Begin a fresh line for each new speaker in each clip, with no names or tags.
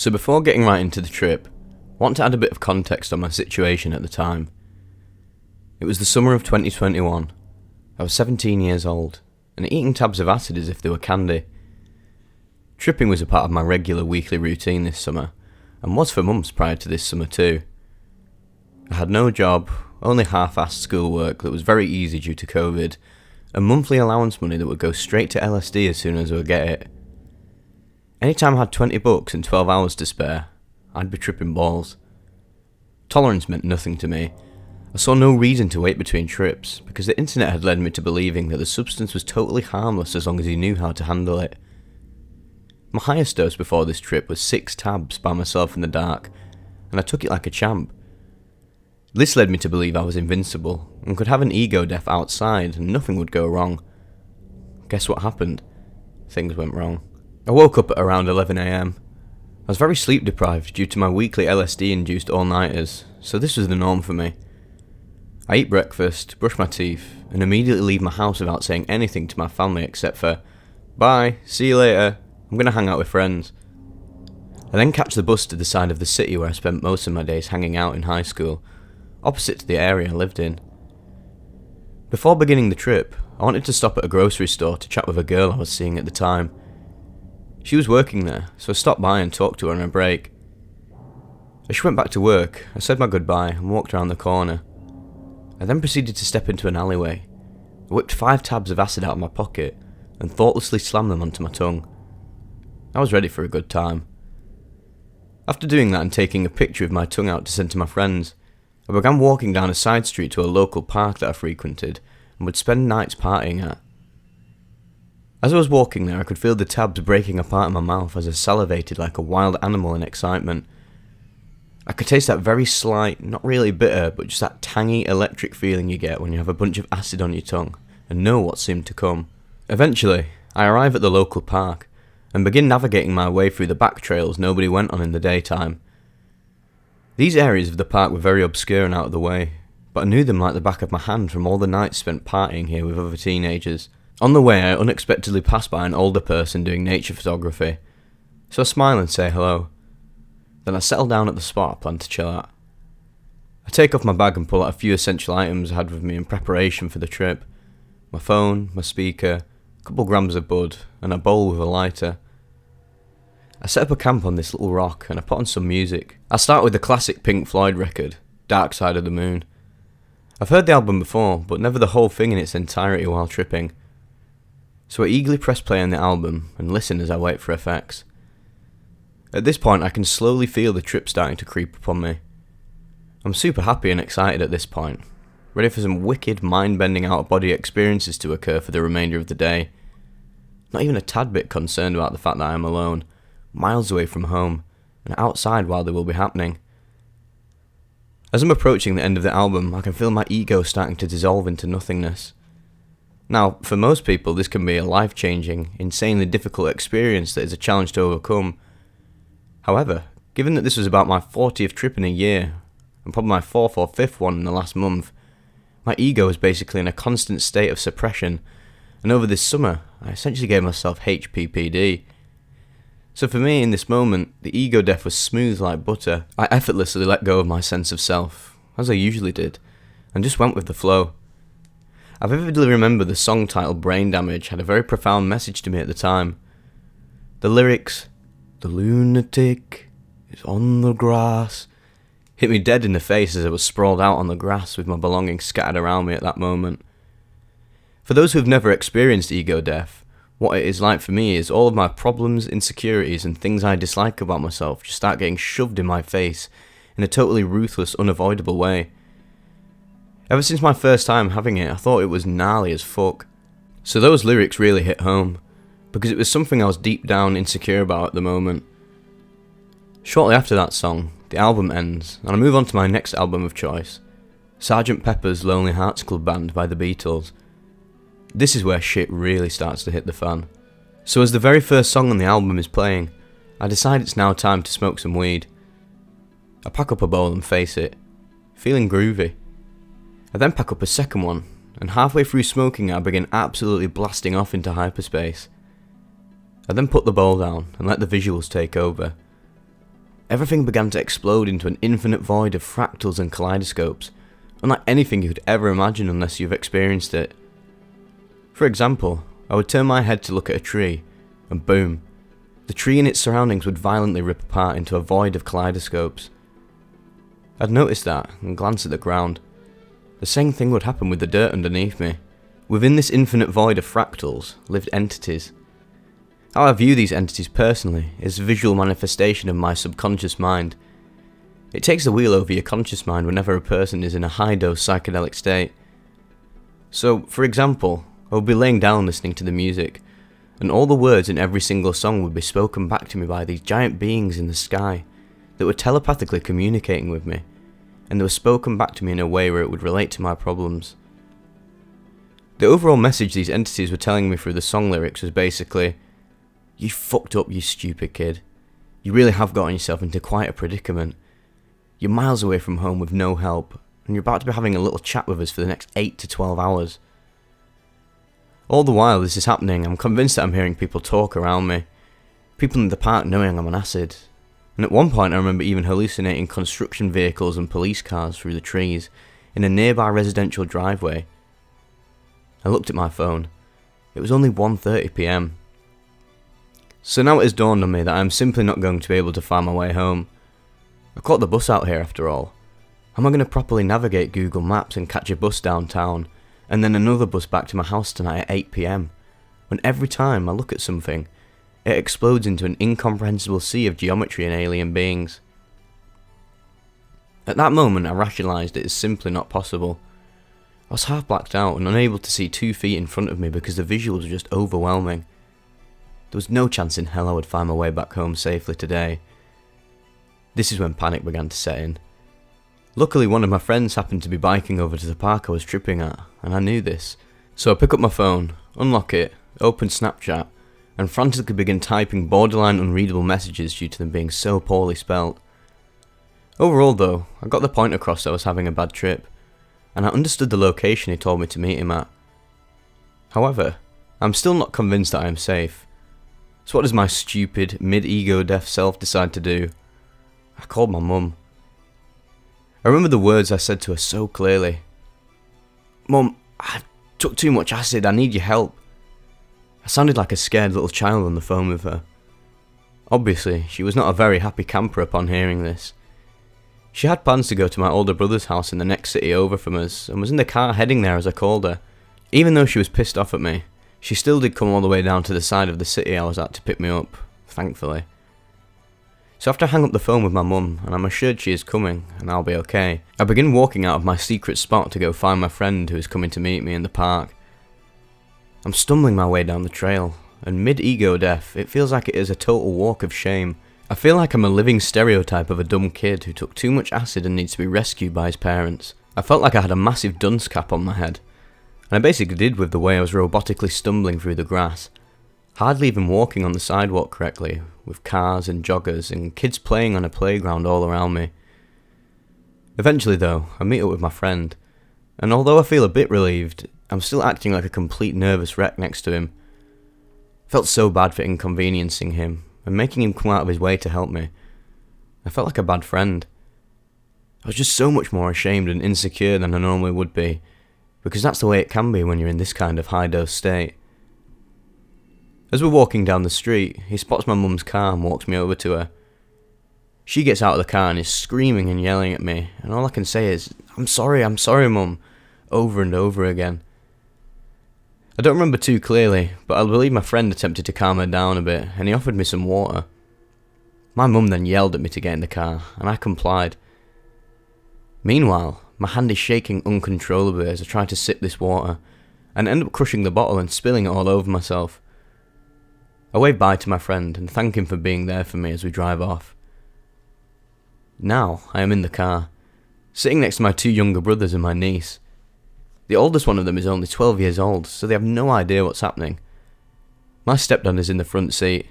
So before getting right into the trip, I want to add a bit of context on my situation at the time. It was the summer of 2021. I was 17 years old, and eating tabs of acid as if they were candy. Tripping was a part of my regular weekly routine this summer, and was for months prior to this summer too. I had no job, only half-assed schoolwork that was very easy due to COVID, and monthly allowance money that would go straight to LSD as soon as I would get it. Anytime I had 20 bucks and 12 hours to spare, I'd be tripping balls. Tolerance meant nothing to me. I saw no reason to wait between trips, because the internet had led me to believing that the substance was totally harmless as long as you knew how to handle it. My highest dose before this trip was 6 tabs by myself in the dark, and I took it like a champ. This led me to believe I was invincible, and could have an ego death outside and nothing would go wrong. Guess what happened? Things went wrong. I woke up at around 11 AM. I was very sleep deprived due to my weekly LSD-induced all-nighters, so this was the norm for me. I eat breakfast, brush my teeth, and immediately leave my house without saying anything to my family except for, "Bye, see you later, I'm gonna hang out with friends." I then catch the bus to the side of the city where I spent most of my days hanging out in high school, opposite to the area I lived in. Before beginning the trip, I wanted to stop at a grocery store to chat with a girl I was seeing at the time. She was working there, so I stopped by and talked to her on a break. As she went back to work, I said my goodbye and walked around the corner. I then proceeded to step into an alleyway. I whipped 5 tabs of acid out of my pocket and thoughtlessly slammed them onto my tongue. I was ready for a good time. After doing that and taking a picture of my tongue out to send to my friends, I began walking down a side street to a local park that I frequented and would spend nights partying at. As I was walking there, I could feel the tabs breaking apart in my mouth as I salivated like a wild animal in excitement. I could taste that very slight, not really bitter, but just that tangy electric feeling you get when you have a bunch of acid on your tongue and know what's soon to come. Eventually, I arrive at the local park and begin navigating my way through the back trails nobody went on in the daytime. These areas of the park were very obscure and out of the way, but I knew them like the back of my hand from all the nights spent partying here with other teenagers. On the way, I unexpectedly passed by an older person doing nature photography, so I smile and say hello. Then I settle down at the spot I plan to chill at. I take off my bag and pull out a few essential items I had with me in preparation for the trip. My phone, my speaker, a couple grams of bud, and a bowl with a lighter. I set up a camp on this little rock and I put on some music. I start with the classic Pink Floyd record, Dark Side of the Moon. I've heard the album before, but never the whole thing in its entirety while tripping. So I eagerly press play on the album and listen as I wait for effects. At this point I can slowly feel the trip starting to creep upon me. I'm super happy and excited at this point, ready for some wicked mind-bending out-of-body experiences to occur for the remainder of the day. Not even a tad bit concerned about the fact that I am alone, miles away from home, and outside while they will be happening. As I'm approaching the end of the album, I can feel my ego starting to dissolve into nothingness. Now, for most people this can be a life-changing, insanely difficult experience that is a challenge to overcome. However, given that this was about my 40th trip in a year, and probably my 4th or 5th one in the last month, my ego was basically in a constant state of suppression, and over this summer, I essentially gave myself HPPD. So for me, in this moment, the ego death was smooth like butter. I effortlessly let go of my sense of self, as I usually did, and just went with the flow. I vividly remember the song titled Brain Damage had a very profound message to me at the time. The lyrics, "The lunatic is on the grass," hit me dead in the face as I was sprawled out on the grass with my belongings scattered around me at that moment. For those who have never experienced ego death, what it is like for me is all of my problems, insecurities and things I dislike about myself just start getting shoved in my face in a totally ruthless, unavoidable way. Ever since my first time having it, I thought it was gnarly as fuck. So those lyrics really hit home, because it was something I was deep down insecure about at the moment. Shortly after that song, the album ends, and I move on to my next album of choice, Sgt. Pepper's Lonely Hearts Club Band by the Beatles. This is where shit really starts to hit the fan. So as the very first song on the album is playing, I decide it's now time to smoke some weed. I pack up a bowl and face it, feeling groovy. I then pack up a second one, and halfway through smoking I begin absolutely blasting off into hyperspace. I then put the bowl down and let the visuals take over. Everything began to explode into an infinite void of fractals and kaleidoscopes, unlike anything you could ever imagine unless you've experienced it. For example, I would turn my head to look at a tree, and boom, the tree and its surroundings would violently rip apart into a void of kaleidoscopes. I'd notice that and glance at the ground. The same thing would happen with the dirt underneath me. Within this infinite void of fractals lived entities. How I view these entities personally is a visual manifestation of my subconscious mind. It takes the wheel over your conscious mind whenever a person is in a high-dose psychedelic state. So, for example, I would be laying down listening to the music, and all the words in every single song would be spoken back to me by these giant beings in the sky that were telepathically communicating with me, and they were spoken back to me in a way where it would relate to my problems. The overall message these entities were telling me through the song lyrics was basically, "You fucked up, you stupid kid. You really have gotten yourself into quite a predicament. You're miles away from home with no help, and you're about to be having a little chat with us for the next 8 to 12 hours. All the while this is happening, I'm convinced that I'm hearing people talk around me. People in the park knowing I'm on acid. And at one point I remember even hallucinating construction vehicles and police cars through the trees in a nearby residential driveway. I looked at my phone. It was only 1:30 PM. So now it has dawned on me that I am simply not going to be able to find my way home. I caught the bus out here after all. How am I going to properly navigate Google Maps and catch a bus downtown, and then another bus back to my house tonight at 8 PM, when every time I look at something, it explodes into an incomprehensible sea of geometry and alien beings? At that moment I rationalised it is simply not possible. I was half blacked out and unable to see 2 feet in front of me because the visuals were just overwhelming. There was no chance in hell I would find my way back home safely today. This is when panic began to set in. Luckily one of my friends happened to be biking over to the park I was tripping at, and I knew this. So I pick up my phone, unlock it, open Snapchat, and frantically begin typing borderline unreadable messages due to them being so poorly spelt. Overall though, I got the point across that I was having a bad trip, and I understood the location he told me to meet him at. However, I'm still not convinced that I am safe. So what does my stupid, mid-ego deaf self decide to do? I called my mum. I remember the words I said to her so clearly. "Mum, I took too much acid, I need your help." I sounded like a scared little child on the phone with her. Obviously, she was not a very happy camper upon hearing this. She had plans to go to my older brother's house in the next city over from us, and was in the car heading there as I called her. Even though she was pissed off at me, she still did come all the way down to the side of the city I was at to pick me up, thankfully. So after I hang up the phone with my mum, and I'm assured she is coming, and I'll be okay, I begin walking out of my secret spot to go find my friend who is coming to meet me in the park. I'm stumbling my way down the trail, and mid-ego deaf, it feels like it is a total walk of shame. I feel like I'm a living stereotype of a dumb kid who took too much acid and needs to be rescued by his parents. I felt like I had a massive dunce cap on my head, and I basically did with the way I was robotically stumbling through the grass, hardly even walking on the sidewalk correctly, with cars and joggers and kids playing on a playground all around me. Eventually though, I meet up with my friend, and although I feel a bit relieved, I'm still acting like a complete nervous wreck next to him. I felt so bad for inconveniencing him, and making him come out of his way to help me. I felt like a bad friend. I was just so much more ashamed and insecure than I normally would be, because that's the way it can be when you're in this kind of high-dose state. As we're walking down the street, he spots my mum's car and walks me over to her. She gets out of the car and is screaming and yelling at me, and all I can say is, I'm sorry mum," over and over again. I don't remember too clearly, but I believe my friend attempted to calm her down a bit, and he offered me some water. My mum then yelled at me to get in the car, and I complied. Meanwhile, my hand is shaking uncontrollably as I try to sip this water, and end up crushing the bottle and spilling it all over myself. I wave bye to my friend and thank him for being there for me as we drive off. Now I am in the car, sitting next to my 2 younger brothers and my niece. The oldest one of them is only 12 years old, so they have no idea what's happening. My stepdad is in the front seat.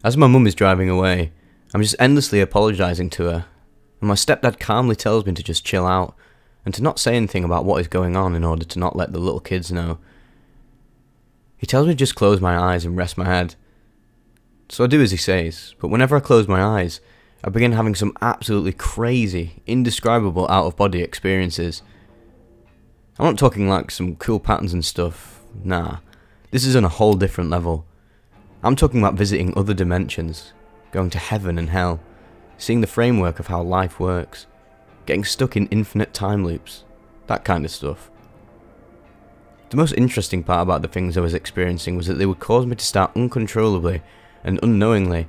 As my mum is driving away, I'm just endlessly apologising to her, and my stepdad calmly tells me to just chill out, and to not say anything about what is going on in order to not let the little kids know. He tells me to just close my eyes and rest my head. So I do as he says, but whenever I close my eyes, I began having some absolutely crazy, indescribable out-of-body experiences. I'm not talking like some cool patterns and stuff, nah. This is on a whole different level. I'm talking about visiting other dimensions, going to heaven and hell, seeing the framework of how life works, getting stuck in infinite time loops, that kind of stuff. The most interesting part about the things I was experiencing was that they would cause me to start uncontrollably and unknowingly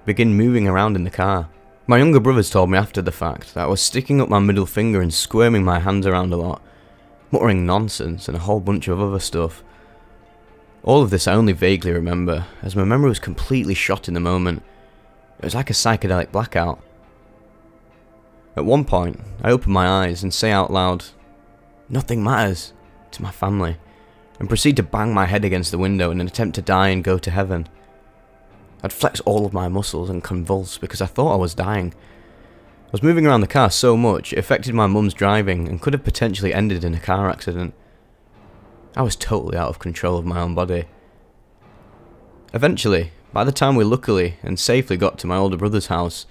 begin moving around in the car. My younger brothers told me after the fact that I was sticking up my middle finger and squirming my hands around a lot, muttering nonsense and a whole bunch of other stuff. All of this I only vaguely remember, as my memory was completely shot in the moment. It was like a psychedelic blackout. At one point, I open my eyes and say out loud, "Nothing matters," to my family, and proceed to bang my head against the window in an attempt to die and go to heaven. I'd flex all of my muscles and convulse because I thought I was dying. I was moving around the car so much it affected my mum's driving and could have potentially ended in a car accident. I was totally out of control of my own body. Eventually, by the time we luckily and safely got to my older brother's house,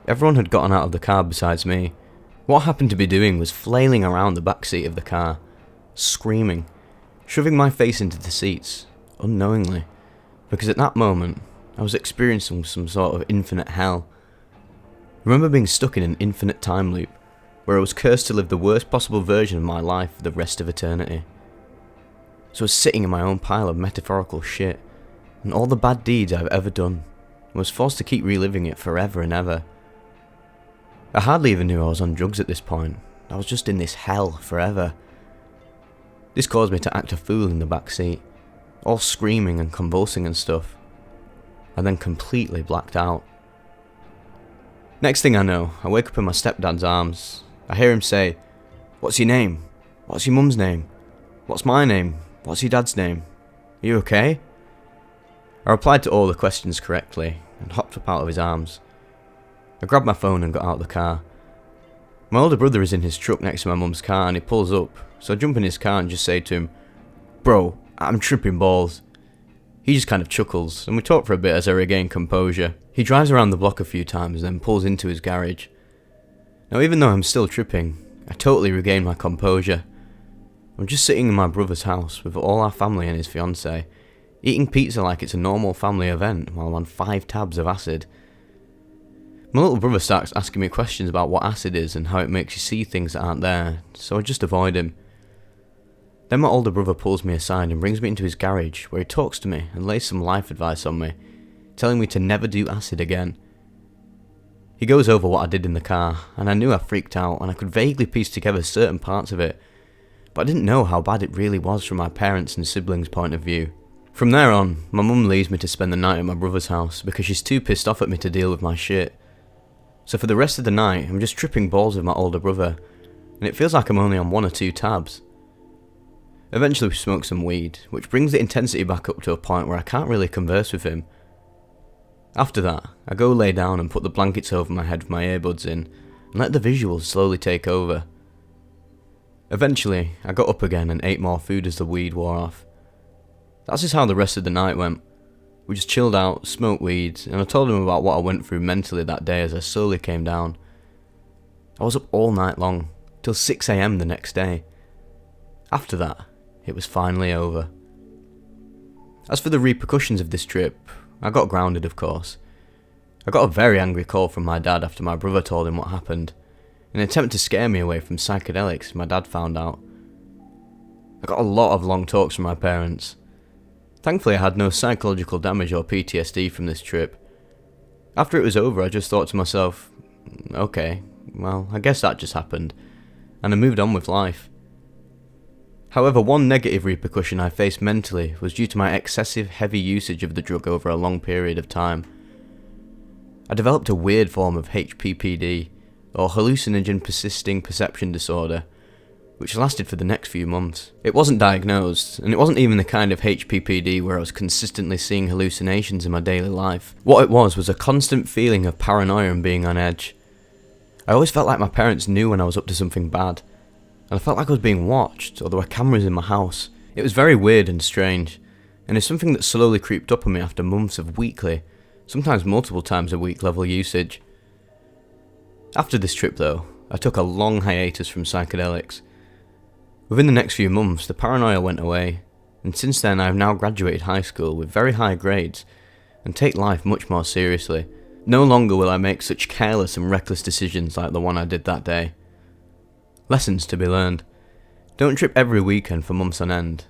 everyone had gotten out of the car besides me. What I happened to be doing was flailing around the back seat of the car, screaming, shoving my face into the seats, unknowingly, because at that moment, I was experiencing some sort of infinite hell. I remember being stuck in an infinite time loop, where I was cursed to live the worst possible version of my life for the rest of eternity. So I was sitting in my own pile of metaphorical shit, and all the bad deeds I've ever done, and was forced to keep reliving it forever and ever. I hardly even knew I was on drugs at this point. I was just in this hell forever. This caused me to act a fool in the back seat, all screaming and convulsing and stuff. I then completely blacked out. Next thing I know, I wake up in my stepdad's arms. I hear him say, "What's your name? What's your mum's name? What's my name? What's your dad's name? Are you okay?" I replied to all the questions correctly and hopped up out of his arms. I grabbed my phone and got out of the car. My older brother is in his truck next to my mum's car and he pulls up, so I jump in his car and just say to him, "Bro, I'm tripping balls." He just kind of chuckles, and we talk for a bit as I regain composure. He drives around the block a few times, then pulls into his garage. Now, even though I'm still tripping, I totally regain my composure. I'm just sitting in my brother's house with all our family and his fiancée, eating pizza like it's a normal family event while I'm on 5 tabs of acid. My little brother starts asking me questions about what acid is and how it makes you see things that aren't there, so I just avoid him. Then my older brother pulls me aside and brings me into his garage, where he talks to me and lays some life advice on me, telling me to never do acid again. He goes over what I did in the car, and I knew I freaked out and I could vaguely piece together certain parts of it, but I didn't know how bad it really was from my parents' and siblings' point of view. From there on, my mum leaves me to spend the night at my brother's house because she's too pissed off at me to deal with my shit. So for the rest of the night, I'm just tripping balls with my older brother, and it feels like I'm only on 1 or 2 tabs. Eventually we smoke some weed, which brings the intensity back up to a point where I can't really converse with him. After that, I go lay down and put the blankets over my head with my earbuds in, and let the visuals slowly take over. Eventually, I got up again and ate more food as the weed wore off. That's just how the rest of the night went. We just chilled out, smoked weed, and I told him about what I went through mentally that day as I slowly came down. I was up all night long, till 6 AM the next day. After that, it was finally over. As for the repercussions of this trip, I got grounded, of course. I got a very angry call from my dad after my brother told him what happened. In an attempt to scare me away from psychedelics, my dad found out. I got a lot of long talks from my parents. Thankfully I had no psychological damage or PTSD from this trip. After it was over, I just thought to myself, okay, well, I guess that just happened, and I moved on with life. However, one negative repercussion I faced mentally was due to my excessive heavy usage of the drug over a long period of time. I developed a weird form of HPPD, or hallucinogen persisting perception disorder, which lasted for the next few months. It wasn't diagnosed, and it wasn't even the kind of HPPD where I was consistently seeing hallucinations in my daily life. What it was a constant feeling of paranoia and being on edge. I always felt like my parents knew when I was up to something bad, and I felt like I was being watched, or there were cameras in my house. It was very weird and strange, and it's something that slowly creeped up on me after months of weekly, sometimes multiple times a week level usage. After this trip though, I took a long hiatus from psychedelics. Within the next few months, the paranoia went away, and since then I have now graduated high school with very high grades and take life much more seriously. No longer will I make such careless and reckless decisions like the one I did that day. Lessons to be learned. Don't trip every weekend for months on end,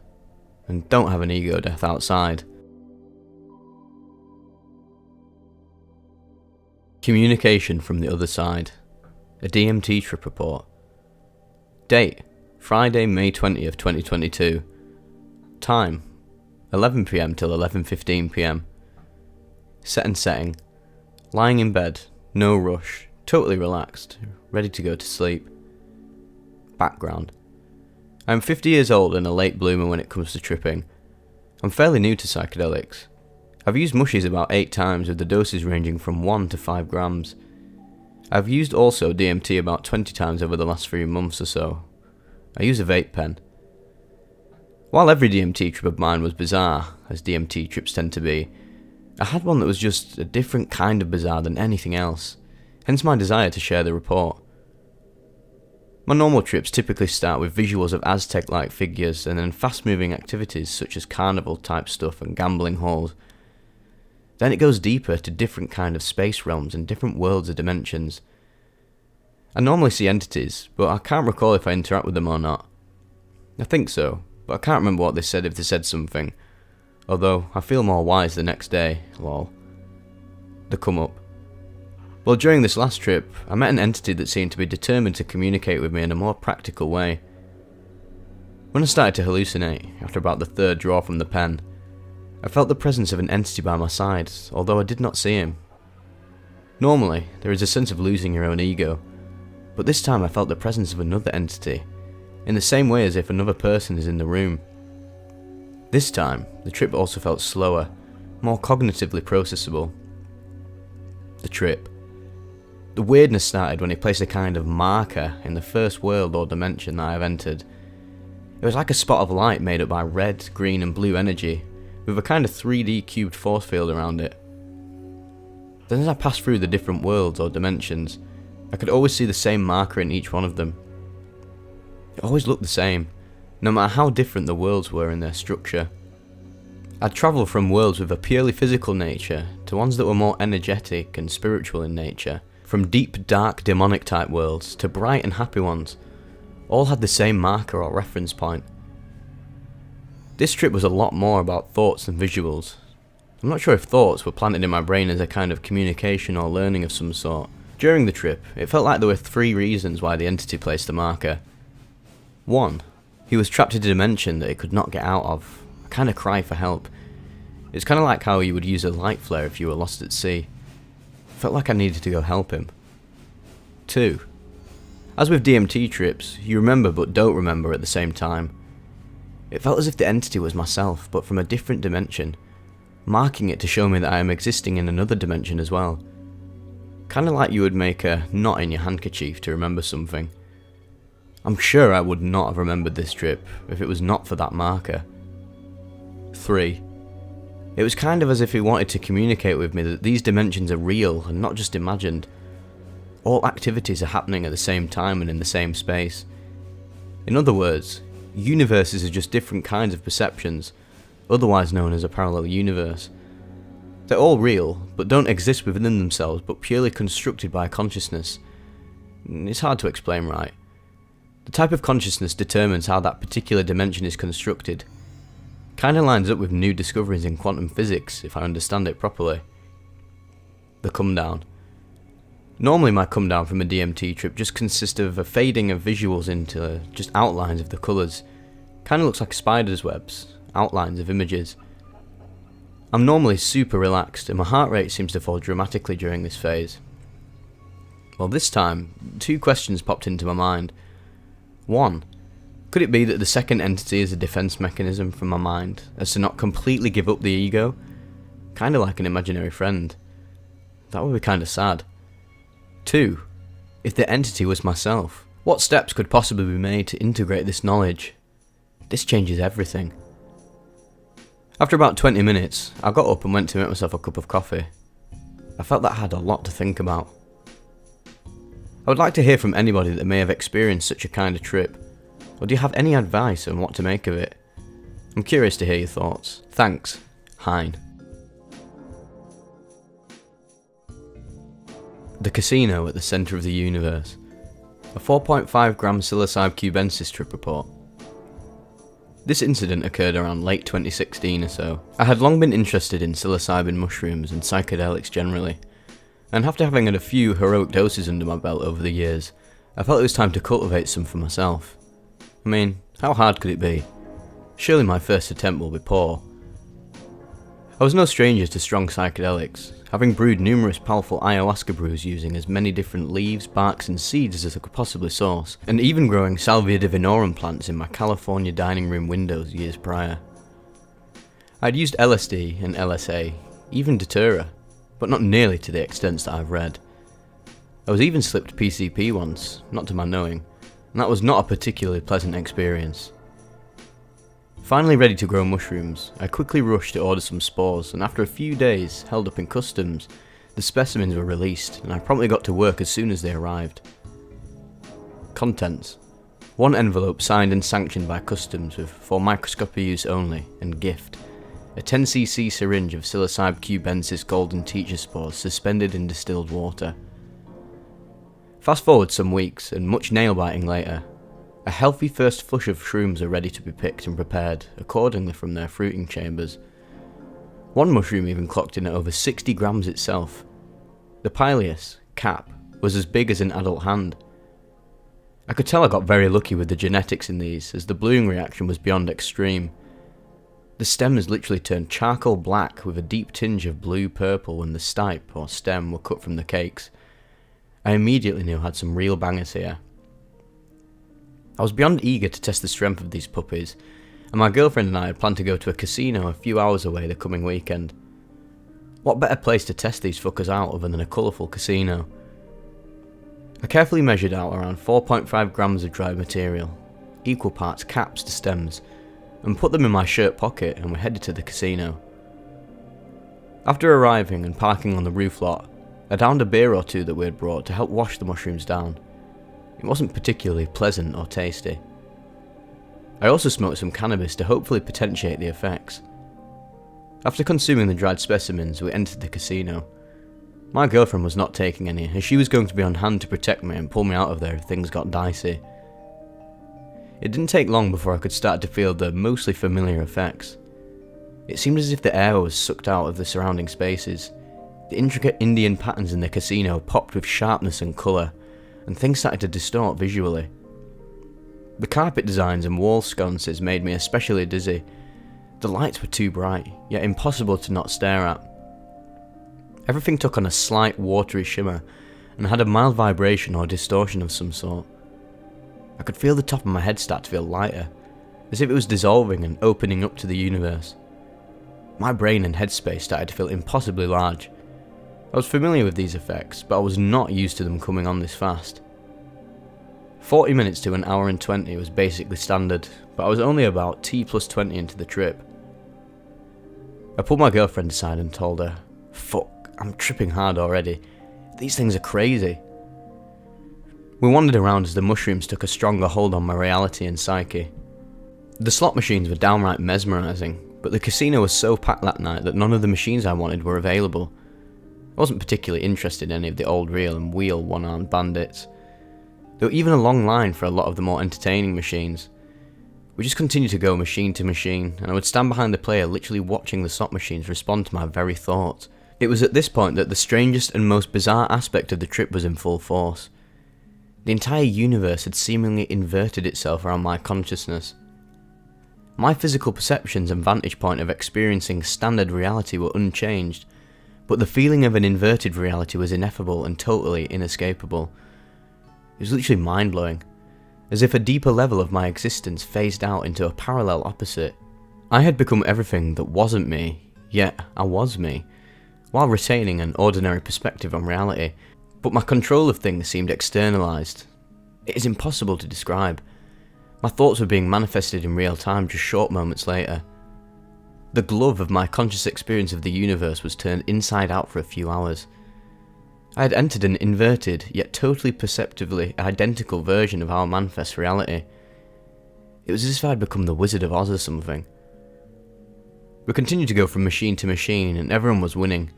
and don't have an ego death outside. Communication from the other side. A DMT trip report. Date: Friday, May 20th, 2022. Time: 11 PM till 11:15 PM. Set and setting: lying in bed, no rush, totally relaxed, ready to go to sleep. Background: I'm 50 years old and a late bloomer when it comes to tripping. I'm fairly new to psychedelics. I've used mushies about 8 times with the doses ranging from 1 to 5 grams. I've used also DMT about 20 times over the last 3 months or so. I use a vape pen. While every DMT trip of mine was bizarre, as DMT trips tend to be, I had one that was just a different kind of bizarre than anything else, hence my desire to share the report. My normal trips typically start with visuals of Aztec-like figures and then fast-moving activities such as carnival-type stuff and gambling halls. Then it goes deeper to different kind of space realms and different worlds or dimensions. I normally see entities, but I can't recall if I interact with them or not. I think so, but I can't remember what they said if they said something, although I feel more wise the next day, lol. The come up. Well, during this last trip, I met an entity that seemed to be determined to communicate with me in a more practical way. When I started to hallucinate, after about the 3rd draw from the pen, I felt the presence of an entity by my side, although I did not see him. Normally, there is a sense of losing your own ego, but this time I felt the presence of another entity, in the same way as if another person is in the room. This time, the trip also felt slower, more cognitively processable. The trip. The weirdness started when he placed a kind of marker in the first world or dimension that I have entered. It was like a spot of light made up by red, green and blue energy, with a kind of 3D cubed force field around it. Then as I passed through the different worlds or dimensions, I could always see the same marker in each one of them. It always looked the same, no matter how different the worlds were in their structure. I'd travel from worlds with a purely physical nature to ones that were more energetic and spiritual in nature, from deep, dark, demonic type worlds to bright and happy ones. All had the same marker or reference point. This trip was a lot more about thoughts than visuals. I'm not sure if thoughts were planted in my brain as a kind of communication or learning of some sort. During the trip, it felt like there were 3 reasons why the entity placed the marker. 1. He was trapped in a dimension that he could not get out of, a kind of cry for help. It's kind of like how you would use a light flare if you were lost at sea. Felt like I needed to go help him. 2. As with DMT trips, you remember but don't remember at the same time. It felt as if the entity was myself, but from a different dimension, marking it to show me that I am existing in another dimension as well. Kinda like you would make a knot in your handkerchief to remember something. I'm sure I would not have remembered this trip if it was not for that marker. 3. It was kind of as if he wanted to communicate with me that these dimensions are real and not just imagined. All activities are happening at the same time and in the same space. In other words, universes are just different kinds of perceptions, otherwise known as a parallel universe. They're all real, but don't exist within themselves but purely constructed by consciousness. It's hard to explain right. The type of consciousness determines how that particular dimension is constructed. Kinda lines up with new discoveries in quantum physics, if I understand it properly. The come down. Normally my come down from a DMT trip just consists of a fading of visuals into just outlines of the colours. Kinda looks like spider's webs, outlines of images. I'm normally super relaxed and my heart rate seems to fall dramatically during this phase. Well, this time, 2 questions popped into my mind. 1. Could it be that the second entity is a defense mechanism from my mind, as to not completely give up the ego? Kinda like an imaginary friend. That would be kinda sad. 2. If the entity was myself, what steps could possibly be made to integrate this knowledge? This changes everything. After about 20 minutes, I got up and went to make myself a cup of coffee. I felt that I had a lot to think about. I would like to hear from anybody that may have experienced such a kind of trip, or do you have any advice on what to make of it? I'm curious to hear your thoughts. Thanks, Hein. The casino at the centre of the universe. A 4.5 gram psilocybe cubensis trip report. This incident occurred around late 2016 or so. I had long been interested in psilocybin mushrooms and psychedelics generally, and after having had a few heroic doses under my belt over the years, I felt it was time to cultivate some for myself. I mean, how hard could it be? Surely my first attempt will be poor. I was no stranger to strong psychedelics, having brewed numerous powerful ayahuasca brews using as many different leaves, barks and seeds as I could possibly source, and even growing Salvia divinorum plants in my California dining room windows years prior. I'd used LSD and LSA, even Datura, but not nearly to the extents that I've read. I was even slipped PCP once, not to my knowing, and that was not a particularly pleasant experience. Finally ready to grow mushrooms, I quickly rushed to order some spores, and after a few days, held up in customs, the specimens were released, and I promptly got to work as soon as they arrived. Contents: 1 envelope signed and sanctioned by customs with "for microscopy use only" and gift, a 10cc syringe of psilocybe cubensis golden teacher spores suspended in distilled water. Fast forward some weeks, and much nail biting later, a healthy first flush of shrooms are ready to be picked and prepared accordingly from their fruiting chambers. One mushroom even clocked in at over 60 grams itself. The pileus, cap, was as big as an adult hand. I could tell I got very lucky with the genetics in these, as the bluing reaction was beyond extreme. The stems literally turned charcoal black with a deep tinge of blue-purple when the stipe, or stem, were cut from the cakes. I immediately knew I had some real bangers here. I was beyond eager to test the strength of these puppies, and my girlfriend and I had planned to go to a casino a few hours away the coming weekend. What better place to test these fuckers out other than a colourful casino? I carefully measured out around 4.5 grams of dried material, equal parts caps to stems, and put them in my shirt pocket, and we headed to the casino. After arriving and parking on the roof lot, I downed a beer or two that we had brought to help wash the mushrooms down. It wasn't particularly pleasant or tasty. I also smoked some cannabis to hopefully potentiate the effects. After consuming the dried specimens, we entered the casino. My girlfriend was not taking any, as she was going to be on hand to protect me and pull me out of there if things got dicey. It didn't take long before I could start to feel the mostly familiar effects. It seemed as if the air was sucked out of the surrounding spaces. The intricate Indian patterns in the casino popped with sharpness and colour, and things started to distort visually. The carpet designs and wall sconces made me especially dizzy. The lights were too bright, yet impossible to not stare at. Everything took on a slight watery shimmer, and had a mild vibration or distortion of some sort. I could feel the top of my head start to feel lighter, as if it was dissolving and opening up to the universe. My brain and headspace started to feel impossibly large. I was familiar with these effects, but I was not used to them coming on this fast. 40 minutes to an hour and 20 was basically standard, but I was only about T plus 20 into the trip. I pulled my girlfriend aside and told her, "Fuck, I'm tripping hard already. These things are crazy." We wandered around as the mushrooms took a stronger hold on my reality and psyche. The slot machines were downright mesmerising, but the casino was so packed that night that none of the machines I wanted were available. I wasn't particularly interested in any of the old reel and wheel one-armed bandits. There were even a long line for a lot of the more entertaining machines. We just continued to go machine to machine, and I would stand behind the player literally watching the slot machines respond to my very thoughts. It was at this point that the strangest and most bizarre aspect of the trip was in full force. The entire universe had seemingly inverted itself around my consciousness. My physical perceptions and vantage point of experiencing standard reality were unchanged, but the feeling of an inverted reality was ineffable and totally inescapable. It was literally mind-blowing, as if a deeper level of my existence phased out into a parallel opposite. I had become everything that wasn't me, yet I was me, while retaining an ordinary perspective on reality, but my control of things seemed externalised. It is impossible to describe. My thoughts were being manifested in real time just short moments later. The glove of my conscious experience of the universe was turned inside out for a few hours. I had entered an inverted, yet totally perceptively identical version of our manifest reality. It was as if I had become the Wizard of Oz or something. We continued to go from machine to machine, and everyone was winning.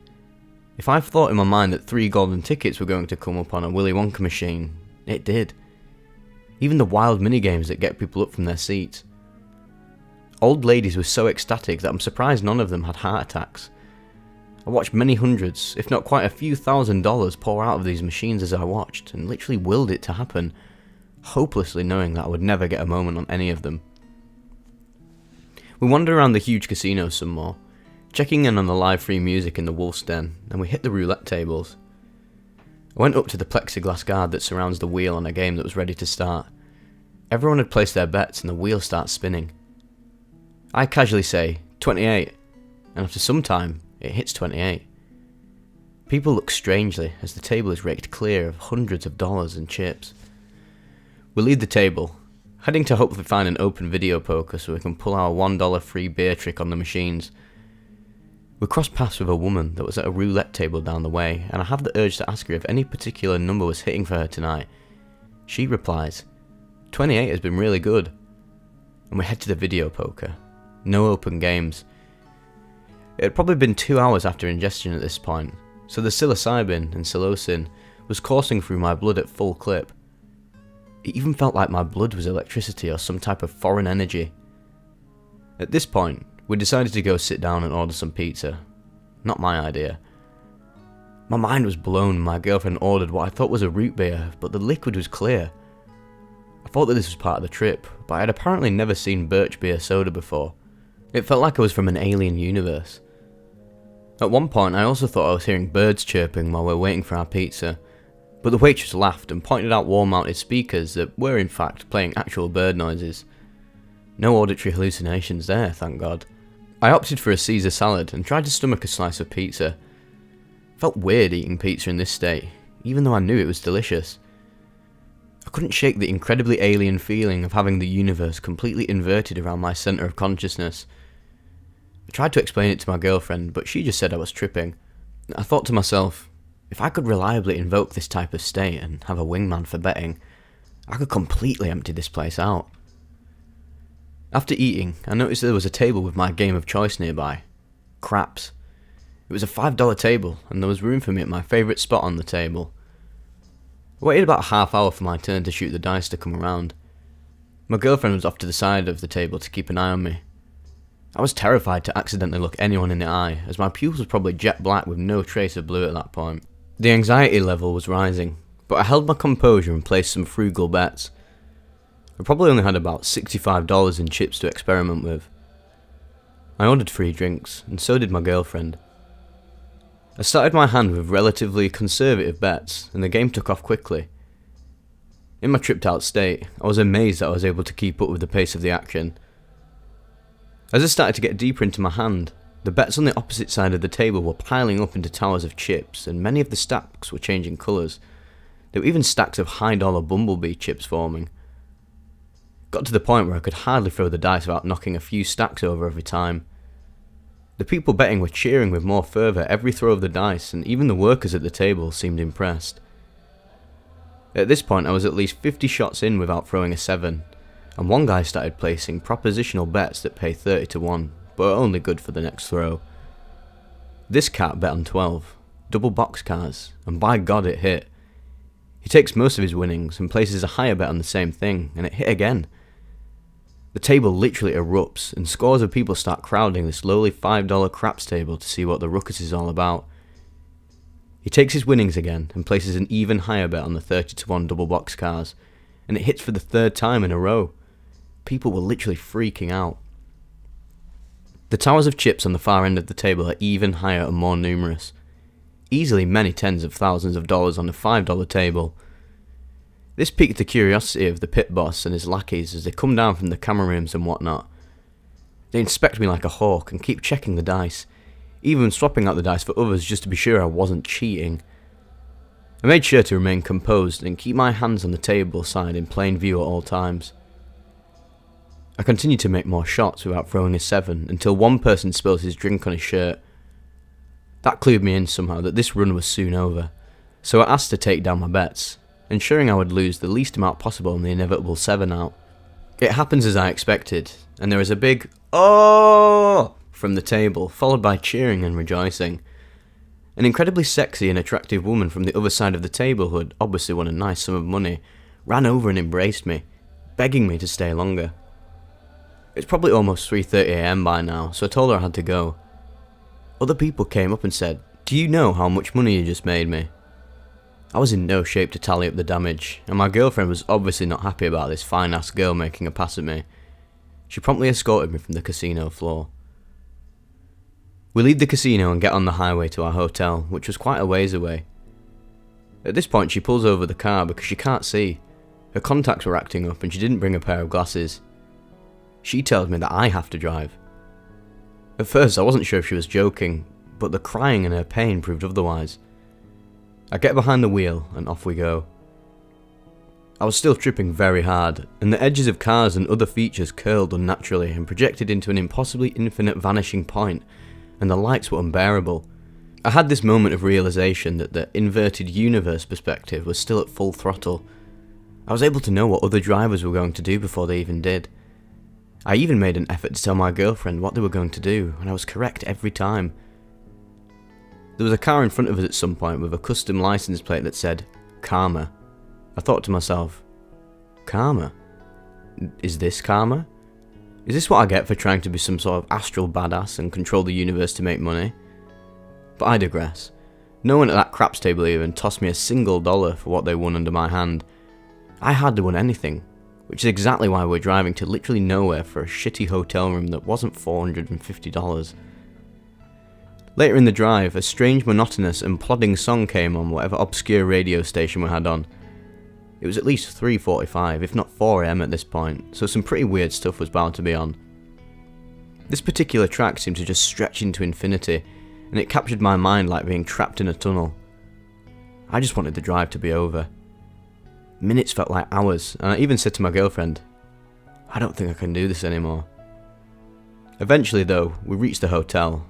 If I thought in my mind that 3 golden tickets were going to come up on a Willy Wonka machine, it did. Even the wild minigames that get people up from their seats. Old ladies were so ecstatic that I'm surprised none of them had heart attacks. I watched many hundreds, if not quite a few $1,000s pour out of these machines as I watched, and literally willed it to happen, hopelessly knowing that I would never get a moment on any of them. We wandered around the huge casino some more, checking in on the live free music in the Wolf's Den, and we hit the roulette tables. I went up to the plexiglass guard that surrounds the wheel on a game that was ready to start. Everyone had placed their bets and the wheel starts spinning. I casually say, 28, and after some time, it hits 28. People look strangely as the table is raked clear of hundreds of dollars in chips. We leave the table, heading to hopefully find an open video poker so we can pull our $1 free beer trick on the machines. We cross paths with a woman that was at a roulette table down the way, and I have the urge to ask her if any particular number was hitting for her tonight. She replies, 28 has been really good. And we head to the video poker. No open games. It had probably been 2 hours after ingestion at this point, so the psilocybin and psilocin was coursing through my blood at full clip. It even felt like my blood was electricity or some type of foreign energy. At this point, we decided to go sit down and order some pizza. Not my idea. My mind was blown when my girlfriend ordered what I thought was a root beer, but the liquid was clear. I thought that this was part of the trip, but I had apparently never seen birch beer soda before. It felt like I was from an alien universe. At one point, I also thought I was hearing birds chirping while we were waiting for our pizza, but the waitress laughed and pointed out wall-mounted speakers that were in fact playing actual bird noises. No auditory hallucinations there, thank God. I opted for a Caesar salad and tried to stomach a slice of pizza. Felt weird eating pizza in this state, even though I knew it was delicious. I couldn't shake the incredibly alien feeling of having the universe completely inverted around my centre of consciousness. I tried to explain it to my girlfriend, but she just said I was tripping. I thought to myself, if I could reliably invoke this type of state and have a wingman for betting, I could completely empty this place out. After eating, I noticed there was a table with my game of choice nearby. Craps. It was a $5 table, and there was room for me at my favourite spot on the table. I waited about a half hour for my turn to shoot the dice to come around. My girlfriend was off to the side of the table to keep an eye on me. I was terrified to accidentally look anyone in the eye, as my pupils were probably jet black with no trace of blue at that point. The anxiety level was rising, but I held my composure and placed some frugal bets. I probably only had about $65 in chips to experiment with. I ordered 3 drinks, and so did my girlfriend. I started my hand with relatively conservative bets, and the game took off quickly. In my tripped out state, I was amazed that I was able to keep up with the pace of the action. As I started to get deeper into my hand, the bets on the opposite side of the table were piling up into towers of chips, and many of the stacks were changing colours. There were even stacks of high-dollar Bumblebee chips forming. Got to the point where I could hardly throw the dice without knocking a few stacks over every time. The people betting were cheering with more fervour every throw of the dice, and even the workers at the table seemed impressed. At this point I was at least 50 shots in without throwing a 7, and one guy started placing propositional bets that pay 30 to 1, but are only good for the next throw. This cat bet on 12, double boxcars, and by God it hit. He takes most of his winnings and places a higher bet on the same thing, and it hit again. The table literally erupts, and scores of people start crowding this lowly $5 craps table to see what the ruckus is all about. He takes his winnings again and places an even higher bet on the 30 to 1 double boxcars, and it hits for the 3rd time in a row. People were literally freaking out. The towers of chips on the far end of the table are even higher and more numerous. Easily many tens of thousands of dollars on a $5 table. This piqued the curiosity of the pit boss and his lackeys as they come down from the camera rooms and whatnot. They inspect me like a hawk and keep checking the dice, even swapping out the dice for others just to be sure I wasn't cheating. I made sure to remain composed and keep my hands on the table side in plain view at all times. I continued to make more shots without throwing a 7 until one person spills his drink on his shirt. That clued me in somehow that this run was soon over, So I asked to take down my bets, ensuring I would lose the least amount possible in the inevitable 7-out. It happens as I expected, and there is a big "Oh!" from the table, followed by cheering and rejoicing. An incredibly sexy and attractive woman from the other side of the table, who had obviously won a nice sum of money, ran over and embraced me, begging me to stay longer. It's probably almost 3:30 AM by now, so I told her I had to go. Other people came up and said, "Do you know how much money you just made me?" I was in no shape to tally up the damage, and my girlfriend was obviously not happy about this fine-ass girl making a pass at me. She promptly escorted me from the casino floor. We leave the casino and get on the highway to our hotel, which was quite a ways away. At this point she pulls over the car because she can't see. Her contacts were acting up and she didn't bring a pair of glasses. She tells me that I have to drive. At first I wasn't sure if she was joking, but the crying and her pain proved otherwise. I get behind the wheel and off we go. I was still tripping very hard, and the edges of cars and other features curled unnaturally and projected into an impossibly infinite vanishing point, and the lights were unbearable. I had this moment of realization that the inverted universe perspective was still at full throttle. I was able to know what other drivers were going to do before they even did. I even made an effort to tell my girlfriend what they were going to do, and I was correct every time. There was a car in front of us at some point with a custom license plate that said, Karma. I thought to myself, Karma? Is this karma? Is this what I get for trying to be some sort of astral badass and control the universe to make money? But I digress. No one at that craps table even tossed me a single dollar for what they won under my hand. I hardly won anything, which is exactly why we're driving to literally nowhere for a shitty hotel room that wasn't $450. Later in the drive, a strange, monotonous and plodding song came on whatever obscure radio station we had on. It was at least 3:45, if not 4 AM at this point, so some pretty weird stuff was bound to be on. This particular track seemed to just stretch into infinity, and it captured my mind like being trapped in a tunnel. I just wanted the drive to be over. Minutes felt like hours, and I even said to my girlfriend, I don't think I can do this anymore. Eventually though, we reached the hotel,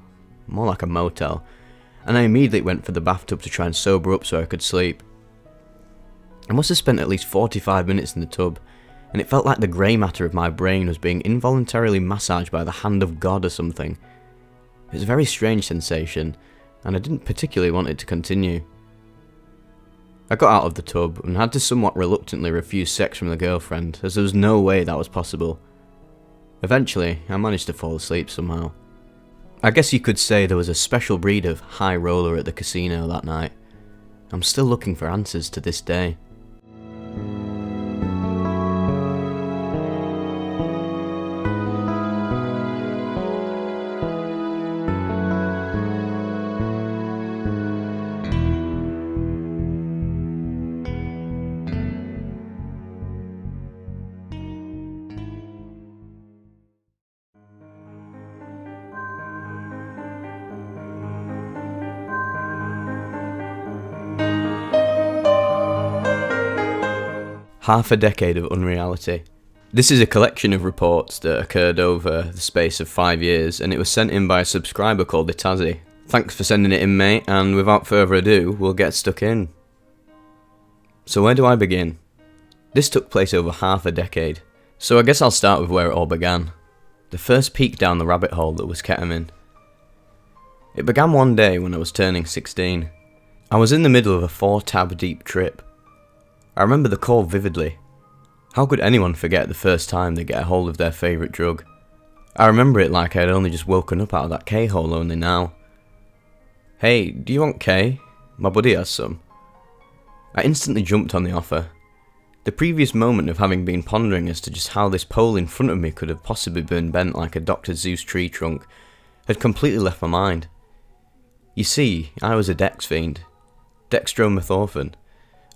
more like a motel, and I immediately went for the bathtub to try and sober up so I could sleep. I must have spent at least 45 minutes in the tub, and it felt like the grey matter of my brain was being involuntarily massaged by the hand of God or something. It was a very strange sensation, and I didn't particularly want it to continue. I got out of the tub and had to somewhat reluctantly refuse sex from the girlfriend, as there was no way that was possible. Eventually, I managed to fall asleep somehow. I guess you could say there was a special breed of high roller at the casino that night. I'm still looking for answers to this day. Half a decade of unreality. This is a collection of reports that occurred over the space of 5 years, and it was sent in by a subscriber called Itazi. Thanks for sending it in, mate, and without further ado, we'll get stuck in. So where do I begin? This took place over half a decade, so I guess I'll start with where it all began. The first peek down the rabbit hole that was ketamine. It began one day when I was turning 16. I was in the middle of a 4-tab deep trip. I remember the call vividly. How could anyone forget the first time they get a hold of their favourite drug? I remember it like I had only just woken up out of that K-hole only now. Hey, do you want K? My buddy has some. I instantly jumped on the offer. The previous moment of having been pondering as to just how this pole in front of me could have possibly been bent like a Dr. Seuss tree trunk had completely left my mind. You see, I was a Dex fiend. Dextromethorphan,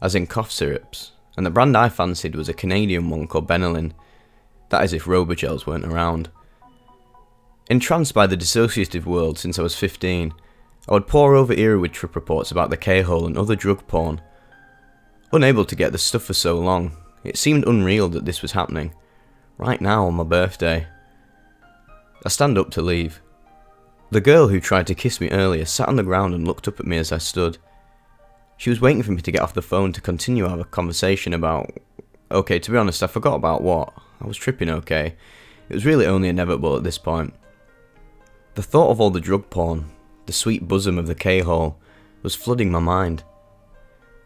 as in cough syrups, and the brand I fancied was a Canadian one called Benylin. That is if Robogels weren't around. Entranced by the dissociative world since I was 15, I would pore over Erowid trip reports about the K-hole and other drug porn. Unable to get the stuff for so long, it seemed unreal that this was happening, right now on my birthday. I stand up to leave. The girl who tried to kiss me earlier sat on the ground and looked up at me as I stood. She was waiting for me to get off the phone to continue our conversation about... Okay, to be honest, I forgot about what. I was tripping okay. It was really only inevitable at this point. The thought of all the drug porn, the sweet bosom of the K-hole, was flooding my mind.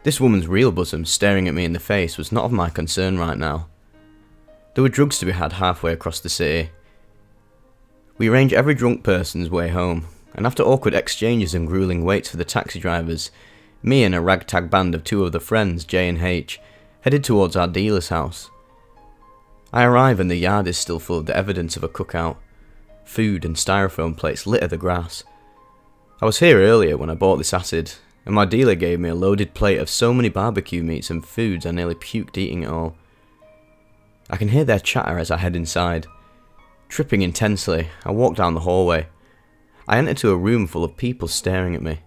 This woman's real bosom staring at me in the face was not of my concern right now. There were drugs to be had halfway across the city. We arranged every drunk person's way home, and after awkward exchanges and grueling waits for the taxi drivers, me and a ragtag band of two other friends, J and H, headed towards our dealer's house. I arrive and the yard is still full of the evidence of a cookout. Food and styrofoam plates litter the grass. I was here earlier when I bought this acid, and my dealer gave me a loaded plate of so many barbecue meats and foods I nearly puked eating it all. I can hear their chatter as I head inside. Tripping intensely, I walk down the hallway. I enter to a room full of people staring at me.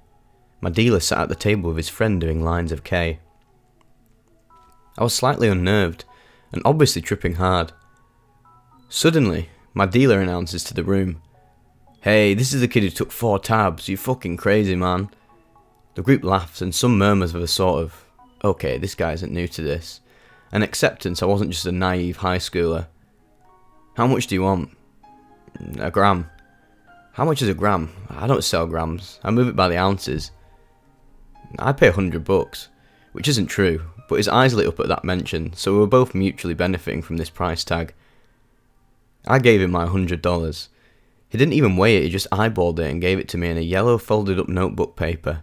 My dealer sat at the table with his friend doing lines of K. I was slightly unnerved, and obviously tripping hard. Suddenly, my dealer announces to the room, "Hey, this is the kid who took 4 tabs, you fucking crazy man." The group laughs and some murmurs of a sort of, okay, this guy isn't new to this. An acceptance I wasn't just a naive high schooler. "How much do you want?" "A gram." "How much is a gram?" "I don't sell grams, I move it by the ounces." "I pay $100, which isn't true, but his eyes lit up at that mention, so we were both mutually benefiting from this price tag. I gave him my $100. He didn't even weigh it, he just eyeballed it and gave it to me in a yellow folded up notebook paper.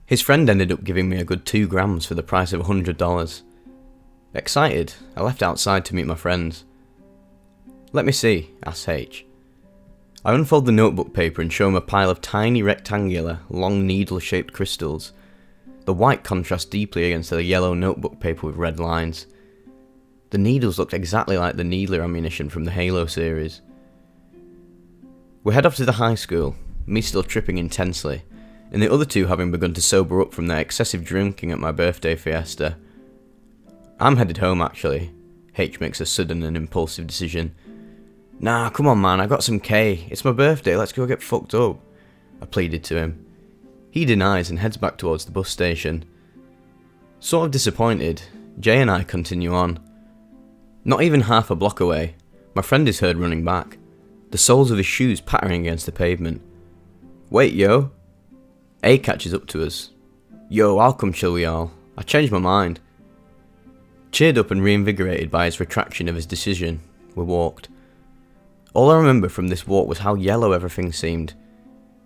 His friend ended up giving me a good 2 grams for the price of $100. Excited, I left outside to meet my friends. "Let me see," asks H. I unfold the notebook paper and show him a pile of tiny rectangular, long needle-shaped crystals. The white contrasts deeply against the yellow notebook paper with red lines. The needles looked exactly like the needler ammunition from the Halo series. We head off to the high school, me still tripping intensely, and the other two having begun to sober up from their excessive drinking at my birthday fiesta. I'm headed home actually. H makes a sudden and impulsive decision. "Nah, come on man, I got some K. It's my birthday, let's go get fucked up," I pleaded to him. He denies and heads back towards the bus station. Sort of disappointed, Jay and I continue on. Not even half a block away, my friend is heard running back, the soles of his shoes pattering against the pavement. "Wait, yo!" A catches up to us. "Yo, I'll come chill with y'all. I changed my mind." Cheered up and reinvigorated by his retraction of his decision, we walked. All I remember from this walk was how yellow everything seemed.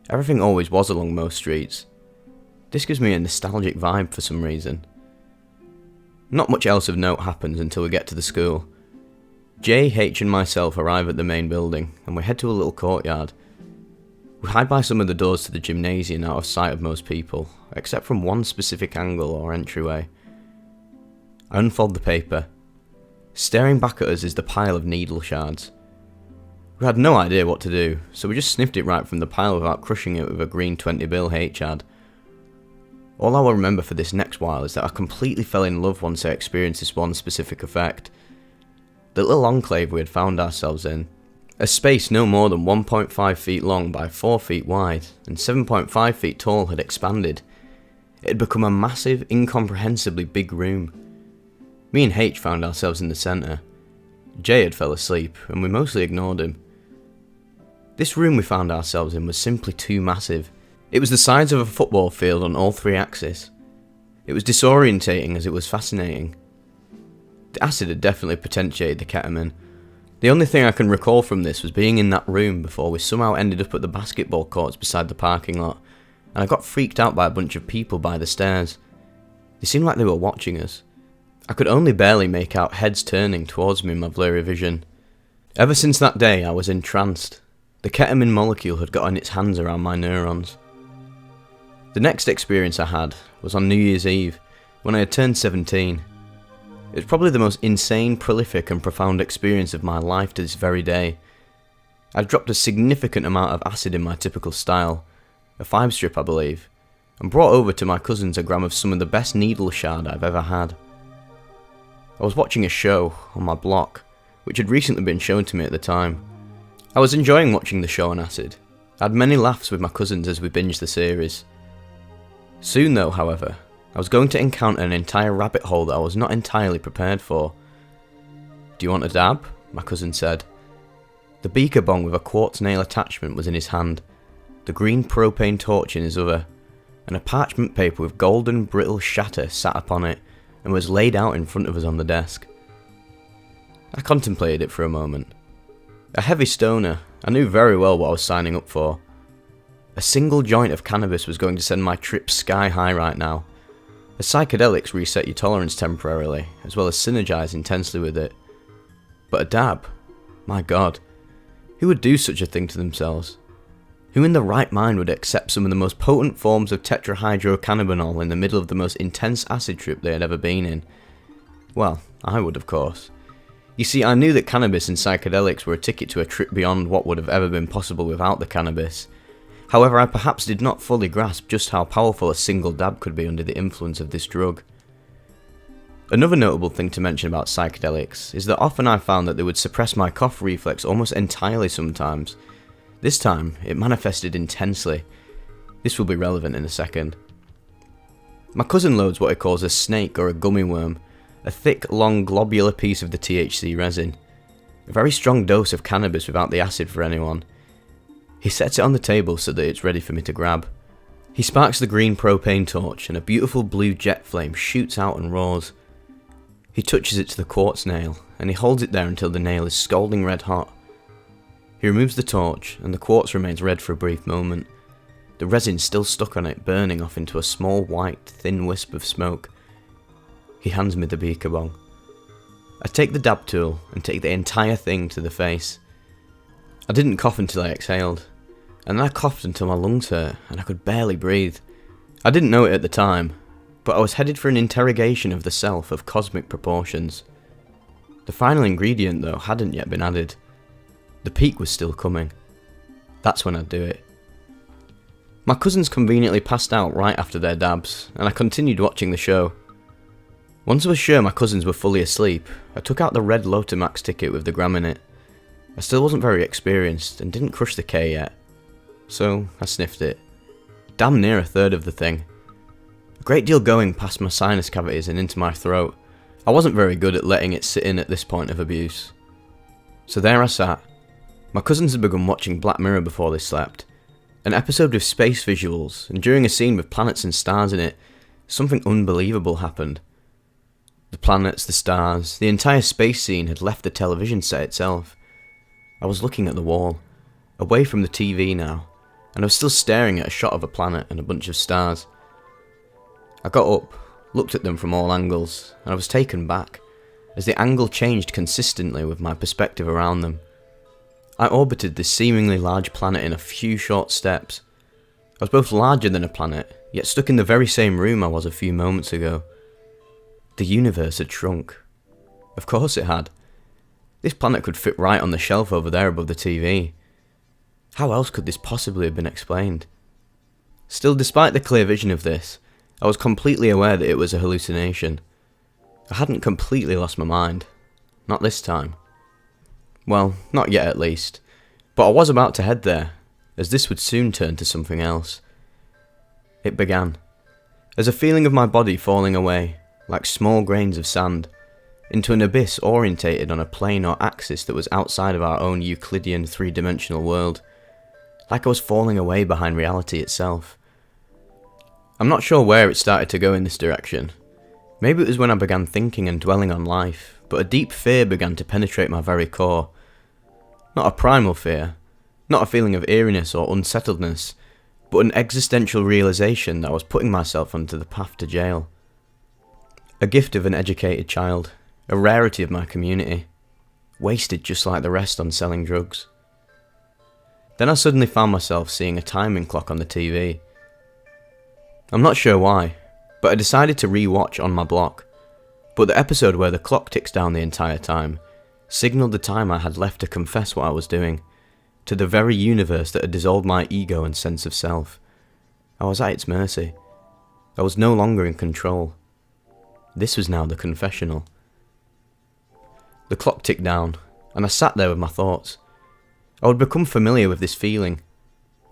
Everything always was along most streets. This gives me a nostalgic vibe for some reason. Not much else of note happens until we get to the school. J, H and myself arrive at the main building, and we head to a little courtyard. We hide by some of the doors to the gymnasium out of sight of most people, except from one specific angle or entryway. I unfold the paper. Staring back at us is the pile of needle shards. We had no idea what to do, so we just sniffed it right from the pile without crushing it with a green 20 bill H had. All I will remember for this next while is that I completely fell in love once I experienced this one specific effect. The little enclave we had found ourselves in, a space no more than 1.5 feet long by 4 feet wide and 7.5 feet tall, had expanded. It had become a massive, incomprehensibly big room. Me and H found ourselves in the centre. Jay had fell asleep, and we mostly ignored him. This room we found ourselves in was simply too massive. It was the size of a football field on all 3 axes. It was disorientating as it was fascinating. The acid had definitely potentiated the ketamine. The only thing I can recall from this was being in that room before we somehow ended up at the basketball courts beside the parking lot, and I got freaked out by a bunch of people by the stairs. They seemed like they were watching us. I could only barely make out heads turning towards me in my blurry vision. Ever since that day I was entranced. The ketamine molecule had gotten its hands around my neurons. The next experience I had was on New Year's Eve, when I had turned 17. It was probably the most insane, prolific and profound experience of my life to this very day. I dropped a significant amount of acid in my typical style, a 5-strip I believe, and brought over to my cousins a gram of some of the best needle shard I've ever had. I was watching a show on my block, which had recently been shown to me at the time. I was enjoying watching the show on acid. I had many laughs with my cousins as we binged the series. Soon though, however, I was going to encounter an entire rabbit hole that I was not entirely prepared for. "Do you want a dab?" my cousin said. The beaker bong with a quartz nail attachment was in his hand, the green propane torch in his other, and a parchment paper with golden brittle shatter sat upon it and was laid out in front of us on the desk. I contemplated it for a moment. A heavy stoner, I knew very well what I was signing up for. A single joint of cannabis was going to send my trip sky high right now. The psychedelics reset your tolerance temporarily, as well as synergize intensely with it. But a dab? My God. Who would do such a thing to themselves? Who in the right mind would accept some of the most potent forms of tetrahydrocannabinol in the middle of the most intense acid trip they had ever been in? Well, I would, of course. You see, I knew that cannabis and psychedelics were a ticket to a trip beyond what would have ever been possible without the cannabis. However, I perhaps did not fully grasp just how powerful a single dab could be under the influence of this drug. Another notable thing to mention about psychedelics is that often I found that they would suppress my cough reflex almost entirely sometimes. This time, it manifested intensely. This will be relevant in a second. My cousin loads what he calls a snake or a gummy worm, a thick, long, globular piece of the THC resin. A very strong dose of cannabis without the acid for anyone. He sets it on the table so that it's ready for me to grab. He sparks the green propane torch and a beautiful blue jet flame shoots out and roars. He touches it to the quartz nail, and he holds it there until the nail is scalding red hot. He removes the torch, and the quartz remains red for a brief moment. The resin still stuck on it, burning off into a small white, thin wisp of smoke. He hands me the beaker bong. I take the dab tool and take the entire thing to the face. I didn't cough until I exhaled, and then I coughed until my lungs hurt, and I could barely breathe. I didn't know it at the time, but I was headed for an interrogation of the self of cosmic proportions. The final ingredient, though, hadn't yet been added. The peak was still coming. That's when I'd do it. My cousins conveniently passed out right after their dabs, and I continued watching the show. Once I was sure my cousins were fully asleep, I took out the red Lotomax ticket with the gram in it. I still wasn't very experienced and didn't crush the K yet, so I sniffed it. Damn near a third of the thing. A great deal going past my sinus cavities and into my throat. I wasn't very good at letting it sit in at this point of abuse. So there I sat. My cousins had begun watching Black Mirror before they slept. An episode with space visuals, and during a scene with planets and stars in it, something unbelievable happened. The planets, the stars, the entire space scene had left the television set itself. I was looking at the wall, away from the TV now, and I was still staring at a shot of a planet and a bunch of stars. I got up, looked at them from all angles, and I was taken back, as the angle changed consistently with my perspective around them. I orbited this seemingly large planet in a few short steps. I was both larger than a planet, yet stuck in the very same room I was a few moments ago. The universe had shrunk. Of course it had. This planet could fit right on the shelf over there above the TV. How else could this possibly have been explained? Still, despite the clear vision of this, I was completely aware that it was a hallucination. I hadn't completely lost my mind. Not this time. Well, not yet at least. But I was about to head there, as this would soon turn to something else. It began. As a feeling of my body falling away, like small grains of sand, into an abyss orientated on a plane or axis that was outside of our own Euclidean three-dimensional world. Like I was falling away behind reality itself. I'm not sure where it started to go in this direction. Maybe it was when I began thinking and dwelling on life, but a deep fear began to penetrate my very core. Not a primal fear, not a feeling of eeriness or unsettledness, but an existential realization that I was putting myself onto the path to jail. A gift of an educated child, a rarity of my community, wasted just like the rest on selling drugs. Then I suddenly found myself seeing a timing clock on the TV. I'm not sure why, but I decided to re-watch On My Block, but the episode where the clock ticks down the entire time signalled the time I had left to confess what I was doing, to the very universe that had dissolved my ego and sense of self. I was at its mercy. I was no longer in control. This was now the confessional. The clock ticked down, and I sat there with my thoughts. I would become familiar with this feeling.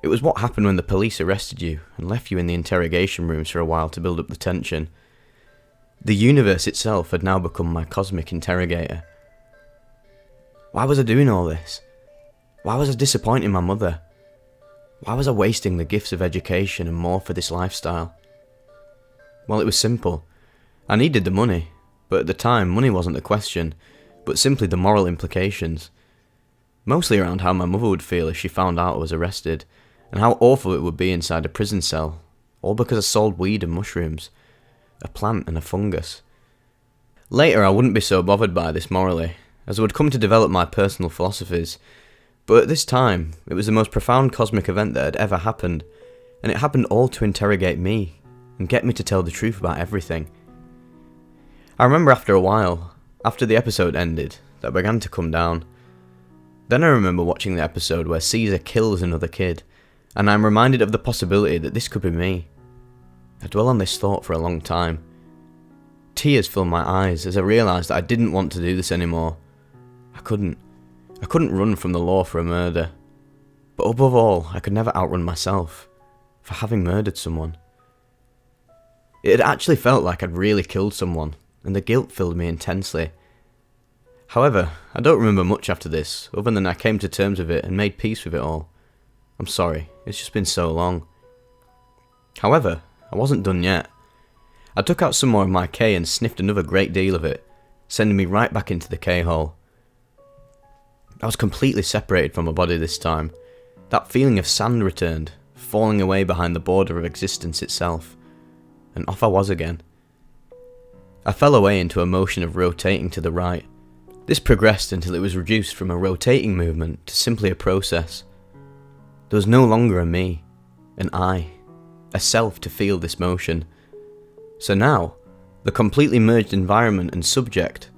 It was what happened when the police arrested you and left you in the interrogation rooms for a while to build up the tension. The universe itself had now become my cosmic interrogator. Why was I doing all this? Why was I disappointing my mother? Why was I wasting the gifts of education and more for this lifestyle? Well, it was simple. I needed the money, but at the time money wasn't the question, but simply the moral implications. Mostly around how my mother would feel if she found out I was arrested, and how awful it would be inside a prison cell, all because I sold weed and mushrooms, a plant and a fungus. Later I wouldn't be so bothered by this morally, as I would come to develop my personal philosophies, but at this time it was the most profound cosmic event that had ever happened, and it happened all to interrogate me, and get me to tell the truth about everything. I remember after a while, after the episode ended, that began to come down. Then I remember watching the episode where Caesar kills another kid, and I'm reminded of the possibility that this could be me. I dwell on this thought for a long time. Tears filled my eyes as I realised that I didn't want to do this anymore. I couldn't run from the law for a murder. But above all, I could never outrun myself for having murdered someone. It had actually felt like I'd really killed someone, and the guilt filled me intensely. However, I don't remember much after this, other than I came to terms with it and made peace with it all. I'm sorry, it's just been so long. However, I wasn't done yet. I took out some more of my K and sniffed another great deal of it, sending me right back into the K-hole. I was completely separated from my body this time. That feeling of sand returned, falling away behind the border of existence itself. And off I was again. I fell away into a motion of rotating to the right. This progressed until it was reduced from a rotating movement to simply a process. There was no longer a me, an I, a self to feel this motion. So now, the completely merged environment and subject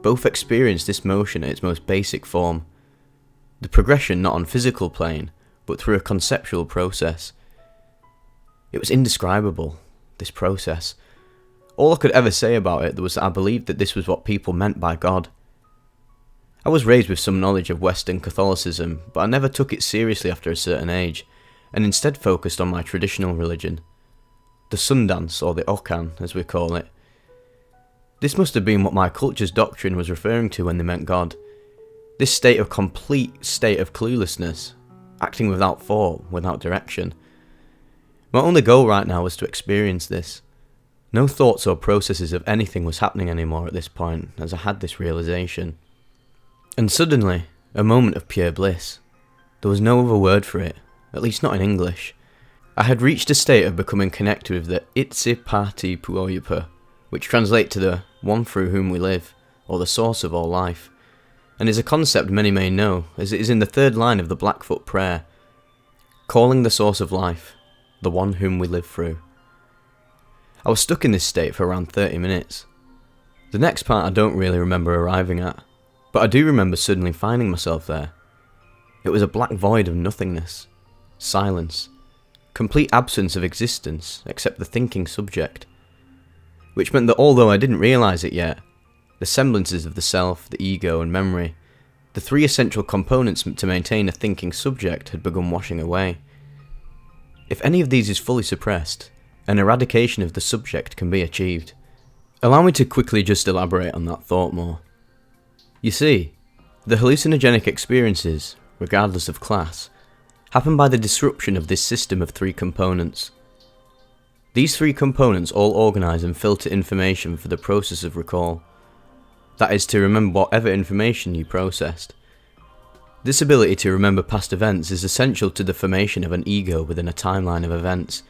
both experienced this motion at its most basic form. The progression not on physical plane, but through a conceptual process. It was indescribable, this process. All I could ever say about it was that I believed that this was what people meant by God. I was raised with some knowledge of Western Catholicism, but I never took it seriously after a certain age, and instead focused on my traditional religion. The Sundance, or the Okan, as we call it. This must have been what my culture's doctrine was referring to when they meant God. This complete state of cluelessness, acting without thought, without direction. My only goal right now was to experience this. No thoughts or processes of anything was happening anymore at this point, as I had this realization. And suddenly, a moment of pure bliss. There was no other word for it, at least not in English. I had reached a state of becoming connected with the Itse Pati Puoyupa, which translates to the one through whom we live, or the source of all life, and is a concept many may know, as it is in the third line of the Blackfoot prayer, calling the source of life, the one whom we live through. I was stuck in this state for around 30 minutes. The next part I don't really remember arriving at, but I do remember suddenly finding myself there. It was a black void of nothingness, silence, complete absence of existence except the thinking subject. Which meant that although I didn't realise it yet, the semblances of the self, the ego and memory, the three essential components to maintain a thinking subject had begun washing away. If any of these is fully suppressed, an eradication of the subject can be achieved. Allow me to quickly just elaborate on that thought more. You see, the hallucinogenic experiences, regardless of class, happen by the disruption of this system of three components. These three components all organise and filter information for the process of recall. That is, to remember whatever information you processed. This ability to remember past events is essential to the formation of an ego within a timeline of events,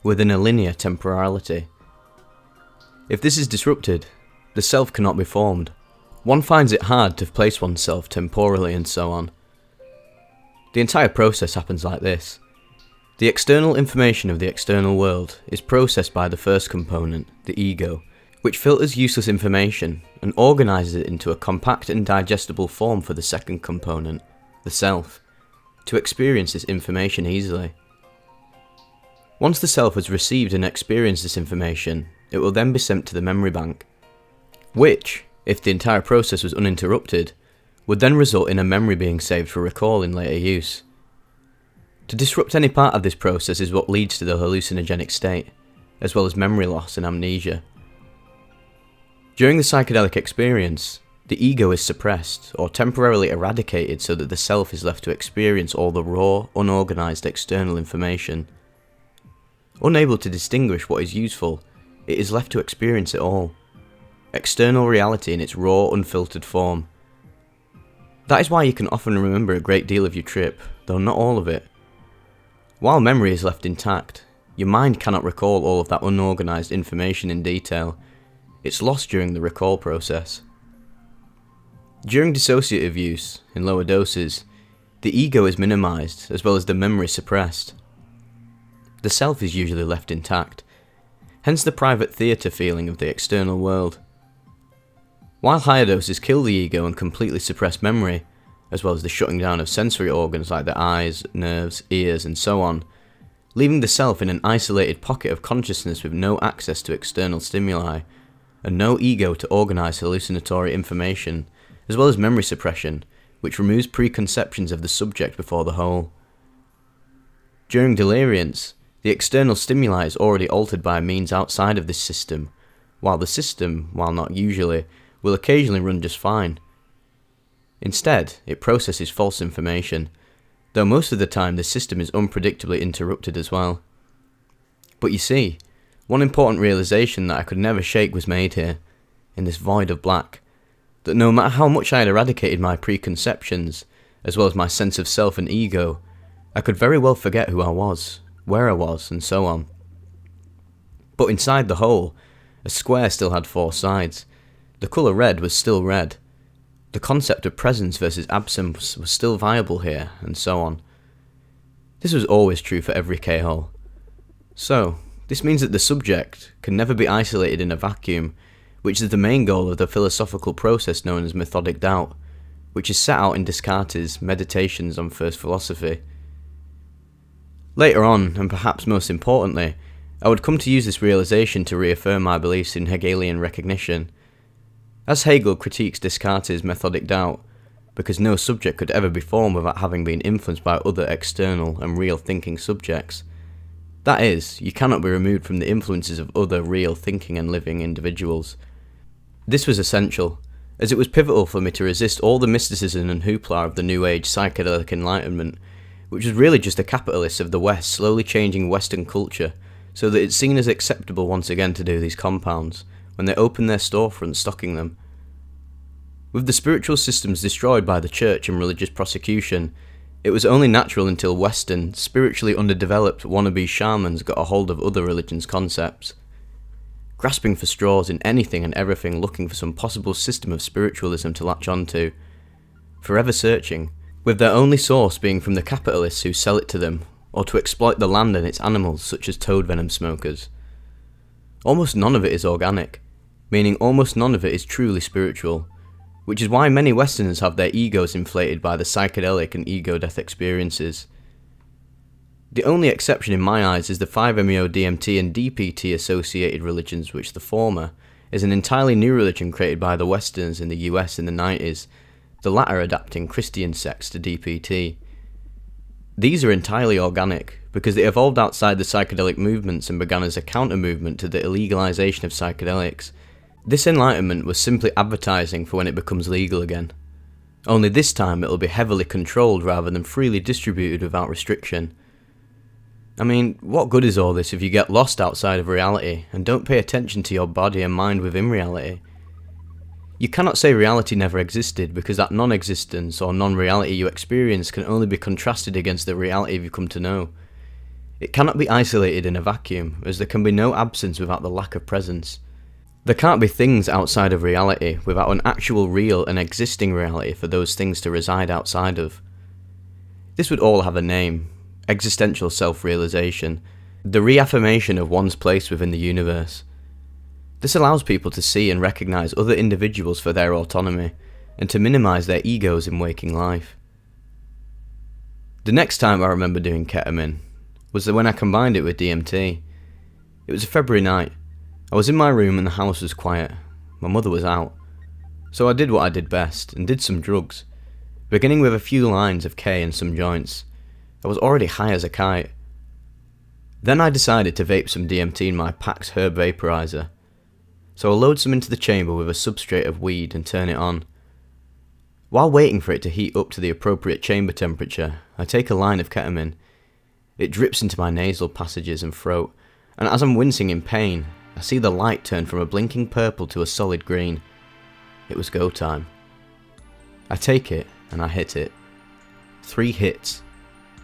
within a linear temporality. If this is disrupted, the self cannot be formed. One finds it hard to place oneself temporally and so on. The entire process happens like this. The external information of the external world is processed by the first component, the ego, which filters useless information and organises it into a compact and digestible form for the second component, the self, to experience this information easily. Once the self has received and experienced this information, it will then be sent to the memory bank, which, if the entire process was uninterrupted, would then result in a memory being saved for recall in later use. To disrupt any part of this process is what leads to the hallucinogenic state, as well as memory loss and amnesia. During the psychedelic experience, the ego is suppressed or temporarily eradicated so that the self is left to experience all the raw, unorganized external information. Unable to distinguish what is useful, it is left to experience it all. External reality in its raw, unfiltered form. That is why you can often remember a great deal of your trip, though not all of it. While memory is left intact, your mind cannot recall all of that unorganized information in detail. It's lost during the recall process. During dissociative use, in lower doses, the ego is minimized as well as the memory suppressed. The self is usually left intact, hence the private theatre feeling of the external world. While higher doses kill the ego and completely suppress memory, as well as the shutting down of sensory organs like the eyes, nerves, ears and so on, leaving the self in an isolated pocket of consciousness with no access to external stimuli, and no ego to organise hallucinatory information, as well as memory suppression, which removes preconceptions of the subject before the whole. During deliriance, the external stimuli is already altered by means outside of this system, while the system, while not usually, will occasionally run just fine. Instead, it processes false information, though most of the time the system is unpredictably interrupted as well. But you see, one important realization that I could never shake was made here, in this void of black, that no matter how much I had eradicated my preconceptions, as well as my sense of self and ego, I could very well forget who I was, where I was, and so on. But inside the whole, a square still had four sides. The colour red was still red. The concept of presence versus absence was still viable here, and so on. This was always true for every K-hole. So, this means that the subject can never be isolated in a vacuum, which is the main goal of the philosophical process known as methodic doubt, which is set out in Descartes' Meditations on First Philosophy. Later on, and perhaps most importantly, I would come to use this realization to reaffirm my beliefs in Hegelian recognition. As Hegel critiques Descartes' methodic doubt, because no subject could ever be formed without having been influenced by other external and real thinking subjects. That is, you cannot be removed from the influences of other real thinking and living individuals. This was essential, as it was pivotal for me to resist all the mysticism and hoopla of the New Age psychedelic enlightenment, which was really just the capitalists of the West slowly changing Western culture so that it's seen as acceptable once again to do these compounds, when they open their storefronts stocking them. With the spiritual systems destroyed by the church and religious prosecution, it was only natural until Western, spiritually underdeveloped wannabe shamans got a hold of other religions' concepts. Grasping for straws in anything and everything, looking for some possible system of spiritualism to latch onto. Forever searching, with their only source being from the capitalists who sell it to them, or to exploit the land and its animals such as toad venom smokers. Almost none of it is organic, meaning almost none of it is truly spiritual, which is why many Westerners have their egos inflated by the psychedelic and ego-death experiences. The only exception in my eyes is the 5-MeO-DMT and DPT associated religions, which the former is an entirely new religion created by the Westerners in the US in the 90s, the latter adapting Christian sects to DPT. These are entirely organic, because they evolved outside the psychedelic movements and began as a counter-movement to the illegalization of psychedelics. This enlightenment was simply advertising for when it becomes legal again. Only this time it'll be heavily controlled rather than freely distributed without restriction. I mean, what good is all this if you get lost outside of reality and don't pay attention to your body and mind within reality? You cannot say reality never existed, because that non-existence or non-reality you experience can only be contrasted against the reality you come to know. It cannot be isolated in a vacuum, as there can be no absence without the lack of presence. There can't be things outside of reality without an actual real and existing reality for those things to reside outside of. This would all have a name: existential self-realization, the reaffirmation of one's place within the universe. This allows people to see and recognize other individuals for their autonomy, and to minimize their egos in waking life. The next time I remember doing ketamine was when I combined it with DMT. It was a February night. I was in my room and the house was quiet. My mother was out. So I did what I did best, and did some drugs, beginning with a few lines of K and some joints. I was already high as a kite. Then I decided to vape some DMT in my Pax herb vaporizer. So I'll load some into the chamber with a substrate of weed and turn it on. While waiting for it to heat up to the appropriate chamber temperature, I take a line of ketamine. It drips into my nasal passages and throat, and as I'm wincing in pain, I see the light turn from a blinking purple to a solid green. It was go time. I take it, and I hit it. 3 hits.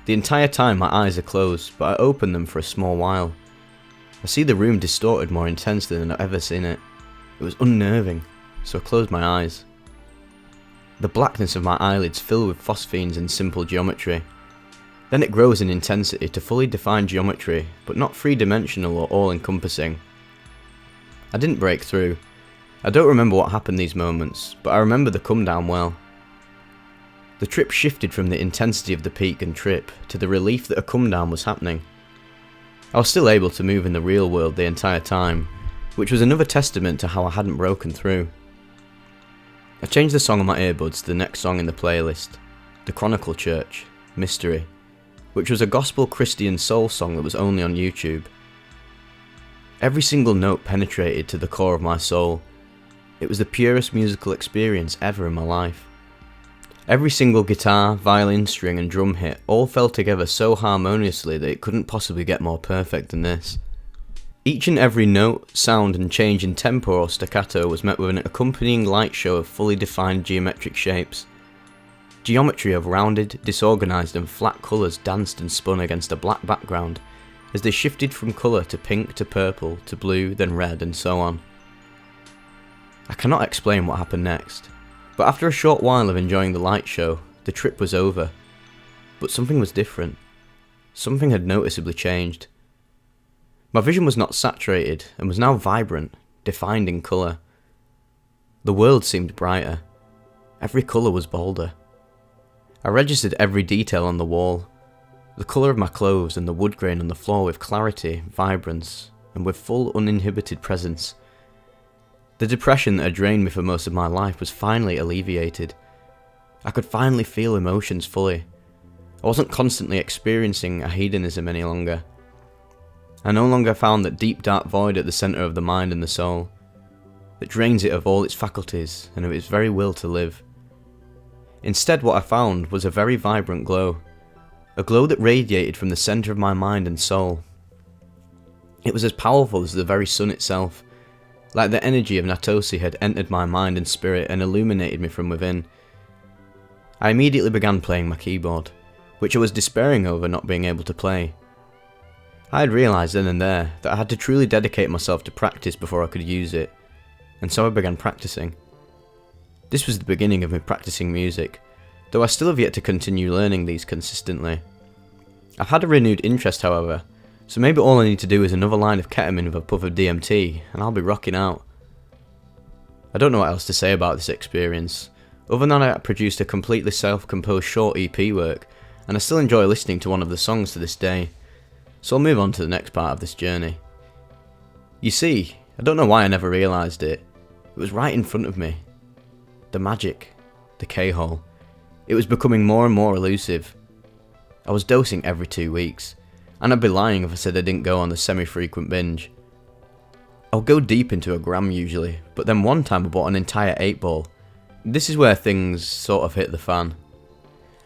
The entire time my eyes are closed, but I open them for a small while. I see the room distorted more intensely than I've ever seen it. It was unnerving, so I closed my eyes. The blackness of my eyelids fill with phosphenes in simple geometry. Then it grows in intensity to fully defined geometry, but not three-dimensional or all-encompassing. I didn't break through. I don't remember what happened these moments, but I remember the come down well. The trip shifted from the intensity of the peak and trip to the relief that a come down was happening. I was still able to move in the real world the entire time, which was another testament to how I hadn't broken through. I changed the song on my earbuds to the next song in the playlist, The Chronicle Church, Mystery, which was a gospel Christian soul song that was only on YouTube. Every single note penetrated to the core of my soul. It was the purest musical experience ever in my life. Every single guitar, violin, string and drum hit all fell together so harmoniously that it couldn't possibly get more perfect than this. Each and every note, sound and change in tempo or staccato was met with an accompanying light show of fully defined geometric shapes. Geometry of rounded, disorganised and flat colours danced and spun against a black background as they shifted from colour to pink to purple to blue then red and so on. I cannot explain what happened next, but after a short while of enjoying the light show, the trip was over. But something was different. Something had noticeably changed. My vision was not saturated and was now vibrant, defined in colour. The world seemed brighter. Every colour was bolder. I registered every detail on the wall, the colour of my clothes and the wood grain on the floor with clarity, vibrance, and with full uninhibited presence. The depression that had drained me for most of my life was finally alleviated. I could finally feel emotions fully. I wasn't constantly experiencing a hedonism any longer. I no longer found that deep dark void at the centre of the mind and the soul, that drains it of all its faculties and of its very will to live. Instead, what I found was a very vibrant glow, a glow that radiated from the centre of my mind and soul. It was as powerful as the very sun itself, like the energy of Natosi had entered my mind and spirit and illuminated me from within. I immediately began playing my keyboard, which I was despairing over not being able to play. I had realised then and there that I had to truly dedicate myself to practice before I could use it, and so I began practicing. This was the beginning of me practicing music, though I still have yet to continue learning these consistently. I've had a renewed interest, however, so maybe all I need to do is another line of ketamine with a puff of DMT, and I'll be rocking out. I don't know what else to say about this experience, other than I produced a completely self-composed short EP work, and I still enjoy listening to one of the songs to this day. So I'll move on to the next part of this journey. You see, I don't know why I never realised it. It was right in front of me. The magic. The K-hole. It was becoming more and more elusive. I was dosing every 2 weeks, and I'd be lying if I said I didn't go on the semi-frequent binge. I'll go deep into a gram usually, but then one time I bought an entire 8-ball. This is where things sort of hit the fan.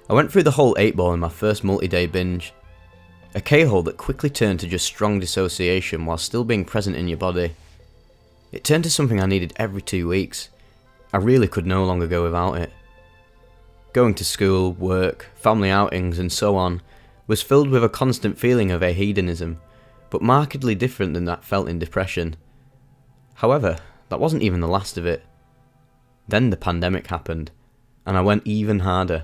I went through the whole 8-ball in my first multi-day binge. A K-hole that quickly turned to just strong dissociation while still being present in your body. It turned to something I needed every 2 weeks. I really could no longer go without it. Going to school, work, family outings and so on was filled with a constant feeling of a hedonism, but markedly different than that felt in depression. However, that wasn't even the last of it. Then the pandemic happened, and I went even harder.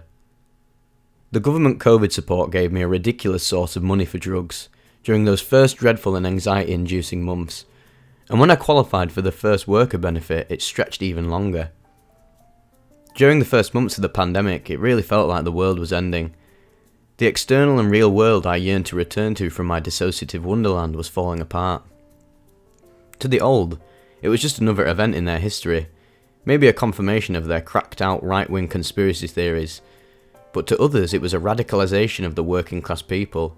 The government COVID support gave me a ridiculous source of money for drugs during those first dreadful and anxiety-inducing months, and when I qualified for the first worker benefit, it stretched even longer. During the first months of the pandemic, it really felt like the world was ending. The external and real world I yearned to return to from my dissociative wonderland was falling apart. To the old, it was just another event in their history, maybe a confirmation of their cracked out right-wing conspiracy theories, but to others it was a radicalisation of the working class people,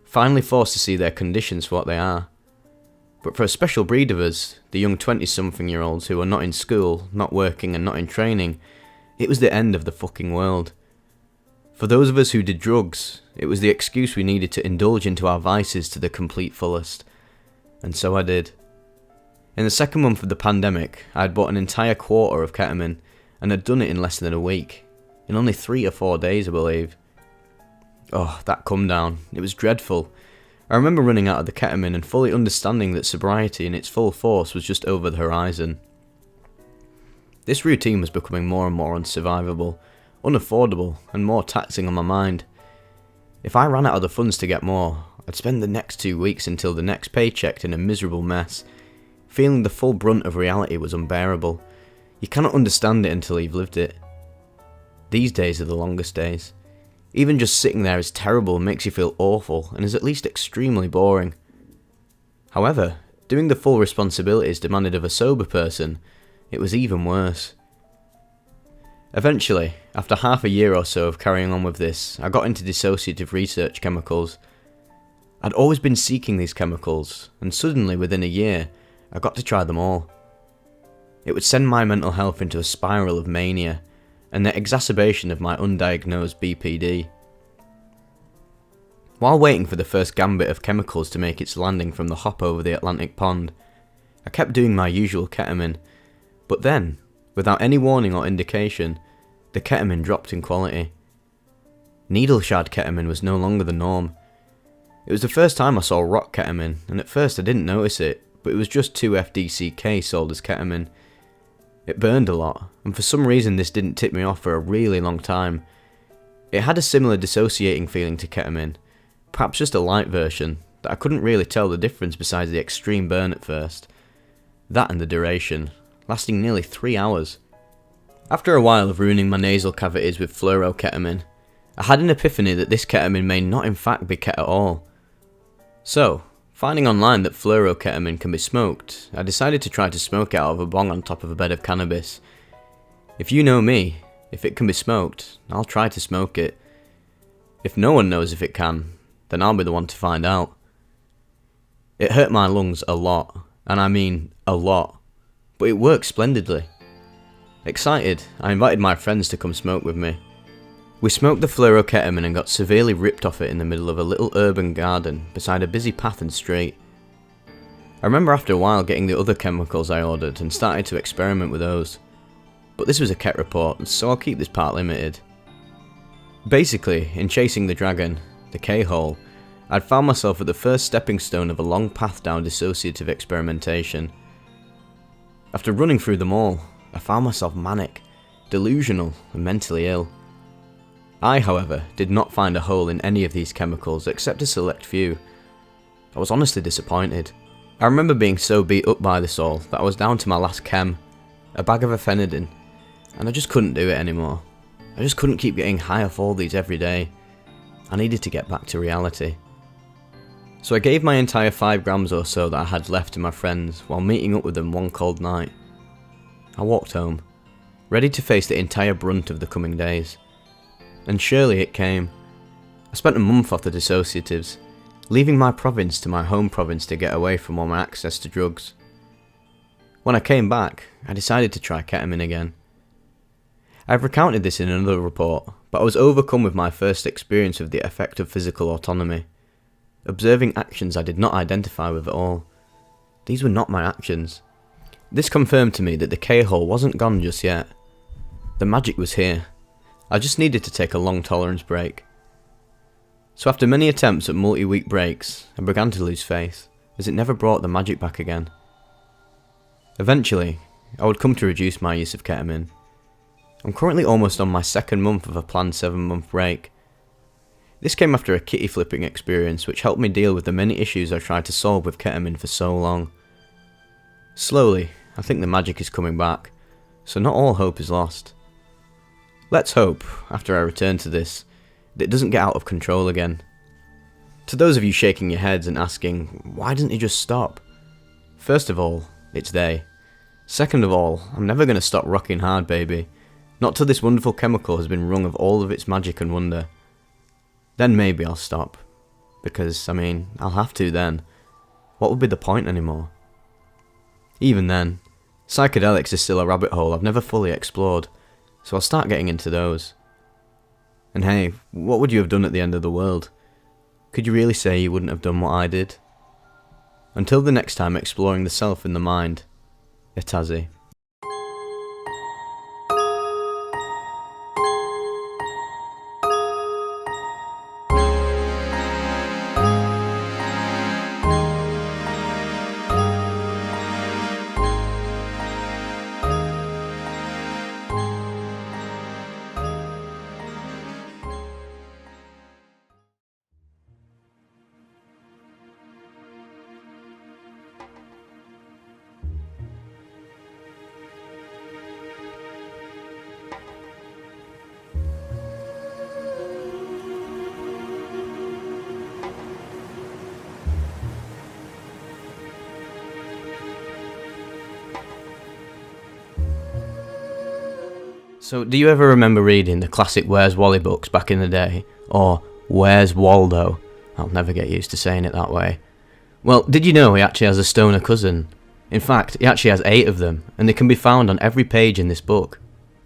finally forced to see their conditions for what they are. But for a special breed of us, the young 20-something-year-olds who are not in school, not working and not in training, it was the end of the fucking world. For those of us who did drugs, it was the excuse we needed to indulge into our vices to the complete fullest. And so I did. In the second month of the pandemic, I had bought an entire quarter of ketamine and had done it in less than a week. In only 3 or 4 days, I believe. Oh, that come down. It was dreadful. I remember running out of the ketamine and fully understanding that sobriety in its full force was just over the horizon. This routine was becoming more and more unsurvivable, unaffordable, and more taxing on my mind. If I ran out of the funds to get more, I'd spend the next 2 weeks until the next paycheck in a miserable mess. Feeling the full brunt of reality was unbearable. You cannot understand it until you've lived it. These days are the longest days. Even just sitting there is terrible and makes you feel awful and is at least extremely boring. However, doing the full responsibilities demanded of a sober person, it was even worse. Eventually, after half a year or so of carrying on with this, I got into dissociative research chemicals. I'd always been seeking these chemicals, and suddenly within a year, I got to try them all. It would send my mental health into a spiral of mania, and the exacerbation of my undiagnosed BPD. While waiting for the first gambit of chemicals to make its landing from the hop over the Atlantic pond, I kept doing my usual ketamine, but then, without any warning or indication, the ketamine dropped in quality. Needle shard ketamine was no longer the norm. It was the first time I saw rock ketamine, and at first I didn't notice it, but it was just 2-FDCK sold as ketamine. It burned a lot, and for some reason this didn't tip me off for a really long time. It had a similar dissociating feeling to ketamine, perhaps just a light version, that I couldn't really tell the difference besides the extreme burn at first. That and the duration, lasting nearly 3 hours. After a while of ruining my nasal cavities with fluoroketamine, I had an epiphany that this ketamine may not in fact be ket at all. So, finding online that fluoroketamine can be smoked, I decided to try to smoke it out of a bong on top of a bed of cannabis. If you know me, if it can be smoked, I'll try to smoke it. If no one knows if it can, then I'll be the one to find out. It hurt my lungs a lot, and I mean a lot, but it worked splendidly. Excited, I invited my friends to come smoke with me. We smoked the fluoroketamine and got severely ripped off it in the middle of a little urban garden beside a busy path and street. I remember after a while getting the other chemicals I ordered and started to experiment with those. But this was a ket report, so I'll keep this part limited. Basically, in chasing the dragon, the K-hole, I'd found myself at the first stepping stone of a long path down dissociative experimentation. After running through them all, I found myself manic, delusional, and mentally ill. I, however, did not find a hole in any of these chemicals except a select few. I was honestly disappointed. I remember being so beat up by this all that I was down to my last chem, a bag of Afenidine, and I just couldn't do it anymore. I just couldn't keep getting high off all these every day. I needed to get back to reality. So I gave my entire 5 grams or so that I had left to my friends while meeting up with them one cold night. I walked home, ready to face the entire brunt of the coming days. And surely it came. I spent a month off the dissociatives, leaving my province to my home province to get away from all my access to drugs. When I came back, I decided to try ketamine again. I've recounted this in another report, but I was overcome with my first experience of the effect of physical autonomy, observing actions I did not identify with at all. These were not my actions. This confirmed to me that the K-hole wasn't gone just yet. The magic was here. I just needed to take a long tolerance break. So after many attempts at multi-week breaks, I began to lose faith, as it never brought the magic back again. Eventually, I would come to reduce my use of ketamine. I'm currently almost on my 2nd month of a planned 7-month break. This came after a kitty flipping experience which helped me deal with the many issues I tried to solve with ketamine for so long. Slowly, I think the magic is coming back, so not all hope is lost. Let's hope, after I return to this, that it doesn't get out of control again. To those of you shaking your heads and asking, why doesn't he just stop? First of all, it's they. Second of all, I'm never going to stop rocking hard, baby. Not till this wonderful chemical has been wrung of all of its magic and wonder. Then maybe I'll stop. Because, I'll have to then. What would be the point anymore? Even then, psychedelics is still a rabbit hole I've never fully explored, so I'll start getting into those. And hey, what would you have done at the end of the world? Could you really say you wouldn't have done what I did? Until the next time exploring the self and the mind, Itazi. So, do you ever remember reading the classic Where's Wally books back in the day? Or Where's Waldo? I'll never get used to saying it that way. Well, did you know he actually has a stoner cousin? In fact, he actually has 8 of them, and they can be found on every page in this book.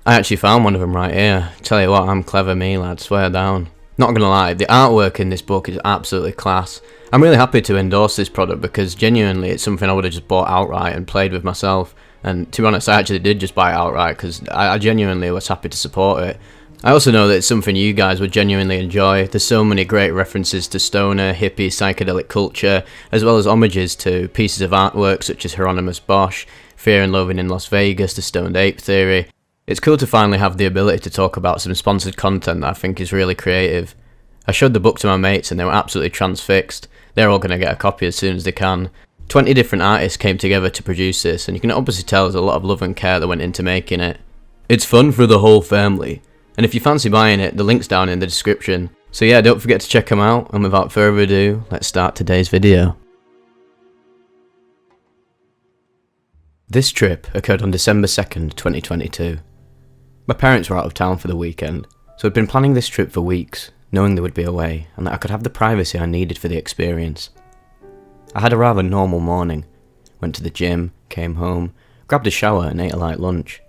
I actually found one of them right here. Tell you what, I'm clever me, lad, swear down. Not gonna lie, the artwork in this book is absolutely class. I'm really happy to endorse this product because genuinely it's something I would have just bought outright and played with myself. And to be honest, I actually did just buy it outright because I genuinely was happy to support it. I also know that it's something you guys would genuinely enjoy. There's so many great references to stoner, hippie, psychedelic culture, as well as homages to pieces of artwork such as Hieronymus Bosch, Fear and Loathing in Las Vegas, the Stoned Ape Theory. It's cool to finally have the ability to talk about some sponsored content that I think is really creative. I showed the book to my mates and they were absolutely transfixed. They're all going to get a copy as soon as they can. 20 different artists came together to produce this, and you can obviously tell there's a lot of love and care that went into making it. It's fun for the whole family, and if you fancy buying it, the link's down in the description. So yeah, don't forget to check them out, and without further ado, let's start today's video. This trip occurred on December 2nd, 2022. My parents were out of town for the weekend, so I'd been planning this trip for weeks, knowing they would be away, and that I could have the privacy I needed for the experience. I had a rather normal morning, went to the gym, came home, grabbed a shower and ate a light lunch.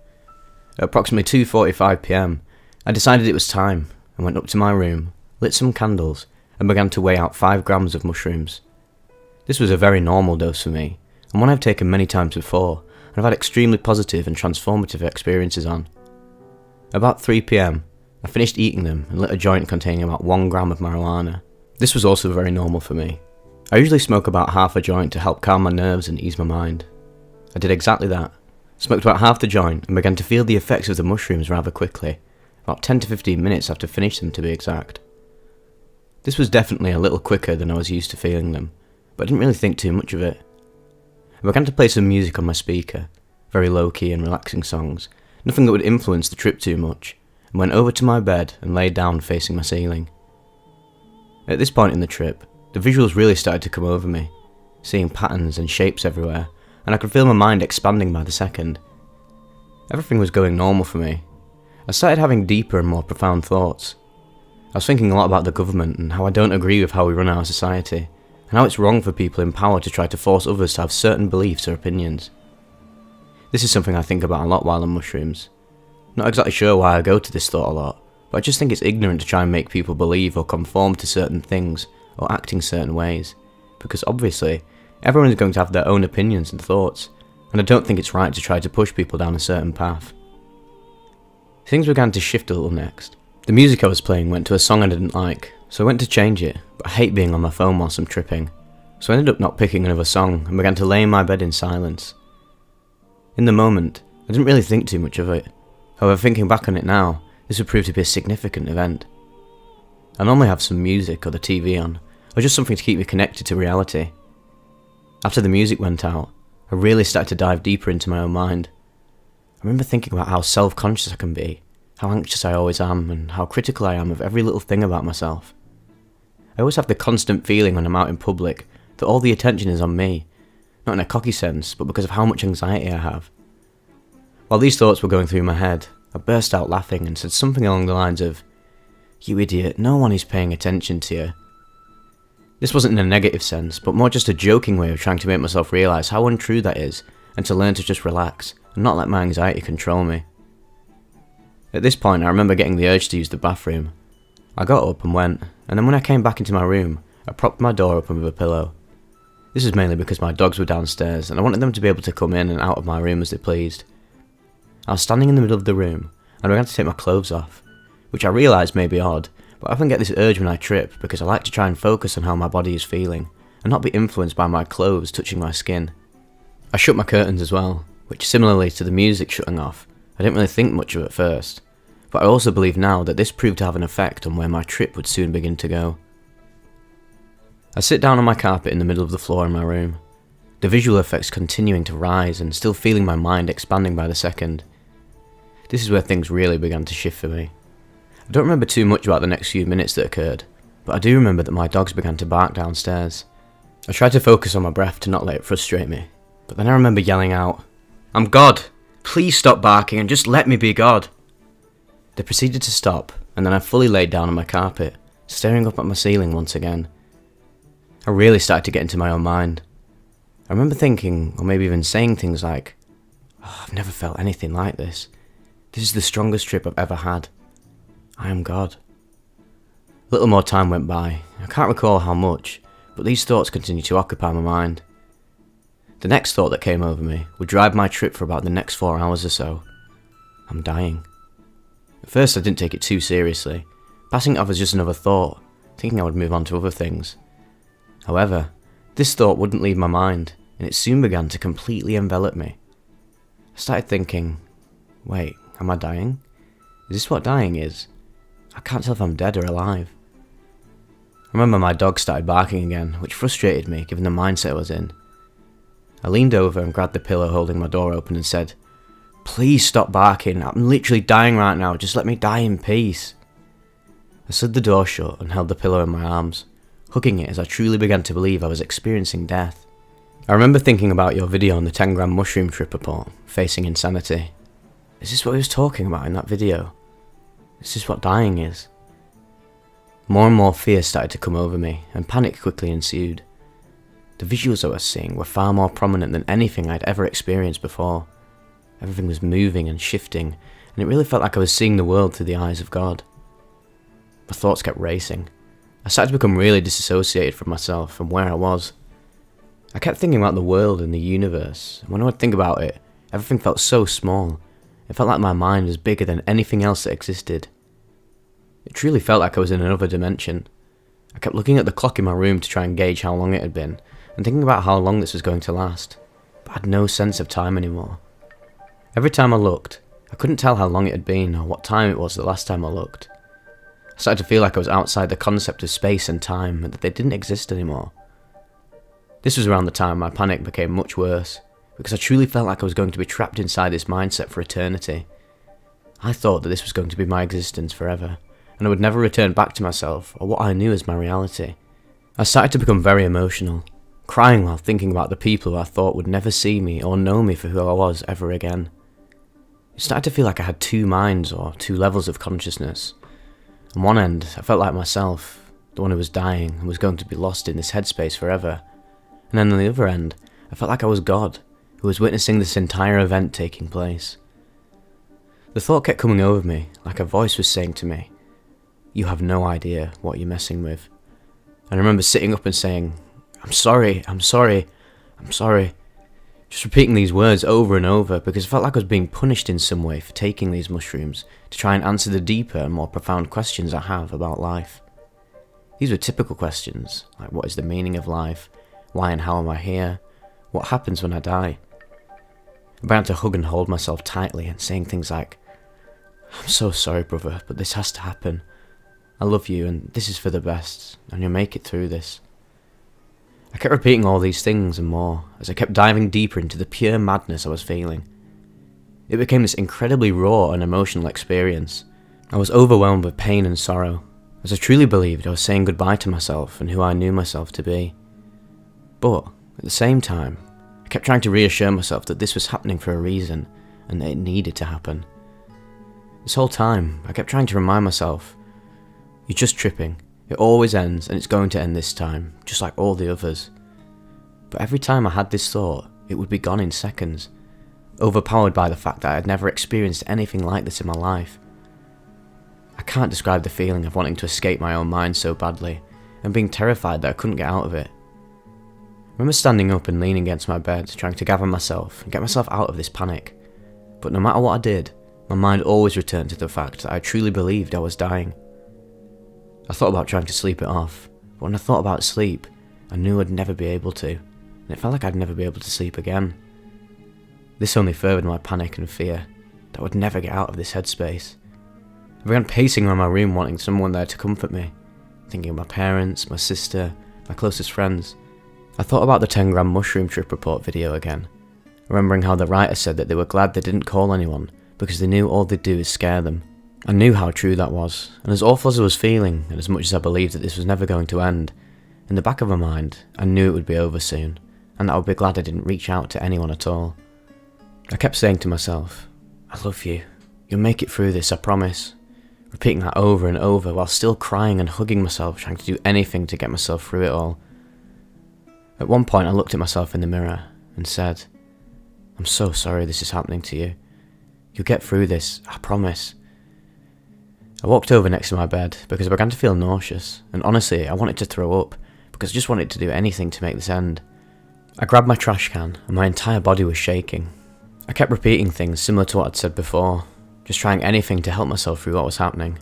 At approximately 2:45 PM, I decided it was time and went up to my room, lit some candles and began to weigh out 5 grams of mushrooms. This was a very normal dose for me, and one I've taken many times before and I've had extremely positive and transformative experiences on. About 3 PM, I finished eating them and lit a joint containing about 1 gram of marijuana. This was also very normal for me. I usually smoke about half a joint to help calm my nerves and ease my mind. I did exactly that, smoked about half the joint and began to feel the effects of the mushrooms rather quickly, about 10 to 15 minutes after finishing them to be exact. This was definitely a little quicker than I was used to feeling them, but I didn't really think too much of it. I began to play some music on my speaker, very low-key and relaxing songs, nothing that would influence the trip too much, and went over to my bed and laid down facing my ceiling. At this point in the trip, the visuals really started to come over me, seeing patterns and shapes everywhere, and I could feel my mind expanding by the second. Everything was going normal for me. I started having deeper and more profound thoughts. I was thinking a lot about the government and how I don't agree with how we run our society, and how it's wrong for people in power to try to force others to have certain beliefs or opinions. This is something I think about a lot while on mushrooms. Not exactly sure why I go to this thought a lot, but I just think it's ignorant to try and make people believe or conform to certain things, or acting certain ways, because obviously, everyone is going to have their own opinions and thoughts, and I don't think it's right to try to push people down a certain path. Things began to shift a little next. The music I was playing went to a song I didn't like, so I went to change it, but I hate being on my phone whilst I'm tripping, so I ended up not picking another song and began to lay in my bed in silence. In the moment, I didn't really think too much of it. However, thinking back on it now, this would prove to be a significant event. I normally have some music or the TV on, or just something to keep me connected to reality. After the music went out, I really started to dive deeper into my own mind. I remember thinking about how self-conscious I can be, how anxious I always am, and how critical I am of every little thing about myself. I always have the constant feeling when I'm out in public that all the attention is on me, not in a cocky sense, but because of how much anxiety I have. While these thoughts were going through my head, I I burst out laughing and said something along the lines of, "You idiot, no one is paying attention to you." This wasn't in a negative sense, but more just a joking way of trying to make myself realise how untrue that is, and to learn to just relax, and not let my anxiety control me. At this point, I remember getting the urge to use the bathroom. I got up and went, and then when I came back into my room, I propped my door open with a pillow. This was mainly because my dogs were downstairs, and I wanted them to be able to come in and out of my room as they pleased. I was standing in the middle of the room, and I began to take my clothes off, which I realised may be odd, but I often get this urge when I trip because I like to try and focus on how my body is feeling, and not be influenced by my clothes touching my skin. I shut my curtains as well, which similarly to the music shutting off, I didn't really think much of at first, but I also believe now that this proved to have an effect on where my trip would soon begin to go. I sit down on my carpet in the middle of the floor in my room, the visual effects continuing to rise and still feeling my mind expanding by the second. This is where things really began to shift for me. I don't remember too much about the next few minutes that occurred, but I do remember that my dogs began to bark downstairs. I tried to focus on my breath to not let it frustrate me, but then I remember yelling out, "I'm God! Please stop barking and just let me be God!" They proceeded to stop, and then I fully laid down on my carpet, staring up at my ceiling once again. I really started to get into my own mind. I remember thinking, or maybe even saying things like, "Oh, I've never felt anything like this. This is the strongest trip I've ever had. I am God." A little more time went by. I can't recall how much, but these thoughts continued to occupy my mind. The next thought that came over me would drive my trip for about the next 4 hours or so. I'm dying. At first I didn't take it too seriously, passing it off as just another thought, thinking I would move on to other things. However, this thought wouldn't leave my mind, and it soon began to completely envelop me. I started thinking, wait, am I dying? Is this what dying is? I can't tell if I'm dead or alive. I remember my dog started barking again, which frustrated me given the mindset I was in. I leaned over and grabbed the pillow holding my door open and said, "Please stop barking, I'm literally dying right now, just let me die in peace." I slid the door shut and held the pillow in my arms, hugging it as I truly began to believe I was experiencing death. I remember thinking about your video on the 10-gram mushroom trip report, facing insanity. Is this what he was talking about in that video? Is this what dying is? More and more fear started to come over me, and panic quickly ensued. The visuals I was seeing were far more prominent than anything I'd ever experienced before. Everything was moving and shifting, and it really felt like I was seeing the world through the eyes of God. My thoughts kept racing. I started to become really disassociated from myself and where I was. I kept thinking about the world and the universe, and when I would think about it, everything felt so small. It felt like my mind was bigger than anything else that existed. It truly felt like I was in another dimension. I kept looking at the clock in my room to try and gauge how long it had been, and thinking about how long this was going to last, but I had no sense of time anymore. Every time I looked, I couldn't tell how long it had been or what time it was the last time I looked. I started to feel like I was outside the concept of space and time and that they didn't exist anymore. This was around the time my panic became much worse, because I truly felt like I was going to be trapped inside this mindset for eternity. I thought that this was going to be my existence forever, and I would never return back to myself or what I knew as my reality. I started to become very emotional, crying while thinking about the people who I thought would never see me or know me for who I was ever again. It started to feel like I had two minds or two levels of consciousness. On one end, I felt like myself, the one who was dying and was going to be lost in this headspace forever. And then on the other end, I felt like I was God, who was witnessing this entire event taking place. The thought kept coming over me, like a voice was saying to me, "You have no idea what you're messing with." And I remember sitting up and saying, I'm sorry, I'm sorry, I'm sorry. Just repeating these words over and over because I felt like I was being punished in some way for taking these mushrooms to try and answer the deeper and more profound questions I have about life. These were typical questions, like what is the meaning of life, why and how am I here, what happens when I die. I began to hug and hold myself tightly and saying things like, "I'm so sorry, brother, but this has to happen. I love you and this is for the best, and you'll make it through this." I kept repeating all these things and more as I kept diving deeper into the pure madness I was feeling. It became this incredibly raw and emotional experience. I was overwhelmed with pain and sorrow, as I truly believed I was saying goodbye to myself and who I knew myself to be. But, at the same time, I kept trying to reassure myself that this was happening for a reason, and that it needed to happen. This whole time, I kept trying to remind myself, you're just tripping. It always ends, and it's going to end this time, just like all the others. But every time I had this thought, it would be gone in seconds, overpowered by the fact that I had never experienced anything like this in my life. I can't describe the feeling of wanting to escape my own mind so badly, and being terrified that I couldn't get out of it. I remember standing up and leaning against my bed, trying to gather myself and get myself out of this panic. But no matter what I did, my mind always returned to the fact that I truly believed I was dying. I thought about trying to sleep it off, but when I thought about sleep, I knew I'd never be able to, and it felt like I'd never be able to sleep again. This only furthered my panic and fear that I would never get out of this headspace. I began pacing around my room wanting someone there to comfort me, thinking of my parents, my sister, my closest friends. I thought about the 10-gram mushroom trip report video again, remembering how the writer said that they were glad they didn't call anyone because they knew all they'd do is scare them. I knew how true that was, and as awful as I was feeling, and as much as I believed that this was never going to end, in the back of my mind, I knew it would be over soon, and that I would be glad I didn't reach out to anyone at all. I kept saying to myself, I love you, you'll make it through this, I promise. Repeating that over and over while still crying and hugging myself, trying to do anything to get myself through it all. At one point I looked at myself in the mirror and said, I'm so sorry this is happening to you. You'll get through this, I promise. I walked over next to my bed because I began to feel nauseous, and honestly I wanted to throw up because I just wanted to do anything to make this end. I grabbed my trash can and my entire body was shaking. I kept repeating things similar to what I'd said before, just trying anything to help myself through what was happening.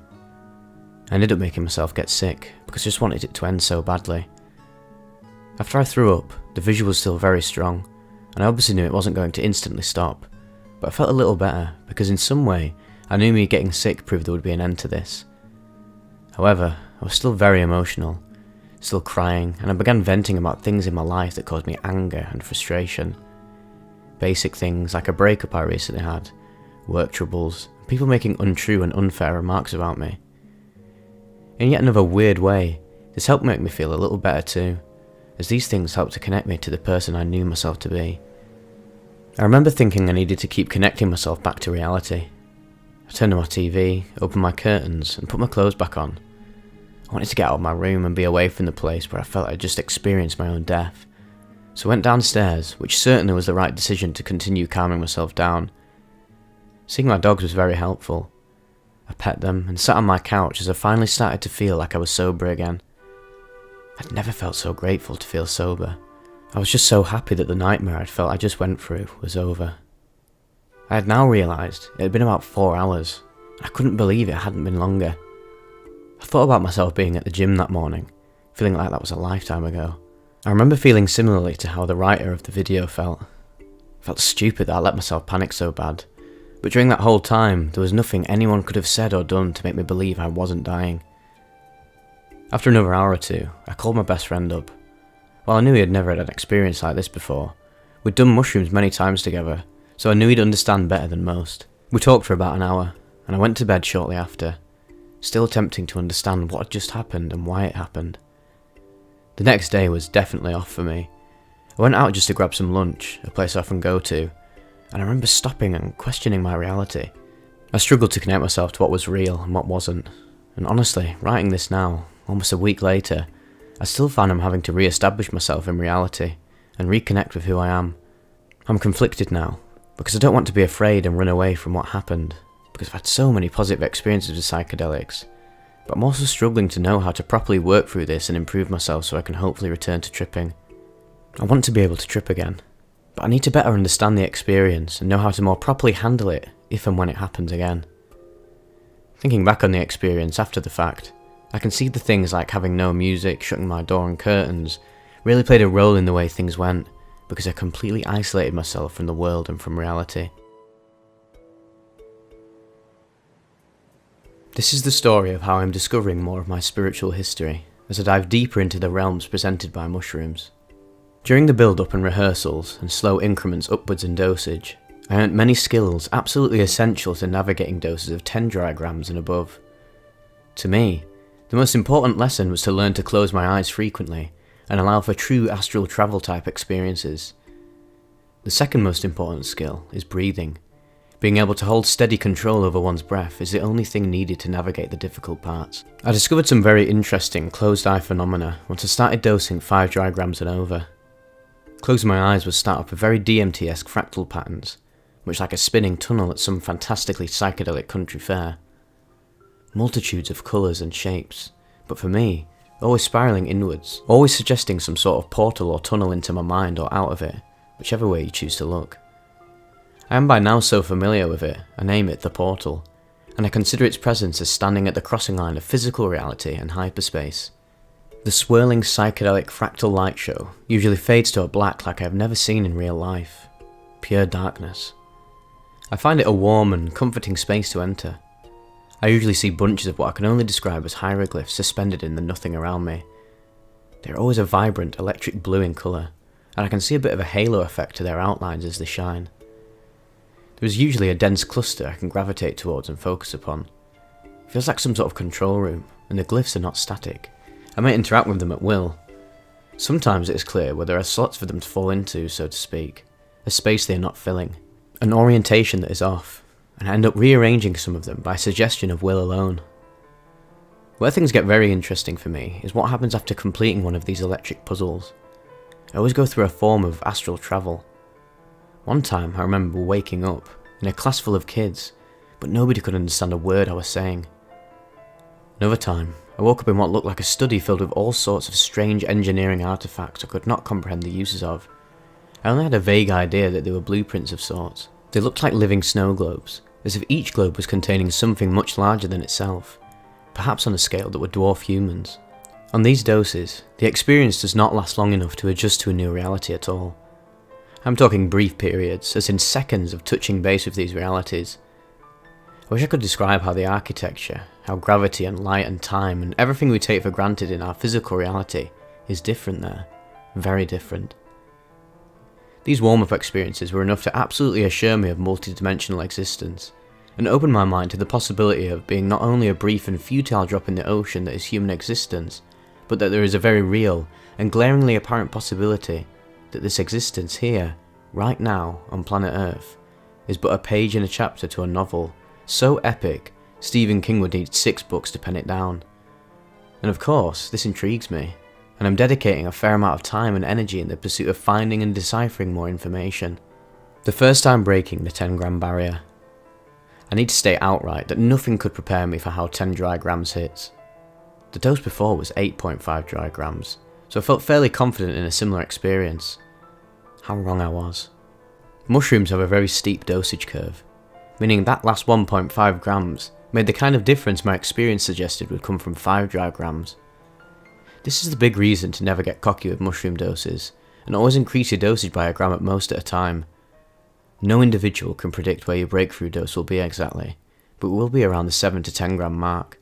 I ended up making myself get sick because I just wanted it to end so badly. After I threw up, the visual was still very strong, and I obviously knew it wasn't going to instantly stop, but I felt a little better because in some way I knew me getting sick proved there would be an end to this. However, I was still very emotional, still crying, and I began venting about things in my life that caused me anger and frustration. Basic things like a breakup I recently had, work troubles, people making untrue and unfair remarks about me. In yet another weird way, this helped make me feel a little better too, as these things helped to connect me to the person I knew myself to be. I remember thinking I needed to keep connecting myself back to reality. I turned on my TV, opened my curtains, and put my clothes back on. I wanted to get out of my room and be away from the place where I felt I'd just experienced my own death. So I went downstairs, which certainly was the right decision to continue calming myself down. Seeing my dogs was very helpful. I pet them and sat on my couch as I finally started to feel like I was sober again. I'd never felt so grateful to feel sober. I was just so happy that the nightmare I'd felt I just went through was over. I had now realised it had been about 4 hours. I couldn't believe it hadn't been longer. I thought about myself being at the gym that morning, feeling like that was a lifetime ago. I remember feeling similarly to how the writer of the video felt. I felt stupid that I let myself panic so bad, but during that whole time there was nothing anyone could have said or done to make me believe I wasn't dying. After another hour or two, I called my best friend up. While I knew he had never had an experience like this before, we'd done mushrooms many times together, so I knew he'd understand better than most. We talked for about an hour, and I went to bed shortly after, still attempting to understand what had just happened and why it happened. The next day was definitely off for me. I went out just to grab some lunch, a place I often go to, and I remember stopping and questioning my reality. I struggled to connect myself to what was real and what wasn't, and honestly, writing this now, almost a week later, I still find I'm having to re-establish myself in reality and reconnect with who I am. I'm conflicted now, because I don't want to be afraid and run away from what happened, because I've had so many positive experiences with psychedelics, but I'm also struggling to know how to properly work through this and improve myself so I can hopefully return to tripping. I want to be able to trip again, but I need to better understand the experience and know how to more properly handle it if and when it happens again. Thinking back on the experience after the fact, I can see the things like having no music, shutting my door and curtains, really played a role in the way things went, because I completely isolated myself from the world and from reality. This is the story of how I'm discovering more of my spiritual history, as I dive deeper into the realms presented by mushrooms. During the build-up and rehearsals, and slow increments upwards in dosage, I earned many skills absolutely essential to navigating doses of 10 dry grams and above. To me, the most important lesson was to learn to close my eyes frequently and allow for true astral travel type experiences. The second most important skill is breathing, Being able to hold steady control over one's breath is the only thing needed to navigate the difficult parts. I discovered some very interesting closed-eye phenomena once I started dosing 5 dry grams and over. Closing my eyes would start up with very DMT-esque fractal patterns, much like a spinning tunnel at some fantastically psychedelic country fair. Multitudes of colours and shapes, but for me, always spiralling inwards, always suggesting some sort of portal or tunnel into my mind or out of it, whichever way you choose to look. I am by now so familiar with it, I name it the portal, and I consider its presence as standing at the crossing line of physical reality and hyperspace. The swirling psychedelic fractal light show usually fades to a black like I have never seen in real life. Pure darkness. I find it a warm and comforting space to enter. I usually see bunches of what I can only describe as hieroglyphs suspended in the nothing around me. They are always a vibrant electric blue in colour, and I can see a bit of a halo effect to their outlines as they shine. There is usually a dense cluster I can gravitate towards and focus upon. It feels like some sort of control room, and the glyphs are not static. I may interact with them at will. Sometimes it is clear where there are slots for them to fall into, so to speak, a space they are not filling, an orientation that is off, and I end up rearranging some of them by suggestion of will alone. Where things get very interesting for me is what happens after completing one of these electric puzzles. I always go through a form of astral travel. One time I remember waking up in a class full of kids, but nobody could understand a word I was saying. Another time, I woke up in what looked like a study filled with all sorts of strange engineering artifacts I could not comprehend the uses of. I only had a vague idea that they were blueprints of sorts. They looked like living snow globes, as if each globe was containing something much larger than itself, perhaps on a scale that would dwarf humans. On these doses, the experience does not last long enough to adjust to a new reality at all. I'm talking brief periods, as in seconds of touching base with these realities. I wish I could describe how the architecture, how gravity and light and time and everything we take for granted in our physical reality is different there, very different. These warm-up experiences were enough to absolutely assure me of multi-dimensional existence, and open my mind to the possibility of being not only a brief and futile drop in the ocean that is human existence, but that there is a very real and glaringly apparent possibility that this existence here, right now, on planet Earth, is but a page in a chapter to a novel so epic, Stephen King would need 6 books to pen it down. And of course, this intrigues me, and I'm dedicating a fair amount of time and energy in the pursuit of finding and deciphering more information. The first time breaking the 10-gram barrier. I need to state outright that nothing could prepare me for how 10 dry grams hits. The dose before was 8.5 dry grams, so I felt fairly confident in a similar experience. How wrong I was. Mushrooms have a very steep dosage curve, meaning that last 1.5 grams made the kind of difference my experience suggested would come from 5 dry grams. This is the big reason to never get cocky with mushroom doses, and always increase your dosage by a gram at most at a time. No individual can predict where your breakthrough dose will be exactly, but it will be around the 7 to 10 gram mark.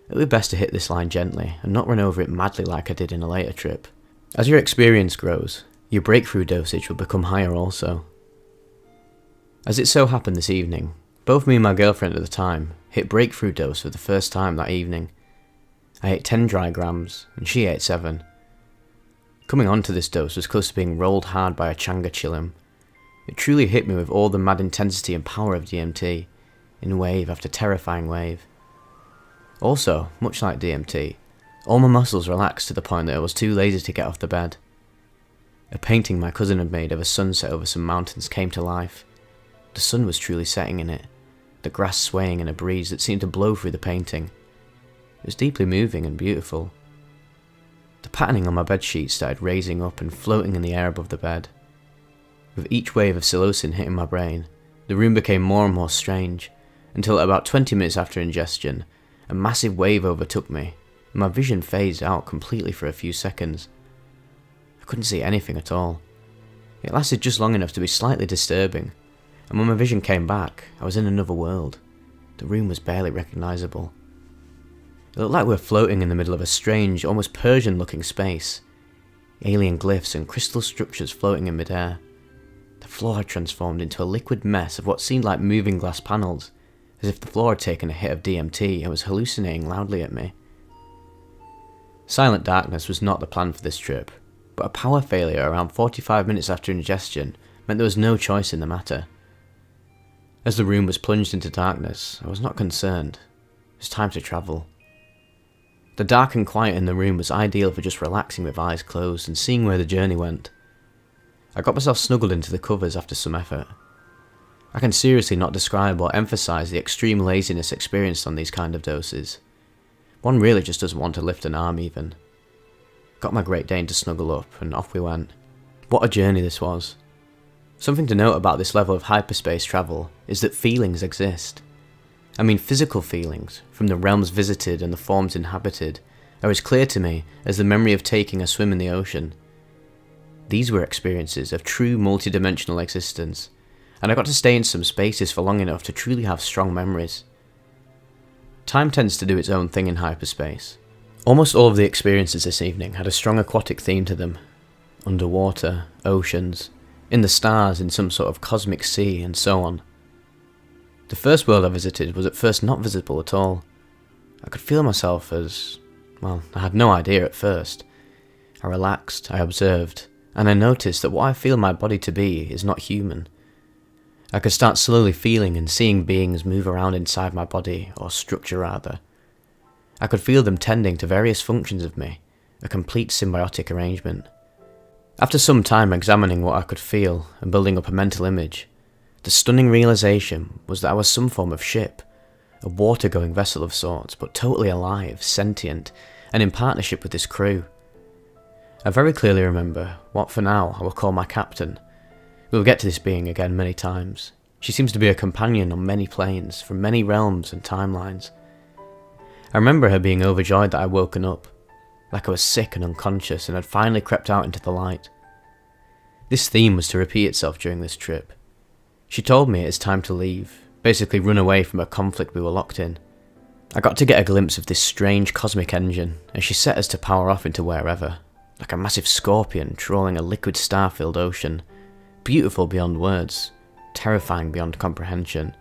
It would be best to hit this line gently, and not run over it madly like I did in a later trip. As your experience grows, your breakthrough dosage will become higher also. As it so happened this evening, both me and my girlfriend at the time hit breakthrough dose for the first time that evening. I ate 10 dry grams, and she ate 7. Coming onto this dose was close to being rolled hard by a changa chilim. It truly hit me with all the mad intensity and power of DMT, in wave after terrifying wave. Also, much like DMT, all my muscles relaxed to the point that I was too lazy to get off the bed. A painting my cousin had made of a sunset over some mountains came to life. The sun was truly setting in it, the grass swaying in a breeze that seemed to blow through the painting. It was deeply moving and beautiful. The patterning on my bedsheet started raising up and floating in the air above the bed. With each wave of psilocin hitting my brain, the room became more and more strange, until at about 20 minutes after ingestion, a massive wave overtook me, and my vision phased out completely for a few seconds. I couldn't see anything at all. It lasted just long enough to be slightly disturbing, and when my vision came back, I was in another world. The room was barely recognisable. It looked like we were floating in the middle of a strange, almost Persian-looking space. Alien glyphs and crystal structures floating in midair. The floor had transformed into a liquid mess of what seemed like moving glass panels, as if the floor had taken a hit of DMT and was hallucinating loudly at me. Silent darkness was not the plan for this trip, but a power failure around 45 minutes after ingestion meant there was no choice in the matter. As the room was plunged into darkness, I was not concerned. It was time to travel. The dark and quiet in the room was ideal for just relaxing with eyes closed and seeing where the journey went. I got myself snuggled into the covers after some effort. I can seriously not describe or emphasise the extreme laziness experienced on these kind of doses. One really just doesn't want to lift an arm even. Got my Great Dane to snuggle up, and off we went. What a journey this was. Something to note about this level of hyperspace travel is that feelings exist. I mean physical feelings, from the realms visited and the forms inhabited, are as clear to me as the memory of taking a swim in the ocean. These were experiences of true multidimensional existence, and I got to stay in some spaces for long enough to truly have strong memories. Time tends to do its own thing in hyperspace. Almost all of the experiences this evening had a strong aquatic theme to them. Underwater, oceans, in the stars, in some sort of cosmic sea, and so on. The first world I visited was at first not visible at all. I could feel myself as... well, I had no idea at first. I relaxed, I observed, and I noticed that what I feel my body to be is not human. I could start slowly feeling and seeing beings move around inside my body, or structure rather. I could feel them tending to various functions of me, a complete symbiotic arrangement. After some time examining what I could feel and building up a mental image, the stunning realization was that I was some form of ship, a water-going vessel of sorts, but totally alive, sentient, and in partnership with this crew. I very clearly remember what for now I will call my captain. We'll get to this being again many times. She seems to be a companion on many planes, from many realms and timelines. I remember her being overjoyed that I'd woken up, like I was sick and unconscious and had finally crept out into the light. This theme was to repeat itself during this trip. She told me it is time to leave, basically run away from a conflict we were locked in. I got to get a glimpse of this strange cosmic engine as she set us to power off into wherever, like a massive scorpion trawling a liquid star-filled ocean, beautiful beyond words, terrifying beyond comprehension.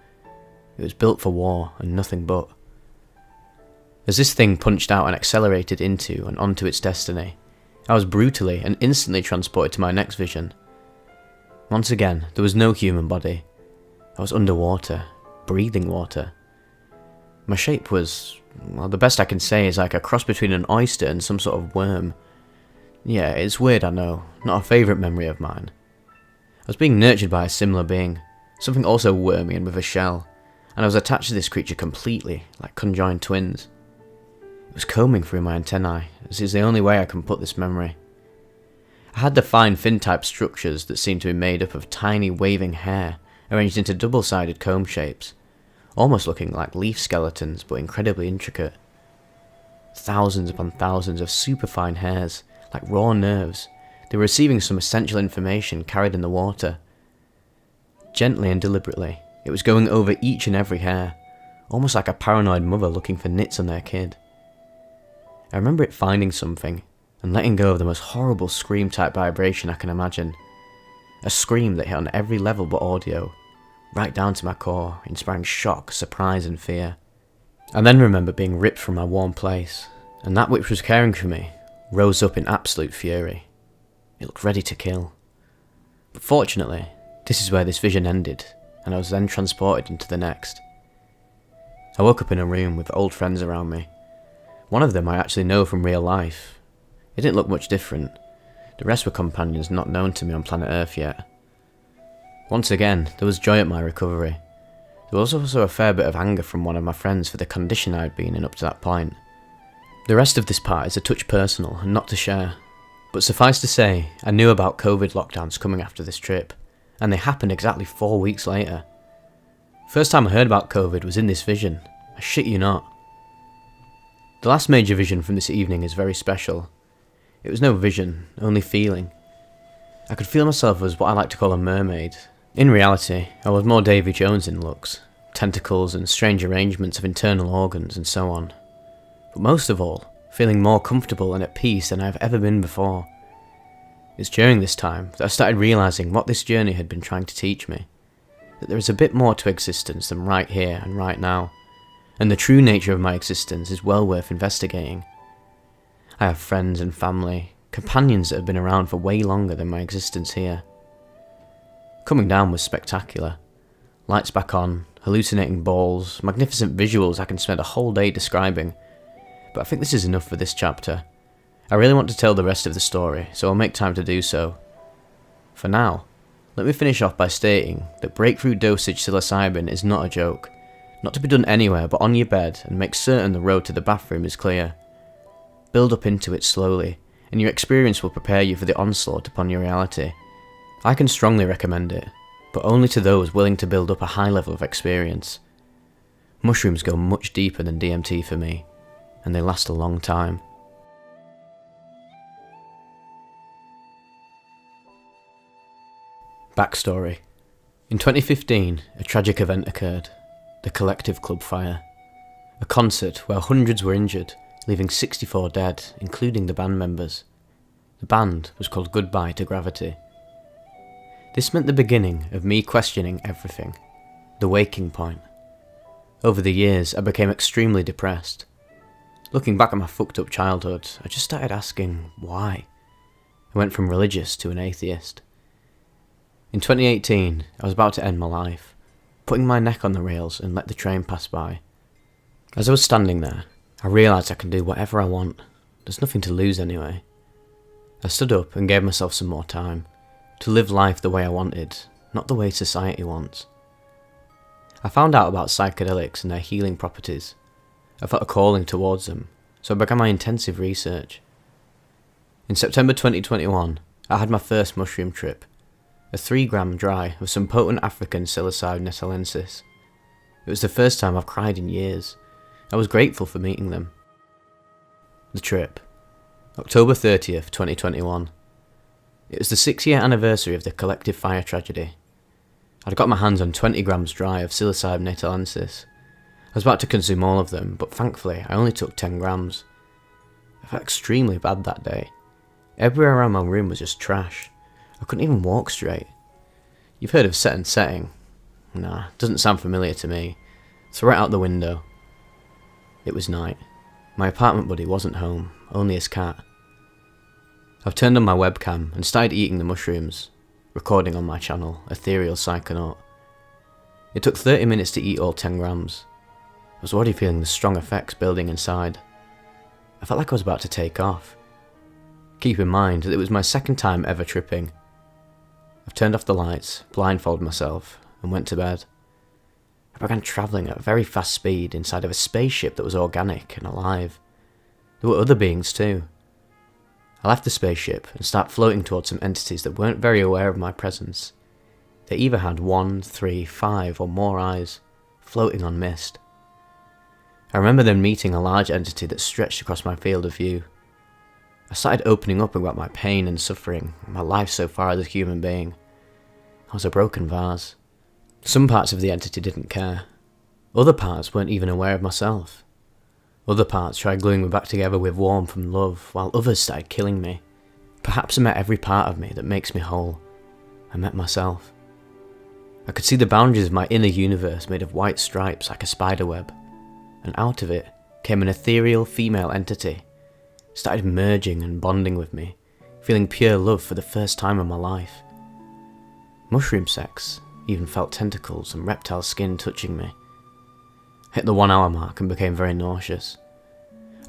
It was built for war and nothing but. As this thing punched out and accelerated into and onto its destiny, I was brutally and instantly transported to my next vision. Once again, there was no human body. I was underwater, breathing water. My shape was, well, the best I can say is like a cross between an oyster and some sort of worm. Yeah, it's weird, I know, not a favourite memory of mine. I was being nurtured by a similar being, something also wormy and with a shell, and I was attached to this creature completely, like conjoined twins. It was combing through my antennae, as is the only way I can put this memory. I had defined fin-type structures that seemed to be made up of tiny waving hair arranged into double-sided comb shapes, almost looking like leaf skeletons but incredibly intricate. Thousands upon thousands of superfine hairs, like raw nerves, they were receiving some essential information carried in the water. Gently and deliberately, it was going over each and every hair, almost like a paranoid mother looking for nits on their kid. I remember it finding something, and letting go of the most horrible scream-type vibration I can imagine. A scream that hit on every level but audio, right down to my core, inspiring shock, surprise and fear. I then remember being ripped from my warm place, and that which was caring for me rose up in absolute fury. It looked ready to kill. But fortunately, this is where this vision ended, and I was then transported into the next. I woke up in a room with old friends around me. One of them I actually know from real life. It didn't look much different. The rest were companions not known to me on planet Earth yet. Once again, there was joy at my recovery. There was also a fair bit of anger from one of my friends for the condition I had been in up to that point. The rest of this part is a touch personal and not to share, but suffice to say, I knew about COVID lockdowns coming after this trip, and they happened exactly 4 weeks later. First time I heard about COVID was in this vision, I shit you not. The last major vision from this evening is very special. It was no vision, only feeling. I could feel myself as what I like to call a mermaid. In reality, I was more Davy Jones in looks, tentacles and strange arrangements of internal organs and so on. But most of all, feeling more comfortable and at peace than I have ever been before. It's during this time that I started realising what this journey had been trying to teach me. That there is a bit more to existence than right here and right now, and the true nature of my existence is well worth investigating. I have friends and family, companions that have been around for way longer than my existence here. Coming down was spectacular. Lights back on, hallucinating balls, magnificent visuals I can spend a whole day describing. But I think this is enough for this chapter. I really want to tell the rest of the story, so I'll make time to do so. For now, let me finish off by stating that breakthrough dosage psilocybin is not a joke. Not to be done anywhere but on your bed, and make certain the road to the bathroom is clear. Build up into it slowly, and your experience will prepare you for the onslaught upon your reality. I can strongly recommend it, but only to those willing to build up a high level of experience. Mushrooms go much deeper than DMT for me, and they last a long time. Backstory. In 2015, a tragic event occurred. The Collective Club fire. A concert where hundreds were injured, leaving 64 dead, including the band members. The band was called Goodbye to Gravity. This meant the beginning of me questioning everything. The waking point. Over the years, I became extremely depressed. Looking back at my fucked up childhood, I just started asking, why? I went from religious to an atheist. In 2018, I was about to end my life, putting my neck on the rails and let the train pass by. As I was standing there, I realised I can do whatever I want. There's nothing to lose anyway. I stood up and gave myself some more time, to live life the way I wanted, not the way society wants. I found out about psychedelics and their healing properties. I felt a calling towards them, so I began my intensive research. In September 2021, I had my first mushroom trip, a 3-gram dry of some potent African psilocybe netalensis. It was the first time I've cried in years. I was grateful for meeting them. The trip. October 30th, 2021. It was the 6-year anniversary of the Collective fire tragedy. I'd got my hands on 20 grams dry of psilocybe netalensis. I was about to consume all of them, but thankfully I only took 10 grams. I felt extremely bad that day. Everywhere around my room was just trash. I couldn't even walk straight. You've heard of set and setting? Nah, doesn't sound familiar to me. Throw it out the window. It was night. My apartment buddy wasn't home, only his cat. I've turned on my webcam and started eating the mushrooms, recording on my channel, Ethereal Psychonaut. It took 30 minutes to eat all 10 grams. I was already feeling the strong effects building inside. I felt like I was about to take off. Keep in mind that it was my second time ever tripping. I've turned off the lights, blindfolded myself, and went to bed. I began travelling at a very fast speed inside of a spaceship that was organic and alive. There were other beings too. I left the spaceship and started floating towards some entities that weren't very aware of my presence. They either had 1, 3, 5 or more eyes, floating on mist. I remember then meeting a large entity that stretched across my field of view. I started opening up about my pain and suffering, and my life so far as a human being. I was a broken vase. Some parts of the entity didn't care. Other parts weren't even aware of myself. Other parts tried gluing me back together with warmth and love, while others started killing me. Perhaps I met every part of me that makes me whole. I met myself. I could see the boundaries of my inner universe made of white stripes like a spider web, and out of it came an ethereal female entity. Started merging and bonding with me, feeling pure love for the first time in my life. Mushroom sex, even felt tentacles and reptile skin touching me. Hit the 1 hour mark and became very nauseous.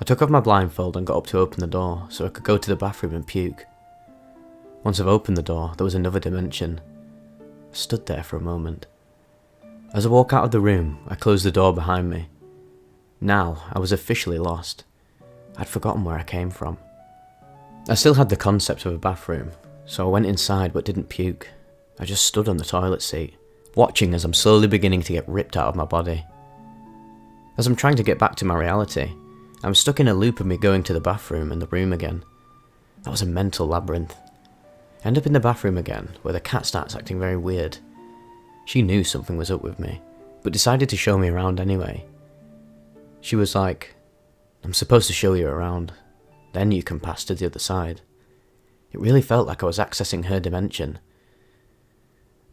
I took off my blindfold and got up to open the door so I could go to the bathroom and puke. Once I've opened the door, there was another dimension. I stood there for a moment. As I walked out of the room, I closed the door behind me. Now, I was officially lost. I'd forgotten where I came from. I still had the concept of a bathroom, so I went inside but didn't puke. I just stood on the toilet seat, watching as I'm slowly beginning to get ripped out of my body. As I'm trying to get back to my reality, I'm stuck in a loop of me going to the bathroom and the room again. That was a mental labyrinth. I end up in the bathroom again, where the cat starts acting very weird. She knew something was up with me, but decided to show me around anyway. She was like, "I'm supposed to show you around, then you can pass to the other side." It really felt like I was accessing her dimension.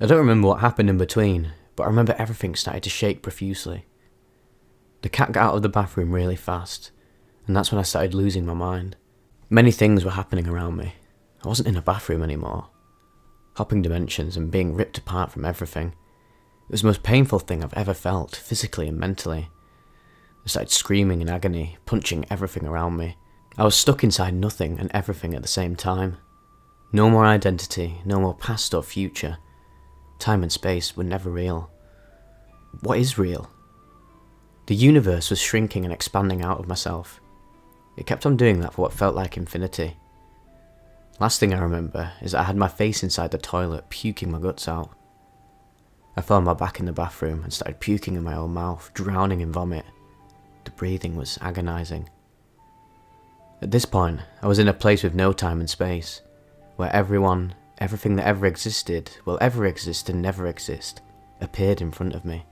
I don't remember what happened in between, but I remember everything started to shake profusely. The cat got out of the bathroom really fast, and that's when I started losing my mind. Many things were happening around me. I wasn't in a bathroom anymore. Hopping dimensions and being ripped apart from everything. It was the most painful thing I've ever felt, physically and mentally. I started screaming in agony, punching everything around me. I was stuck inside nothing and everything at the same time. No more identity, no more past or future. Time and space were never real. What is real? The universe was shrinking and expanding out of myself. It kept on doing that for what felt like infinity. Last thing I remember is that I had my face inside the toilet, puking my guts out. I fell on my back in the bathroom and started puking in my own mouth, drowning in vomit. The breathing was agonising. At this point, I was in a place with no time and space, where everyone, everything that ever existed, will ever exist and never exist, appeared in front of me.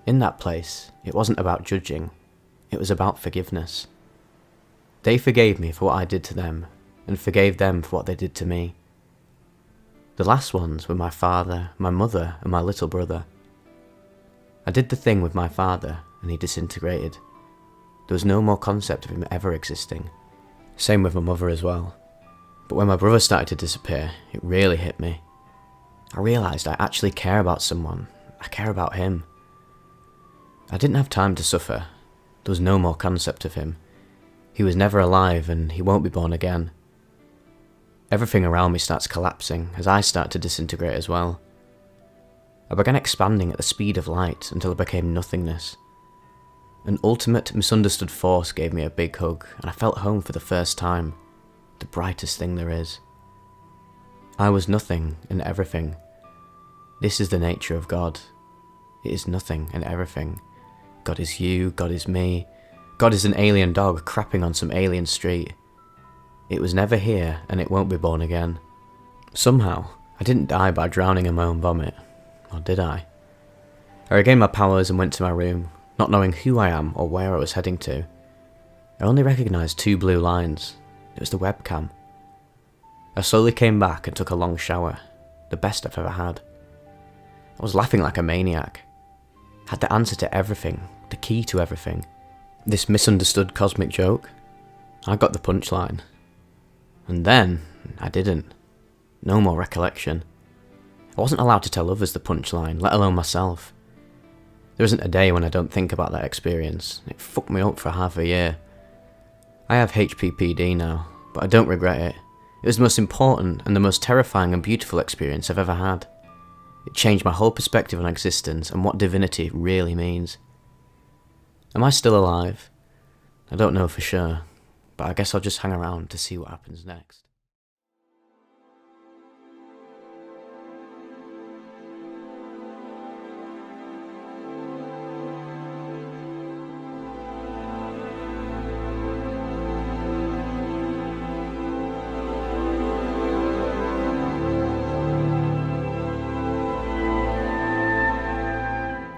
In that place, it wasn't about judging, it was about forgiveness. They forgave me for what I did to them, and forgave them for what they did to me. The last ones were my father, my mother, and my little brother. I did the thing with my father, and he disintegrated. There was no more concept of him ever existing. Same with my mother as well. But when my brother started to disappear, it really hit me. I realised I actually care about someone. I care about him. I didn't have time to suffer. There was no more concept of him. He was never alive, and he won't be born again. Everything around me starts collapsing as I start to disintegrate as well. I began expanding at the speed of light until I became nothingness. An ultimate misunderstood force gave me a big hug, and I felt home for the first time. The brightest thing there is. I was nothing and everything. This is the nature of God. It is nothing and everything. God is you, God is me. God is an alien dog crapping on some alien street. It was never here, and it won't be born again. Somehow, I didn't die by drowning in my own vomit. Or did I? I regained my powers and went to my room, not knowing who I am or where I was heading to. I only recognised 2 blue lines. It was the webcam. I slowly came back and took a long shower, the best I've ever had. I was laughing like a maniac. I had the answer to everything, the key to everything. This misunderstood cosmic joke? I got the punchline. And then, I didn't. No more recollection. I wasn't allowed to tell others the punchline, let alone myself. There isn't a day when I don't think about that experience. It fucked me up for half a year. I have HPPD now, but I don't regret it. It was the most important and the most terrifying and beautiful experience I've ever had. It changed my whole perspective on existence and what divinity really means. Am I still alive? I don't know for sure, but I guess I'll just hang around to see what happens next.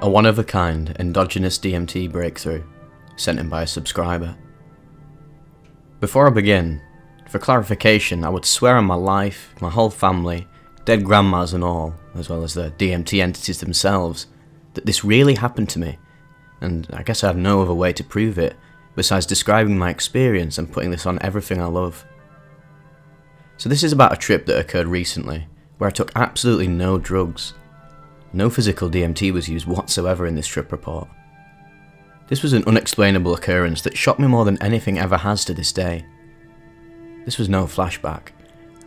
A one-of-a-kind endogenous DMT breakthrough, sent in by a subscriber. Before I begin, for clarification, I would swear on my life, my whole family, dead grandmas and all, as well as the DMT entities themselves, that this really happened to me, and I guess I have no other way to prove it, besides describing my experience and putting this on everything I love. So this is about a trip that occurred recently, where I took absolutely no drugs. No physical DMT was used whatsoever in this trip report. This was an unexplainable occurrence that shocked me more than anything ever has to this day. This was no flashback,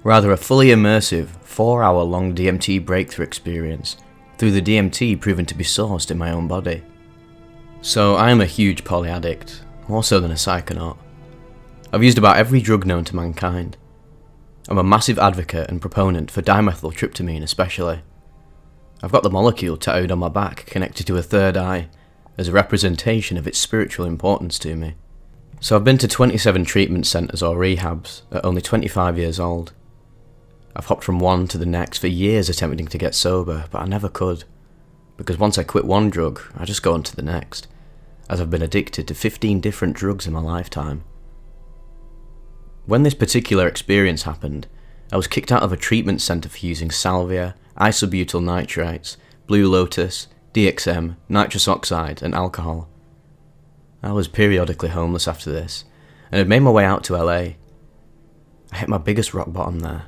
rather a fully immersive, 4-hour-long DMT breakthrough experience, through the DMT proven to be sourced in my own body. So I am a huge poly addict, more so than a psychonaut. I've used about every drug known to mankind. I'm a massive advocate and proponent for dimethyltryptamine especially. I've got the molecule tattooed on my back, connected to a third eye, as a representation of its spiritual importance to me. So I've been to 27 treatment centres or rehabs at only 25 years old. I've hopped from one to the next for years attempting to get sober, but I never could, because once I quit one drug, I just go on to the next, as I've been addicted to 15 different drugs in my lifetime. When this particular experience happened, I was kicked out of a treatment centre for using salvia, isobutyl nitrites, blue lotus, DXM, nitrous oxide and alcohol. I was periodically homeless after this, and had made my way out to LA. I hit my biggest rock bottom there.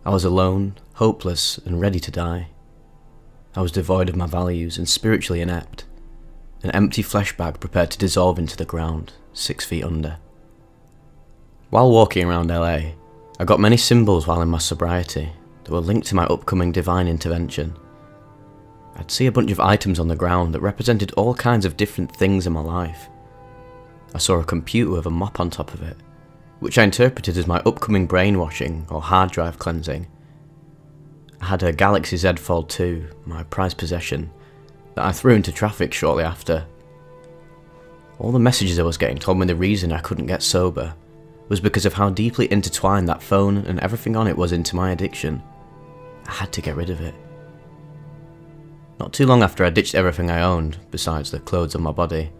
I was alone, hopeless and ready to die. I was devoid of my values and spiritually inept. An empty flesh bag prepared to dissolve into the ground, 6 feet under. While walking around LA, I got many symbols while in my sobriety that were linked to my upcoming divine intervention. I'd see a bunch of items on the ground that represented all kinds of different things in my life. I saw a computer with a mop on top of it, which I interpreted as my upcoming brainwashing or hard drive cleansing. I had a Galaxy Z Fold 2, my prized possession, that I threw into traffic shortly after. All the messages I was getting told me the reason I couldn't get sober was because of how deeply intertwined that phone and everything on it was into my addiction. I had to get rid of it. Not too long after I ditched everything I owned, besides the clothes on my body,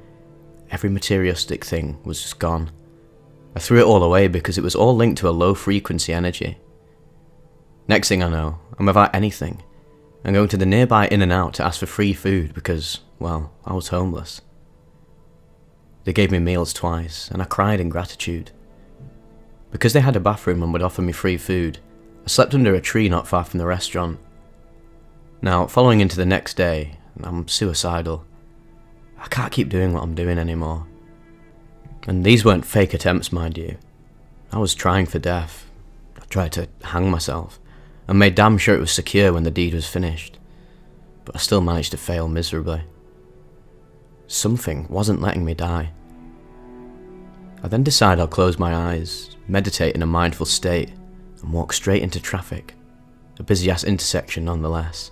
every materialistic thing was just gone. I threw it all away because it was all linked to a low frequency energy. Next thing I know, I'm without anything. I'm going to the nearby In-N-Out to ask for free food because, well, I was homeless. They gave me meals twice, and I cried in gratitude. Because they had a bathroom and would offer me free food, I slept under a tree not far from the restaurant. Now, following into the next day, I'm suicidal. I can't keep doing what I'm doing anymore. And these weren't fake attempts, mind you. I was trying for death. I tried to hang myself, and made damn sure it was secure when the deed was finished. But I still managed to fail miserably. Something wasn't letting me die. I then decide I'll close my eyes, meditate in a mindful state, and walk straight into traffic, a busy-ass intersection nonetheless.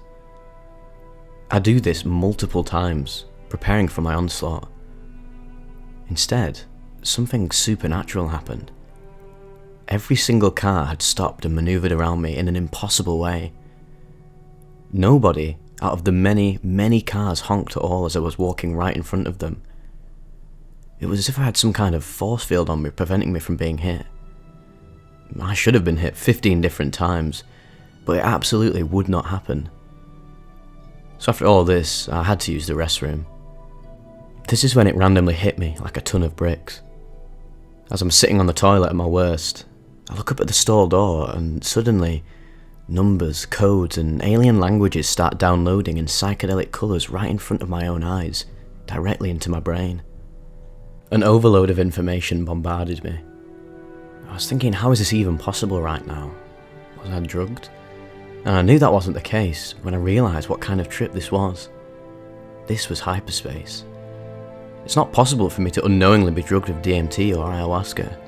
I do this multiple times, preparing for my onslaught. Instead, something supernatural happened. Every single car had stopped and manoeuvred around me in an impossible way. Nobody out of the many, many cars honked at all as I was walking right in front of them. It was as if I had some kind of force field on me preventing me from being hit. I should have been hit 15 different times, but it absolutely would not happen. So after all this, I had to use the restroom. This is when it randomly hit me like a ton of bricks. As I'm sitting on the toilet at my worst, I look up at the stall door and suddenly, numbers, codes and alien languages start downloading in psychedelic colours right in front of my own eyes, directly into my brain. An overload of information bombarded me. I was thinking, how is this even possible right now? Was I drugged? And I knew that wasn't the case when I realised what kind of trip this was. This was hyperspace. It's not possible for me to unknowingly be drugged with DMT or ayahuasca.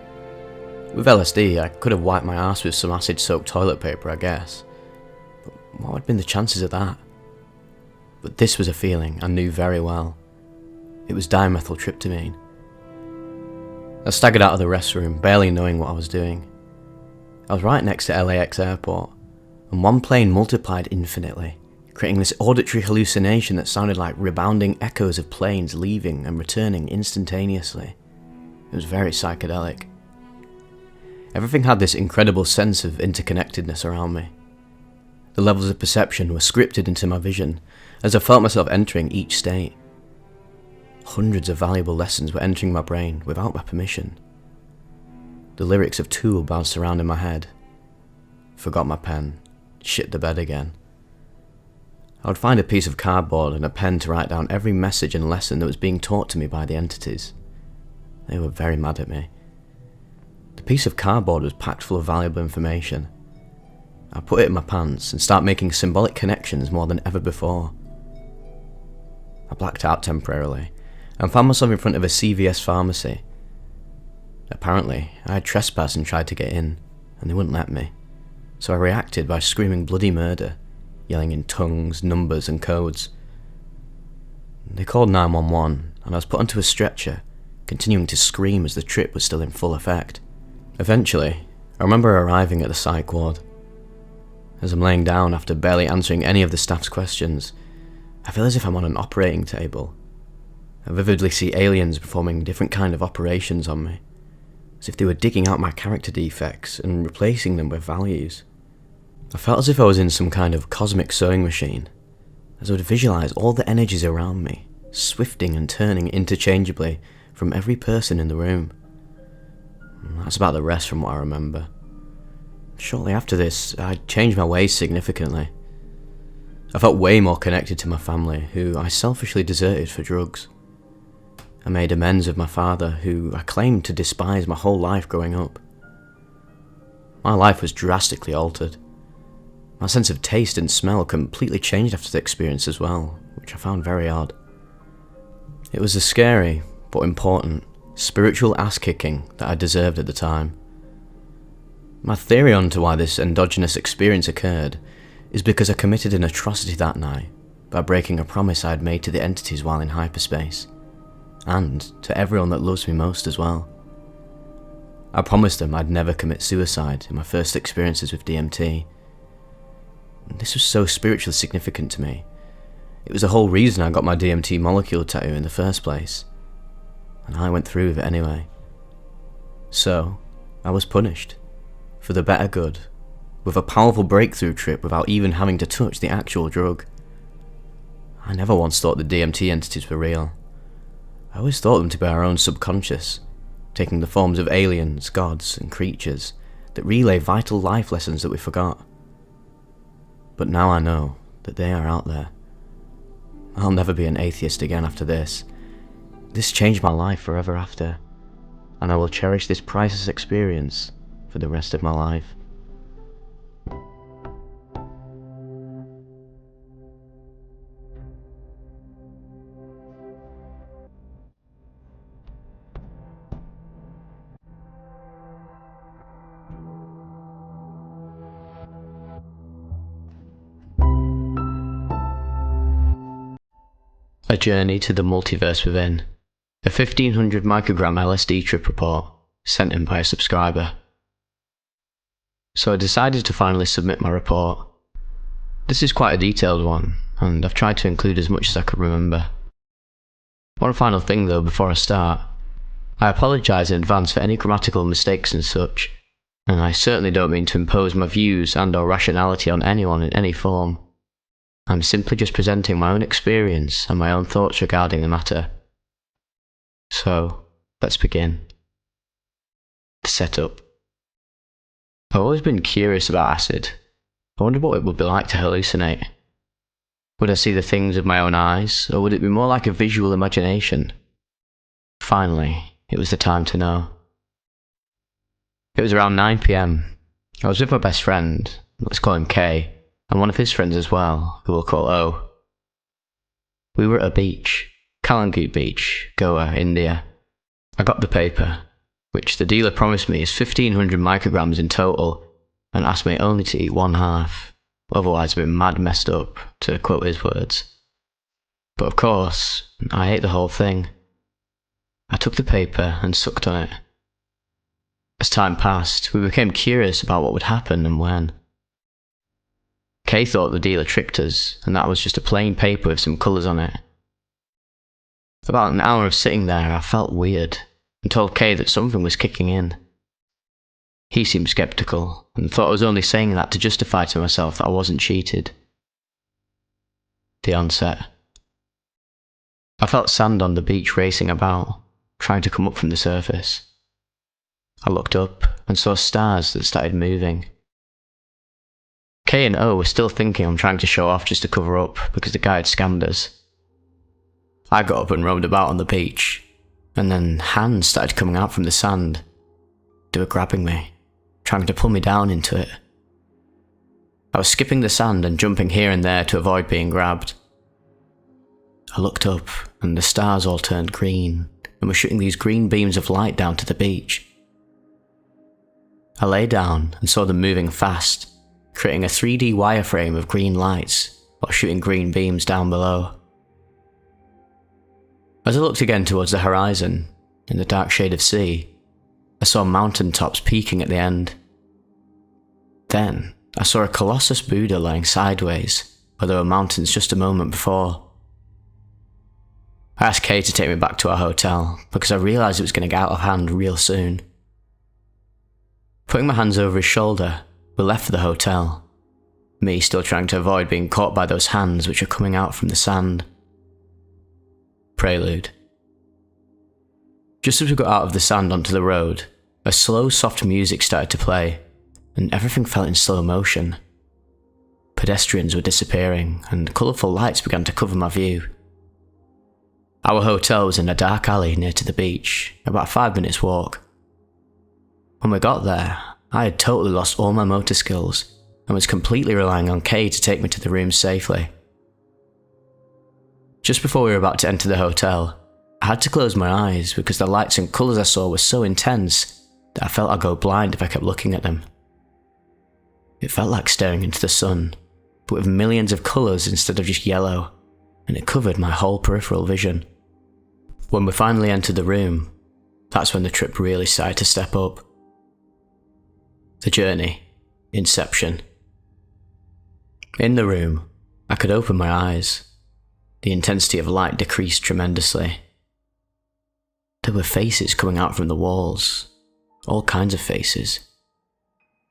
With LSD, I could have wiped my ass with some acid-soaked toilet paper, I guess. But what had been the chances of that? But this was a feeling I knew very well. It was dimethyltryptamine. I staggered out of the restroom, barely knowing what I was doing. I was right next to LAX airport, and one plane multiplied infinitely, creating this auditory hallucination that sounded like rebounding echoes of planes leaving and returning instantaneously. It was very psychedelic. Everything had this incredible sense of interconnectedness around me. The levels of perception were scripted into my vision, as I felt myself entering each state. Hundreds of valuable lessons were entering my brain without my permission. The lyrics of Tool bounced around in my head. Forgot my pen, shit the bed again. I would find a piece of cardboard and a pen to write down every message and lesson that was being taught to me by the entities. They were very mad at me. The piece of cardboard was packed full of valuable information. I put it in my pants and started making symbolic connections more than ever before. I blacked out temporarily and found myself in front of a CVS pharmacy. Apparently, I had trespassed and tried to get in, and they wouldn't let me. So I reacted by screaming bloody murder, yelling in tongues, numbers and codes. They called 911 and I was put onto a stretcher, continuing to scream as the trip was still in full effect. Eventually, I remember arriving at the psych ward. As I'm laying down after barely answering any of the staff's questions, I feel as if I'm on an operating table. I vividly see aliens performing different kind of operations on me, as if they were digging out my character defects and replacing them with values. I felt as if I was in some kind of cosmic sewing machine, as I would visualise all the energies around me, swifting and turning interchangeably from every person in the room. That's about the rest from what I remember. Shortly after this, I changed my ways significantly. I felt way more connected to my family, who I selfishly deserted for drugs. I made amends with my father, who I claimed to despise my whole life growing up. My life was drastically altered. My sense of taste and smell completely changed after the experience as well, which I found very odd. It was a scary, but important, spiritual ass-kicking that I deserved at the time. My theory onto why this endogenous experience occurred is because I committed an atrocity that night by breaking a promise I had made to the entities while in hyperspace, and to everyone that loves me most as well. I promised them I'd never commit suicide in my first experiences with DMT. This was so spiritually significant to me. It was the whole reason I got my DMT molecule tattoo in the first place, and I went through with it anyway. So, I was punished, for the better good, with a powerful breakthrough trip without even having to touch the actual drug. I never once thought the DMT entities were real. I always thought them to be our own subconscious, taking the forms of aliens, gods, and creatures that relay vital life lessons that we forgot. But now I know that they are out there. I'll never be an atheist again after this. This changed my life forever after, and I will cherish this priceless experience for the rest of my life. A Journey to the Multiverse Within. A 1500 microgram LSD trip report, sent in by a subscriber. So I decided to finally submit my report. This is quite a detailed one, and I've tried to include as much as I could remember. One final thing though before I start. I apologise in advance for any grammatical mistakes and such, and I certainly don't mean to impose my views and or rationality on anyone in any form. I'm simply just presenting my own experience and my own thoughts regarding the matter. So, let's begin. The setup. I've always been curious about acid. I wondered what it would be like to hallucinate. Would I see the things with my own eyes, or would it be more like a visual imagination? Finally, it was the time to know. It was around 9 PM. I was with my best friend, let's call him K, and one of his friends as well, who we'll call O. We were at a beach, Kalangut Beach, Goa, India. I got the paper, which the dealer promised me is 1500 micrograms in total, and asked me only to eat one half, otherwise I'd be mad messed up, to quote his words. But of course, I ate the whole thing. I took the paper and sucked on it. As time passed, we became curious about what would happen and when. Kay thought the dealer tricked us, and that was just a plain paper with some colours on it. About an hour of sitting there, I felt weird, and told Kay that something was kicking in. He seemed sceptical, and thought I was only saying that to justify to myself that I wasn't cheated. The onset. I felt sand on the beach racing about, trying to come up from the surface. I looked up and saw stars that started moving. K and O were still thinking I'm trying to show off just to cover up because the guy had scammed us. I got up and roamed about on the beach, and then hands started coming out from the sand. They were grabbing me, trying to pull me down into it. I was skipping the sand and jumping here and there to avoid being grabbed. I looked up and the stars all turned green and were shooting these green beams of light down to the beach. I lay down and saw them moving fast, creating a 3D wireframe of green lights while shooting green beams down below. As I looked again towards the horizon, in the dark shade of sea, I saw mountain tops peaking at the end. Then, I saw a Colossus Buddha lying sideways, where there were mountains just a moment before. I asked Kay to take me back to our hotel, because I realised it was going to get out of hand real soon. Putting my hands over his shoulder, we left for the hotel, me still trying to avoid being caught by those hands which were coming out from the sand. Prelude. Just as we got out of the sand onto the road, a slow, soft music started to play, and everything felt in slow motion.
pedestrians were disappearing, and colourful lights began to cover my view. Our hotel was in a dark alley near to the beach, about a 5-minute walk. When we got there, I had totally lost all my motor skills and was completely relying on Kay to take me to the rooms safely. Just before we were about to enter the hotel, I had to close my eyes because the lights and colours I saw were so intense that I felt I'd go blind if I kept looking at them. It felt like staring into the sun, but with millions of colours instead of just yellow, and it covered my whole peripheral vision. When we finally entered the room, that's when the trip really started to step up. The journey. Inception. In the room, I could open my eyes. The intensity of light decreased tremendously. There were faces coming out from the walls. All kinds of faces.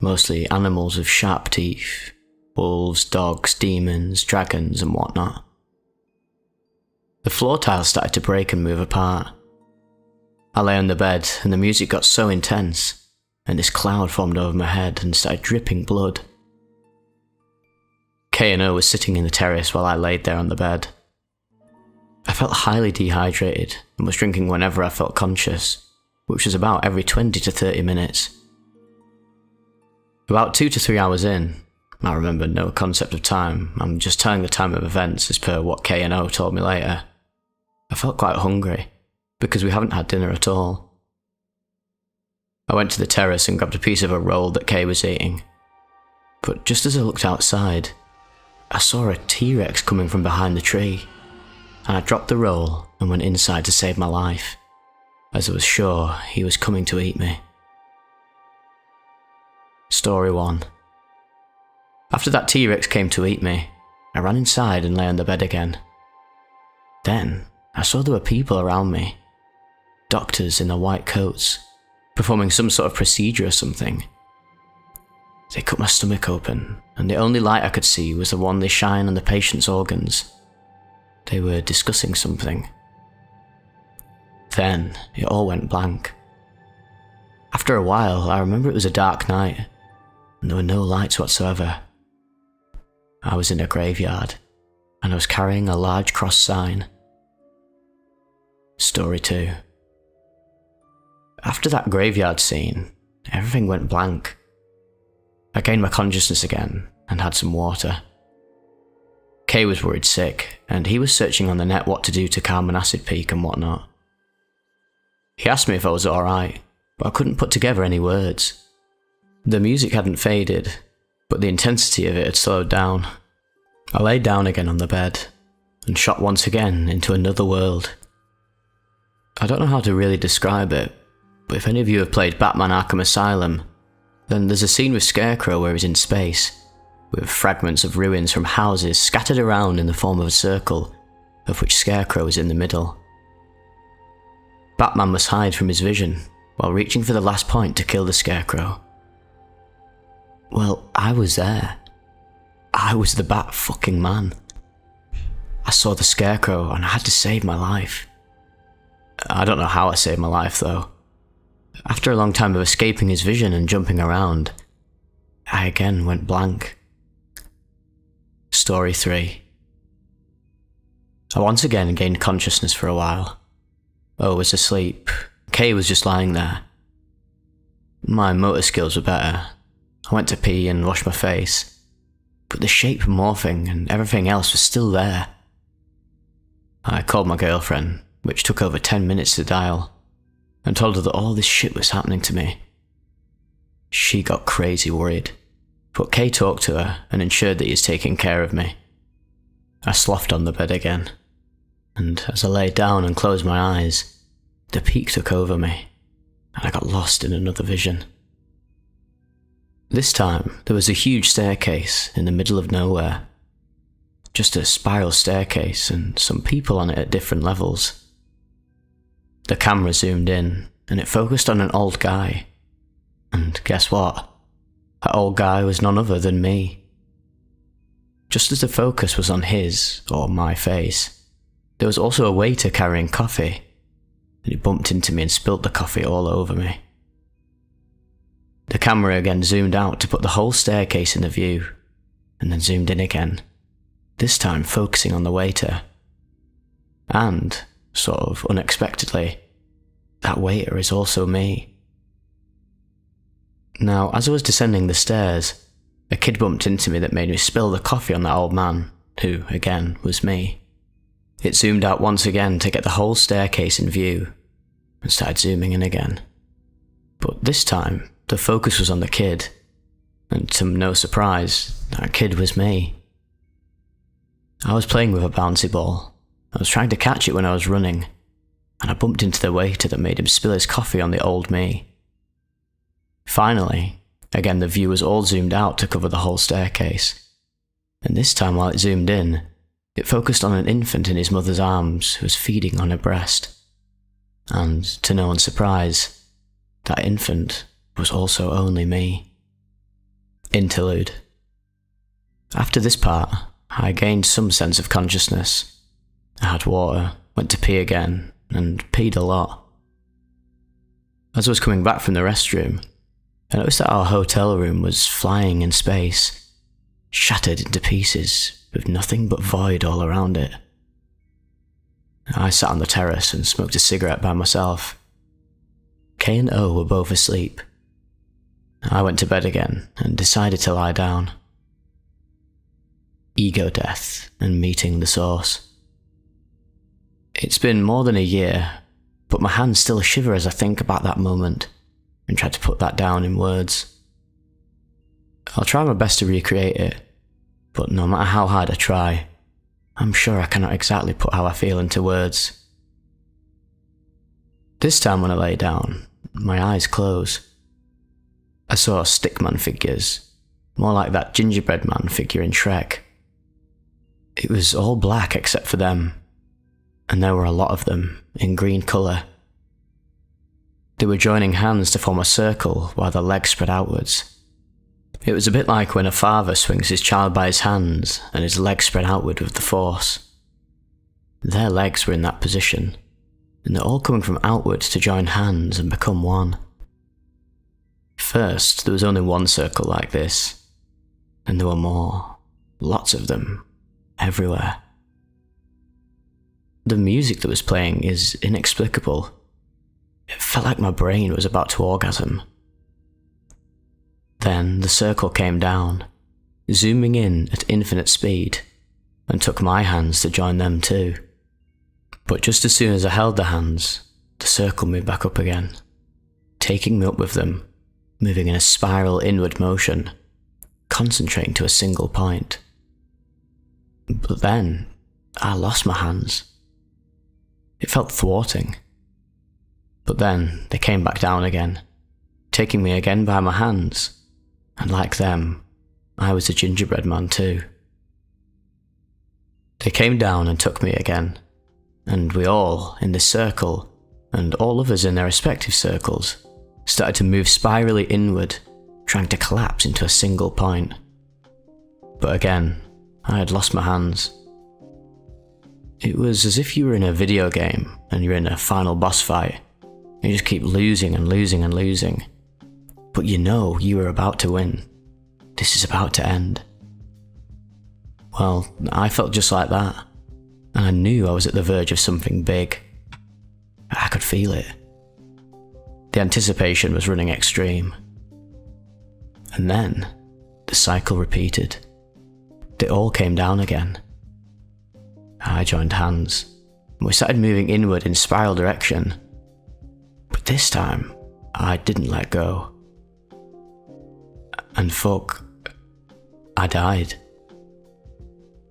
Mostly animals with sharp teeth. Wolves, dogs, demons, dragons, and whatnot. The floor tiles started to break and move apart. I lay on the bed, and the music got so intense, and this cloud formed over my head and started dripping blood. K&O was sitting in the terrace while I laid there on the bed. I felt highly dehydrated and was drinking whenever I felt conscious, which was about every 20 to 30 minutes. About 2 to 3 hours in, I remember no concept of time, I'm just telling the time of events as per what K&O told me later. I felt quite hungry, because we haven't had dinner at all. I went to the terrace and grabbed a piece of a roll that Kay was eating. But just as I looked outside, I saw a T-Rex coming from behind the tree, and I dropped the roll and went inside to save my life, as I was sure he was coming to eat me. Story 1. After that T-Rex came to eat me, I ran inside and lay on the bed again. Then, I saw there were people around me. Doctors in their white coats, performing some sort of procedure or something. They cut my stomach open, and the only light I could see was the one they shine on the patient's organs. They were discussing something. Then, it all went blank. After a while, I remember it was a dark night, and there were no lights whatsoever. I was in a graveyard, and I was carrying a large cross sign. Story 2. After that graveyard scene, everything went blank. I gained my consciousness again, and had some water. Kay was worried sick, and he was searching on the net what to do to calm an acid peak and whatnot. He asked me if I was alright, but I couldn't put together any words. The music hadn't faded, but the intensity of it had slowed down. I lay down again on the bed, and shot once again into another world. I don't know how to really describe it, but if any of you have played Batman Arkham Asylum, then there's a scene with Scarecrow where he's in space, with fragments of ruins from houses scattered around in the form of a circle, of which Scarecrow is in the middle. Batman must hide from his vision, while reaching for the last point to kill the Scarecrow. Well, I was there. I was the Bat-fucking-Man. I saw the Scarecrow and I had to save my life. I don't know how I saved my life though. After a long time of escaping his vision and jumping around, I again went blank. Story 3. I once again gained consciousness for a while. O was asleep. Kay was just lying there. My motor skills were better. I went to pee and washed my face, but the shape morphing and everything else was still there. I called my girlfriend, which took over 10 minutes to dial, and told her that all this shit was happening to me. She got crazy worried, but Kay talked to her and ensured that he was taking care of me. I slothed on the bed again, and as I lay down and closed my eyes, the peak took over me, and I got lost in another vision. This time, there was a huge staircase in the middle of nowhere. Just a spiral staircase and some people on it at different levels. The camera zoomed in, and it focused on an old guy. And guess what? That old guy was none other than me. Just as the focus was on his, or my face, there was also a waiter carrying coffee, and he bumped into me and spilt the coffee all over me. The camera again zoomed out to put the whole staircase in the view, and then zoomed in again, this time focusing on the waiter. And, sort of unexpectedly, that waiter is also me. Now, as I was descending the stairs, a kid bumped into me that made me spill the coffee on that old man, who, again, was me. It zoomed out once again to get the whole staircase in view, and started zooming in again. But this time, the focus was on the kid, and to no surprise, that kid was me. I was playing with a bouncy ball. I was trying to catch it when I was running, and I bumped into the waiter that made him spill his coffee on the old me. Finally, again the view was all zoomed out to cover the whole staircase, and this time while it zoomed in, it focused on an infant in his mother's arms who was feeding on her breast. And, to no one's surprise, that infant was also only me. Interlude. After this part, I gained some sense of consciousness. I had water, went to pee again, and peed a lot. As I was coming back from the restroom, I noticed that our hotel room was flying in space, shattered into pieces, with nothing but void all around it. I sat on the terrace and smoked a cigarette by myself. K and O were both asleep. I went to bed again and decided to lie down. Ego death and meeting the source. It's been more than a year, but my hands still shiver as I think about that moment and try to put that down in words. I'll try my best to recreate it, but no matter how hard I try, I'm sure I cannot exactly put how I feel into words. This time when I lay down, my eyes close. I saw stickman figures, more like that gingerbread man figure in Shrek. It was all black except for them, and there were a lot of them, in green colour. They were joining hands to form a circle while their legs spread outwards. It was a bit like when a father swings his child by his hands and his legs spread outward with the force. Their legs were in that position, and they're all coming from outward to join hands and become one. First, there was only one circle like this, and there were more, lots of them, everywhere. The music that was playing is inexplicable. It felt like my brain was about to orgasm. Then the circle came down, zooming in at infinite speed, and took my hands to join them too. But just as soon as I held the hands, the circle moved back up again, taking me up with them, moving in a spiral inward motion, concentrating to a single point. But then, I lost my hands. It felt thwarting. But then, they came back down again, taking me again by my hands, and like them, I was a gingerbread man too. They came down and took me again, and we all, in this circle, and all others in their respective circles, started to move spirally inward, trying to collapse into a single point. But again, I had lost my hands. It was as if you were in a video game and you're in a final boss fight. You just keep losing and losing and losing. But you know you are about to win. This is about to end. Well, I felt just like that. And I knew I was at the verge of something big. I could feel it. The anticipation was running extreme. And then, the cycle repeated. They all came down again. I joined hands, and we started moving inward in spiral direction. But this time, I didn't let go. And fuck, I died.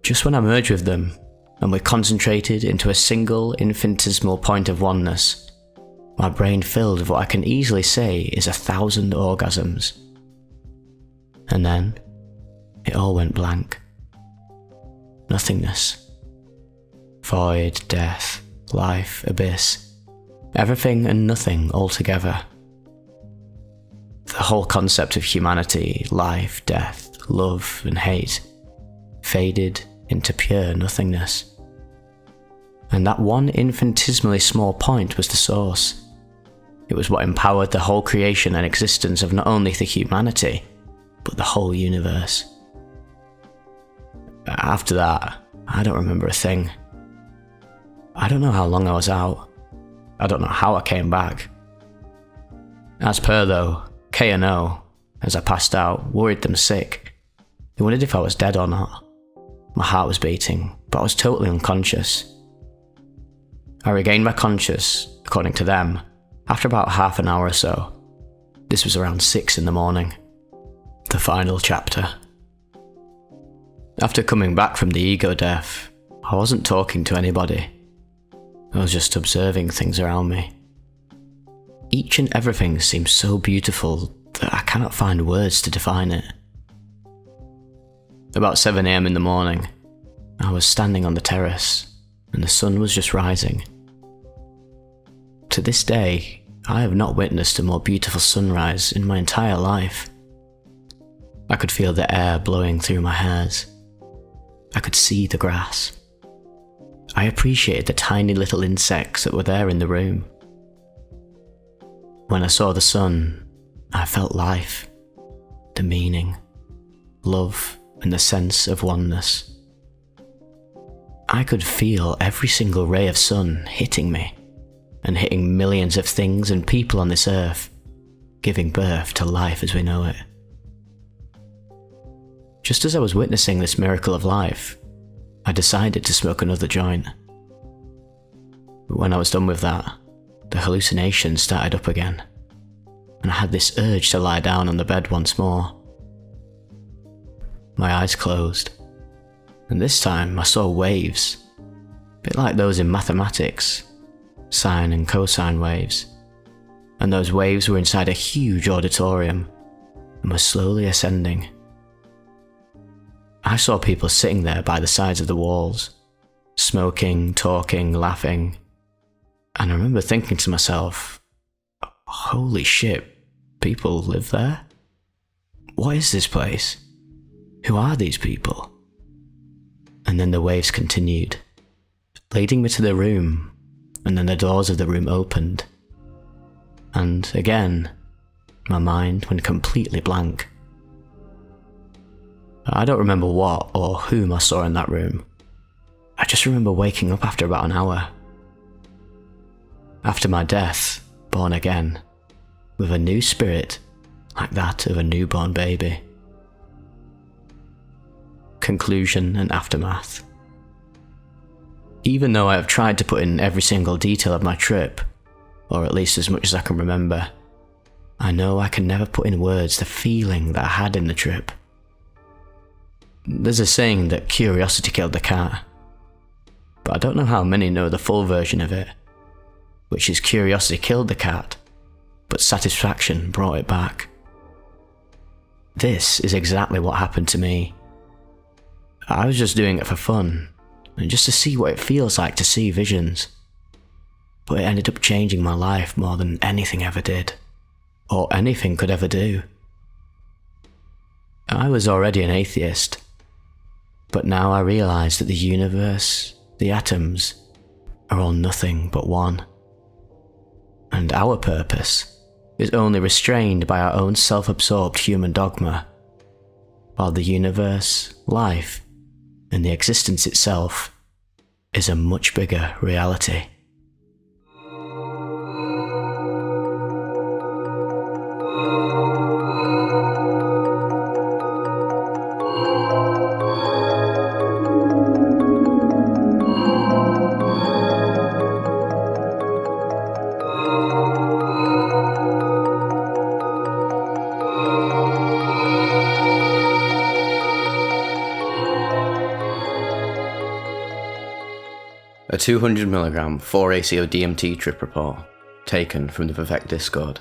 Just when I merged with them, and we concentrated into a single infinitesimal point of oneness, my brain filled with what I can easily say is 1,000 orgasms. And then, it all went blank. Nothingness. Void, death, life, abyss. Everything and nothing all together. The whole concept of humanity, life, death, love and hate faded into pure nothingness. And that one infinitesimally small point was the source. It was what empowered the whole creation and existence of not only the humanity, but the whole universe. After that, I don't remember a thing. I don't know how long I was out. I don't know how I came back. As per though, K and O, as I passed out, worried them sick. They wondered if I was dead or not. My heart was beating, but I was totally unconscious. I regained my conscious, according to them, after about half an hour or so. This was around 6 in the morning. The final chapter. After coming back from the ego death, I wasn't talking to anybody. I was just observing things around me. Each and everything seemed so beautiful that I cannot find words to define it. About 7 AM in the morning, I was standing on the terrace and the sun was just rising. To this day, I have not witnessed a more beautiful sunrise in my entire life. I could feel the air blowing through my hairs. I could see the grass. I appreciated the tiny little insects that were there in the room. When I saw the sun, I felt life, the meaning, love, and the sense of oneness. I could feel every single ray of sun hitting me, and hitting millions of things and people on this earth, giving birth to life as we know it. Just as I was witnessing this miracle of life, I decided to smoke another joint. But when I was done with that, the hallucinations started up again, and I had this urge to lie down on the bed once more. My eyes closed, and this time I saw waves, a bit like those in mathematics, sine and cosine waves, and those waves were inside a huge auditorium and were slowly ascending. I saw people sitting there by the sides of the walls, smoking, talking, laughing, and I remember thinking to myself, holy shit, people live there? What is this place? Who are these people? And then the waves continued, leading me to the room, and then the doors of the room opened. And again, my mind went completely blank. I don't remember what or whom I saw in that room. I just remember waking up after about an hour. After my death, born again, with a new spirit like that of a newborn baby. Conclusion and aftermath. Even though I have tried to put in every single detail of my trip, or at least as much as I can remember, I know I can never put in words the feeling that I had in the trip. There's a saying that curiosity killed the cat, but I don't know how many know the full version of it, which is curiosity killed the cat, but satisfaction brought it back. This is exactly what happened to me. I was just doing it for fun, and just to see what it feels like to see visions, but it ended up changing my life more than anything ever did, or anything could ever do. I was already an atheist, but now I realize that the universe, the atoms, are all nothing but one. And our purpose is only restrained by our own self-absorbed human dogma, while the universe, life, and the existence itself is a much bigger reality.
A 200mg 4-ACO DMT trip report, taken from the Perfect Discord.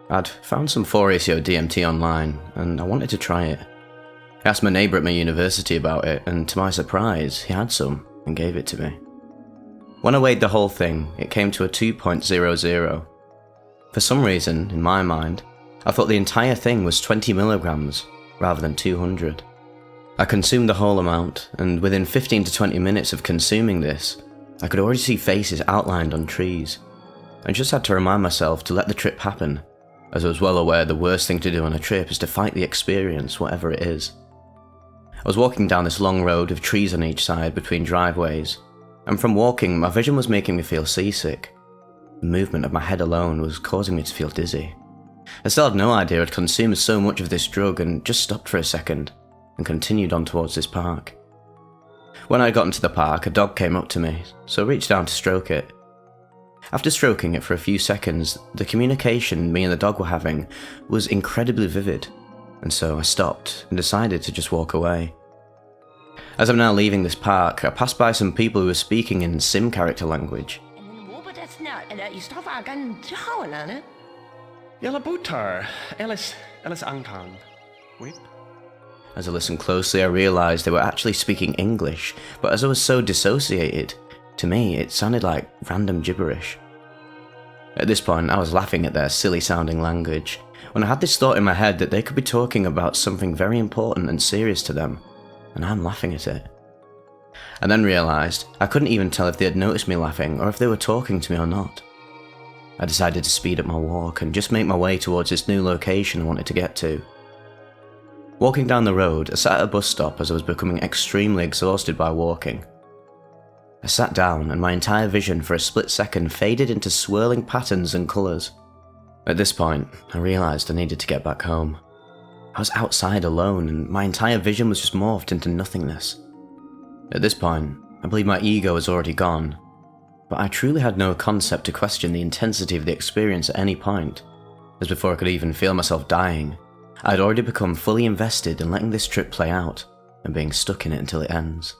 I'd found some 4-ACO DMT online, and I wanted to try it. I asked my neighbour at my university about it, and to my surprise, he had some, and gave it to me. When I weighed the whole thing, it came to a 2.00. For some reason, in my mind, I thought the entire thing was 20mg, rather than 200. I consumed the whole amount, and within 15 to 20 minutes of consuming this, I could already see faces outlined on trees. I just had to remind myself to let the trip happen, as I was well aware the worst thing to do on a trip is to fight the experience, whatever it is. was walking down this long road with trees on each side between driveways, and from walking, my vision was making me feel seasick. The movement of my head alone was causing me to feel dizzy. I still had no idea I'd consumed so much of this drug and just stopped for a second and continued on towards this park. When I got into the park, a dog came up to me, so I reached down to stroke it. After stroking it for a few seconds, the communication me and the dog were having was incredibly vivid, and so I stopped and decided to just walk away. As I'm now leaving this park, I passed by some people who were speaking in sim character language. As I listened closely, I realised they were actually speaking English, but as I was so dissociated, to me it sounded like random gibberish. At this point, I was laughing at their silly sounding language, when I had this thought in my head that they could be talking about something very important and serious to them, and I'm laughing at it. I then realised I couldn't even tell if they had noticed me laughing or if they were talking to me or not. I decided to speed up my walk and just make my way towards this new location I wanted to get to. Walking down the road, I sat at a bus stop as I was becoming extremely exhausted by walking. I sat down and my entire vision for a split second faded into swirling patterns and colours. At this point, I realised I needed to get back home. I was outside alone and my entire vision was just morphed into nothingness. At this point, I believe my ego was already gone, but I truly had no concept to question the intensity of the experience at any point, as before I could even feel myself dying, I had already become fully invested in letting this trip play out and being stuck in it until it ends.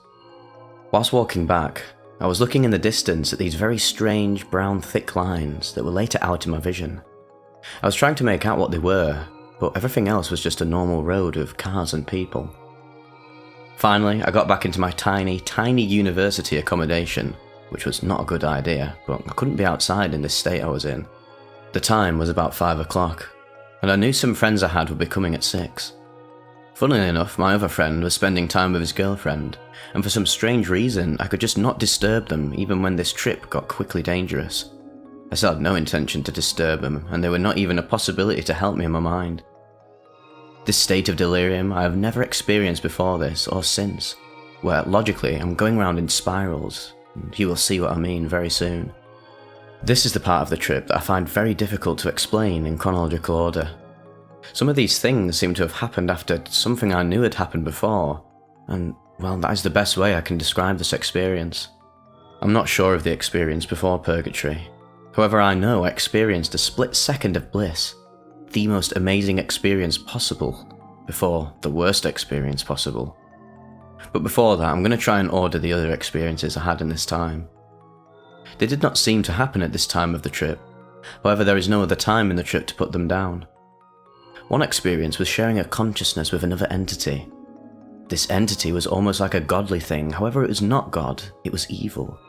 Whilst walking back, I was looking in the distance at these very strange brown thick lines that were later out in my vision. I was trying to make out what they were, but everything else was just a normal road of cars and people. Finally, I got back into my tiny university accommodation, which was not a good idea, but I couldn't be outside in this state I was in. The time was about 5 o'clock, and I knew some friends I had would be coming at 6. Funnily enough, my other friend was spending time with his girlfriend, and for some strange reason I could just not disturb them even when this trip got quickly dangerous. I still had no intention to disturb them, and they were not even a possibility to help me in my mind. This state of delirium I have never experienced before this or since, where logically I'm going round in spirals, and you will see what I mean very soon. This is the part of the trip that I find very difficult to explain in chronological order. Some of these things seem to have happened after something I knew had happened before, and well, that is the best way I can describe this experience. I'm not sure of the experience before Purgatory. However, I know I experienced a split second of bliss, the most amazing experience possible, before the worst experience possible. But before that, I'm going to try and order the other experiences I had in this time. They did not seem to happen at this time of the trip, however there is no other time in the trip to put them down. One experience was sharing a consciousness with another entity. This entity was almost like a godly thing, however it was not God, it was evil.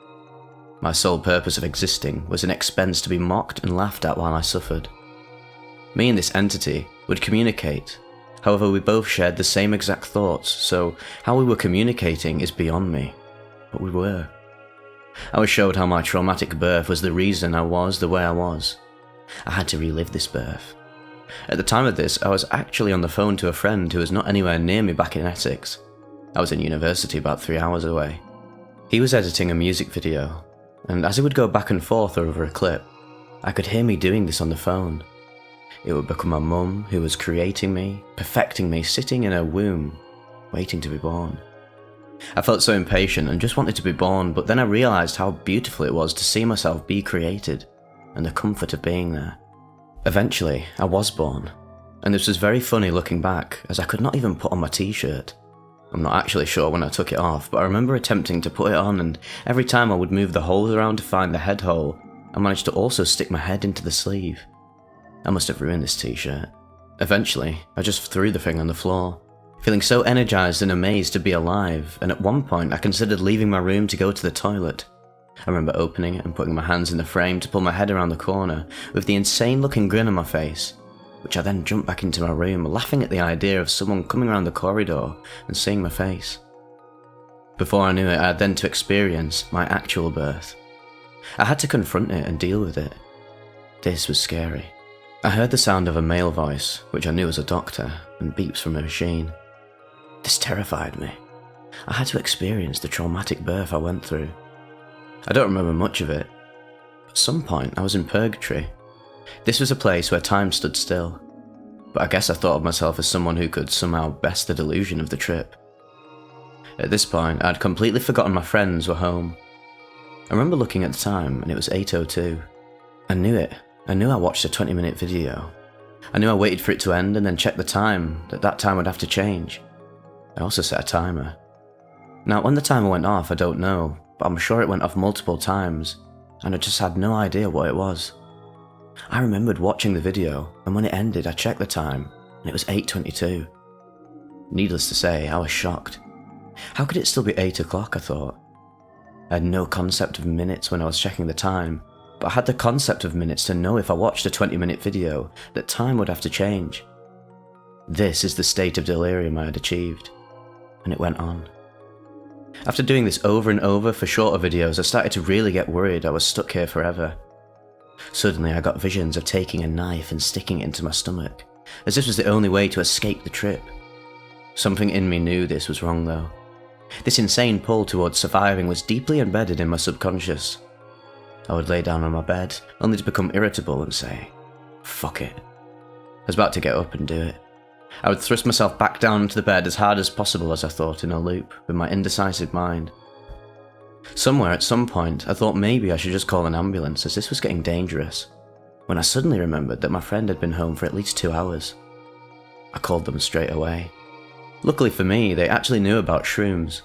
My sole purpose of existing was an expense to be mocked and laughed at while I suffered. Me and this entity would communicate, however we both shared the same exact thoughts, so how we were communicating is beyond me, but we were. I was showed how my traumatic birth was the reason I was the way I was. I had to relive this birth. At the time of this, I was actually on the phone to a friend who was not anywhere near me back in Essex. I was in university about 3 hours away. He was editing a music video, and as he would go back and forth over a clip, I could hear me doing this on the phone. It would become my mum who was creating me, perfecting me, sitting in her womb, waiting to be born. I felt so impatient and just wanted to be born, but then I realised how beautiful it was to see myself be created, and the comfort of being there. Eventually, I was born, and this was very funny looking back, as I could not even put on my t-shirt. I'm not actually sure when I took it off, but I remember attempting to put it on, and every time I would move the holes around to find the head hole, I managed to also stick my head into the sleeve. I must have ruined this t-shirt. Eventually, I just threw the thing on the floor, feeling so energised and amazed to be alive, and at one point I considered leaving my room to go to the toilet. I remember opening it and putting my hands in the frame to pull my head around the corner, with the insane looking grin on my face, which I then jumped back into my room, laughing at the idea of someone coming around the corridor and seeing my face. Before I knew it, I had then to experience my actual birth. I had to confront it and deal with it. This was scary. I heard the sound of a male voice, which I knew was a doctor, and beeps from a machine.
This terrified me. I had to experience the traumatic birth I went through. I don't remember much of it. At some point, I was in purgatory. This was a place where time stood still, but I guess I thought of myself as someone who could somehow best the delusion of the trip. At this point, I'd completely forgotten my friends were home. I remember looking at the time, and it was 8:02. I knew it. I knew I watched a 20-minute video. I knew I waited for it to end and then checked the time, that time would have to change. I also set a timer. Now, when the timer went off, I don't know, but I'm sure it went off multiple times, and I just had no idea what it was. I remembered watching the video, and when it ended, I checked the time, and it was 8:22. Needless to say, I was shocked. How could it still be 8 o'clock, I thought. I had no concept of minutes when I was checking the time, but I had the concept of minutes to know if I watched a 20-minute video, that time would have to change. This is the state of delirium I had achieved, and it went on. After doing this over and over for shorter videos, I started to really get worried I was stuck here forever. Suddenly I got visions of taking a knife and sticking it into my stomach, as this was the only way to escape the trip. Something in me knew this was wrong though. This insane pull towards surviving was deeply embedded in my subconscious. I would lay down on my bed, only to become irritable and say, fuck it. I was about to get up and do it. I would thrust myself back down into the bed as hard as possible as I thought in a loop, with my indecisive mind. Somewhere at some point, I thought maybe I should just call an ambulance as this was getting dangerous, when I suddenly remembered that my friend had been home for at least 2 hours. I called them straight away. Luckily for me, they actually knew about shrooms.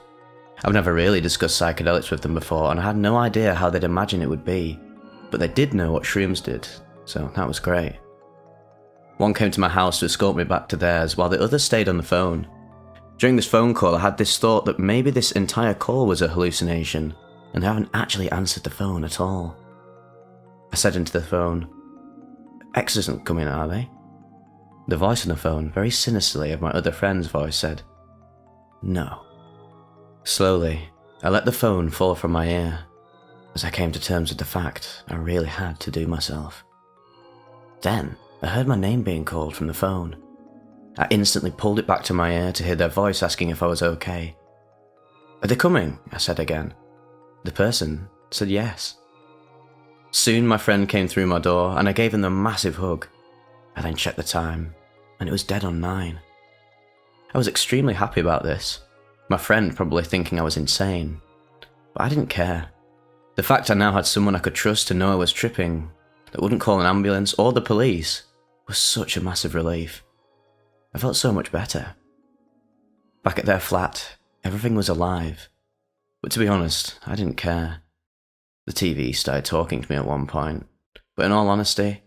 I've never really discussed psychedelics with them before, and I had no idea how they'd imagine it would be, but they did know what shrooms did, so that was great. One came to my house to escort me back to theirs, while the other stayed on the phone. During this phone call, I had this thought that maybe this entire call was a hallucination, and I haven't actually answered the phone at all. I said into the phone, "X isn't coming, are they?" The voice on the phone, very sinisterly of my other friend's voice, said, "No." Slowly, I let the phone fall from my ear, as I came to terms with the fact I really had to do myself. Then, I heard my name being called from the phone. I instantly pulled it back to my ear to hear their voice asking if I was okay. "Are they coming?" I said again. The person said yes. Soon my friend came through my door and I gave him a massive hug. I then checked the time, and it was dead on 9. I was extremely happy about this, my friend probably thinking I was insane, but I didn't care. The fact I now had someone I could trust to know I was tripping, that wouldn't call an ambulance or the police, was such a massive relief. I felt so much better. Back at their flat, everything was alive, but to be honest, I didn't care. The TV started talking to me at one point, but in all honesty,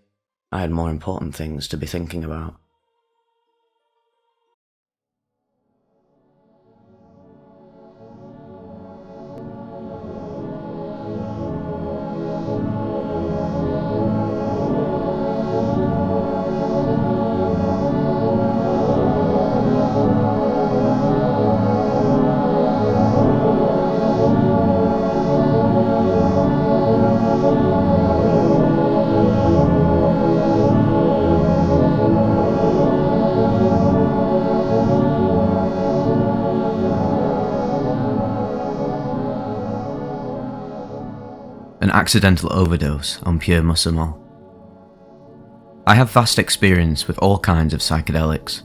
I had more important things to be thinking about.
An accidental overdose on pure muscle. I have vast experience with all kinds of psychedelics,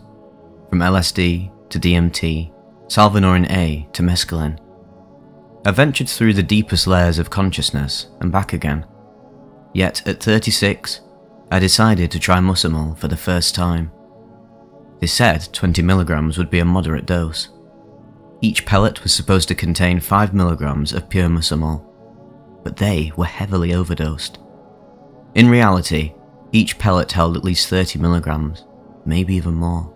from LSD to DMT, Salvinorin A to mescaline. I ventured through the deepest layers of consciousness and back again. Yet at 36, I decided to try muscle for the first time. They said 20 milligrams would be a moderate dose. Each pellet was supposed to contain 5 milligrams of pure muscle, but they were heavily overdosed. In reality, each pellet held at least 30 milligrams, maybe even more.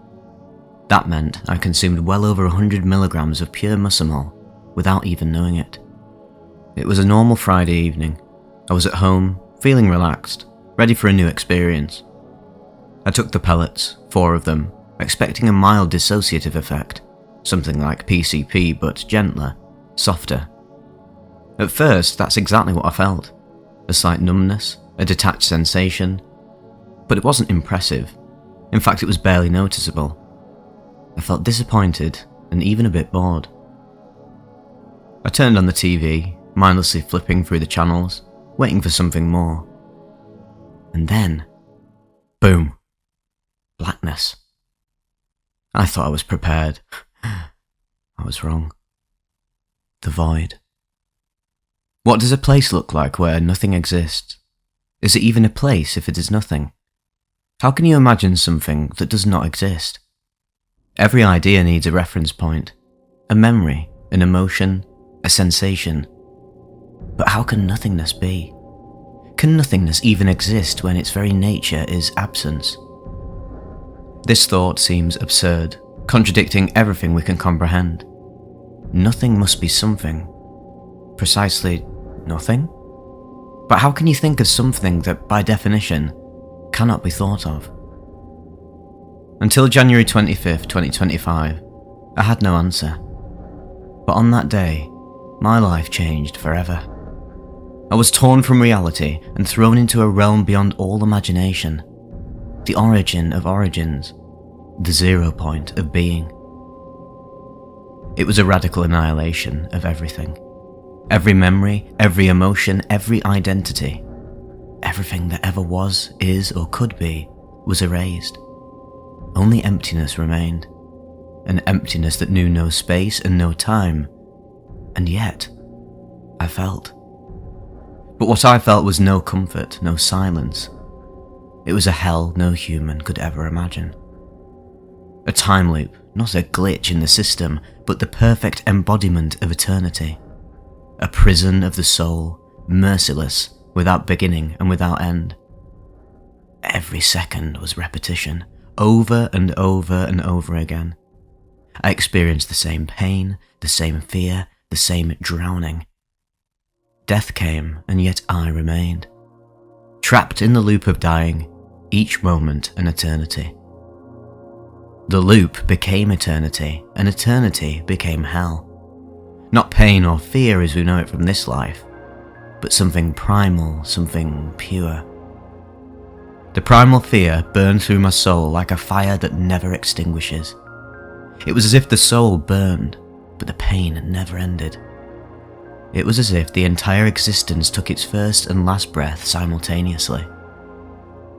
That meant I consumed well over 100 milligrams of pure muscle without even knowing it. It was a normal Friday evening. I was at home, feeling relaxed, ready for a new experience. I took the pellets, 4 of them, expecting a mild dissociative effect, something like PCP but gentler, softer. At first, that's exactly what I felt. A slight numbness, a detached sensation. But it wasn't impressive. In fact, it was barely noticeable. I felt disappointed
and even a bit bored. I turned on the TV, mindlessly flipping through the channels, waiting for something more. And then, boom, blackness. I thought I was prepared. I was wrong. The void. What does a place look like where nothing exists? Is it even a place if it is nothing? How can you imagine something that does not exist? Every idea needs a reference point, a memory, an emotion, a sensation. But how can nothingness be? Can nothingness even exist when its very nature is absence? This thought seems absurd, contradicting everything we can comprehend. Nothing must be something. Precisely nothing? But how can you think of something that, by definition, cannot be thought of? Until January 25th, 2025, I had no answer. But on that day, my life changed forever. I was torn from reality and thrown into a realm beyond all imagination. The origin of origins, the 0 point of being. It was a radical annihilation of everything. Every memory, every emotion, every identity. Everything that ever was, is, or could be was erased. Only emptiness remained. An emptiness that knew no space and no time. And yet, I felt. But what I felt was no comfort, no silence. It was a hell no human could ever imagine. A time loop, not a glitch in the system, but the perfect embodiment of eternity. A prison of the soul, merciless, without beginning and without end. Every second was repetition, over and over and over again. I experienced the same pain, the same fear, the same drowning. Death came, and yet I remained. Trapped in the loop of dying, each moment an eternity. The loop became eternity, and eternity became hell. Not pain or fear as we know it from this life, but something primal, something pure. The primal fear burned through my soul like a fire that never extinguishes. It was as if the soul burned, but the pain never ended. It was as if the entire existence took its first and last breath simultaneously.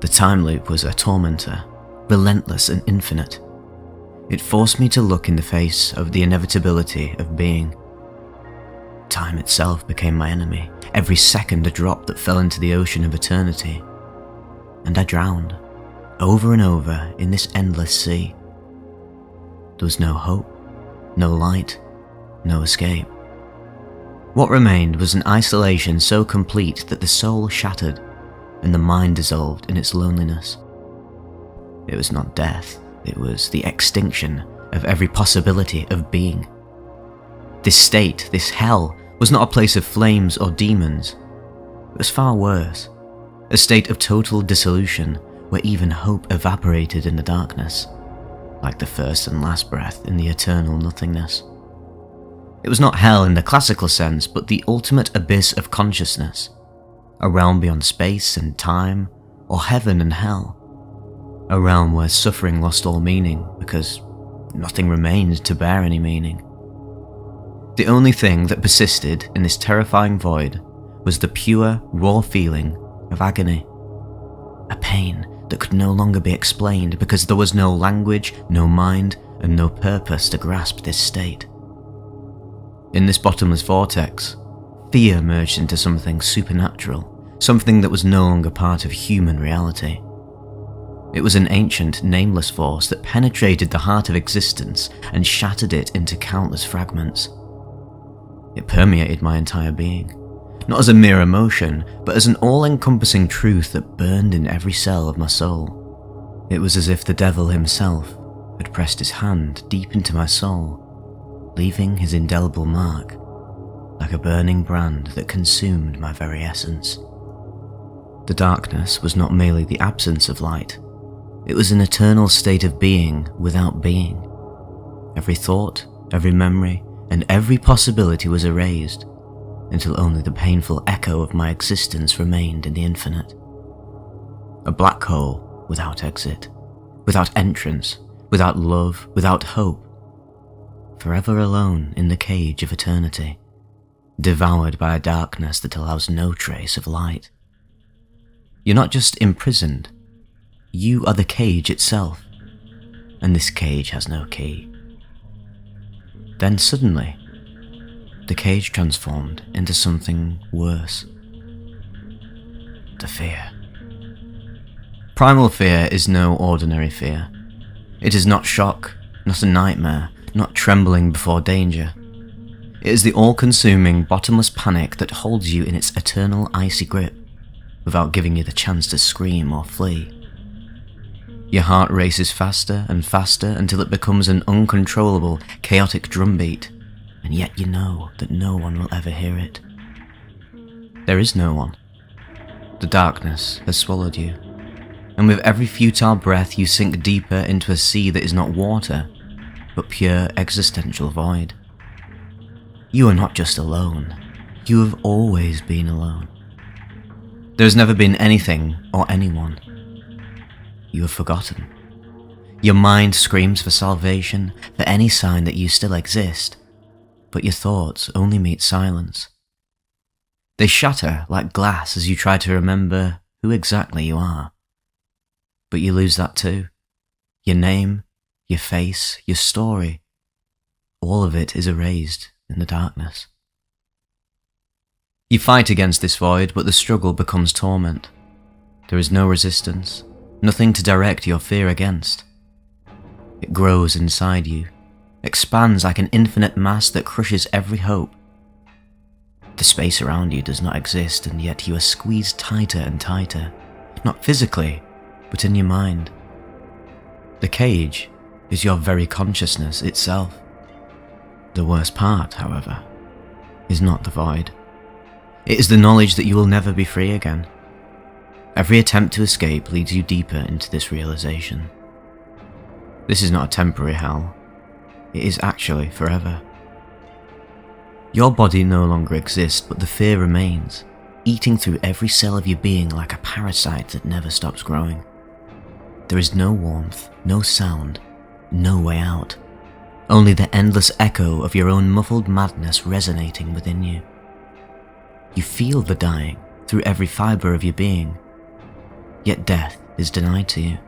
The time loop was a tormentor, relentless and infinite. It forced me to look in the face of the inevitability of being. Time itself became my enemy, every second a drop that fell into the ocean of eternity. And I drowned, over and over, in this endless sea. There was no hope, no light, no escape. What remained was an isolation so complete that the soul shattered, and the mind dissolved in its loneliness. It was not death, it was the extinction of every possibility of being. This state, this hell, was not a place of flames or demons. It was far worse, a state of total dissolution where even hope evaporated in the darkness, like the first and last breath in the eternal nothingness. It was not hell in the classical sense, but the ultimate abyss of consciousness, a realm beyond space and time, or heaven and hell. A realm where suffering lost all meaning because nothing remained to bear any meaning. The only thing that persisted in this terrifying void was the pure, raw feeling of agony. A pain that could no longer be explained because there was no language, no mind, and no purpose to grasp this state. In this bottomless vortex, fear merged into something supernatural, something that was no longer part of human reality. It was an ancient, nameless force that penetrated the heart of existence and shattered it into countless fragments. It permeated my entire being, not as a mere emotion, but as an all-encompassing truth that burned in every cell of my soul. It was as if the devil himself had pressed his hand deep into my soul, leaving his indelible mark, like a burning brand that consumed my very essence. The darkness was not merely the absence of light, it was an eternal state of being without being. Every thought, every memory, and every possibility was erased, until only the painful echo of my existence remained in the infinite. A black hole without exit, without entrance, without love, without hope. forever alone in the cage of eternity, devoured by a darkness that allows no trace of light. You're not just imprisoned, you are the cage itself, and this cage has no key. Then suddenly, the cage transformed into something worse. The fear. Primal fear is no ordinary fear. It is not shock, not a nightmare, not trembling before danger. It is the all-consuming, bottomless panic that holds you in its eternal icy grip, without giving you the chance to scream or flee. Your heart races faster and faster until it becomes an uncontrollable, chaotic drumbeat, and yet you know that no one will ever hear it. There is no one. The darkness has swallowed you, and with every futile breath you sink deeper into a sea that is not water, but pure existential void. You are not just alone, you have always been alone. There has never been anything or anyone. You have forgotten. Your mind screams for salvation, for any sign that you still exist, but your thoughts only meet silence. They shatter like glass as you try to remember who exactly you are. But you lose that too. Your name, your face, your story, all of it is erased in the darkness. You fight against this void, but the struggle becomes torment. There is no resistance, nothing to direct your fear against. It grows inside you, expands like an infinite mass that crushes every hope. The space around you does not exist, and yet you are squeezed tighter and tighter, not physically, but in your mind. The cage is your very consciousness itself. The worst part, however, is not the void. It is the knowledge that you will never be free again. Every attempt to escape leads you deeper into this realization. This is not a temporary hell. It is actually forever. Your body no longer exists, but the fear remains, eating through every cell of your being like a parasite that never stops growing. There is no warmth, no sound, no way out. Only the endless echo of your own muffled madness resonating within you. You feel the dying through every fibre of your being, yet death is denied to you.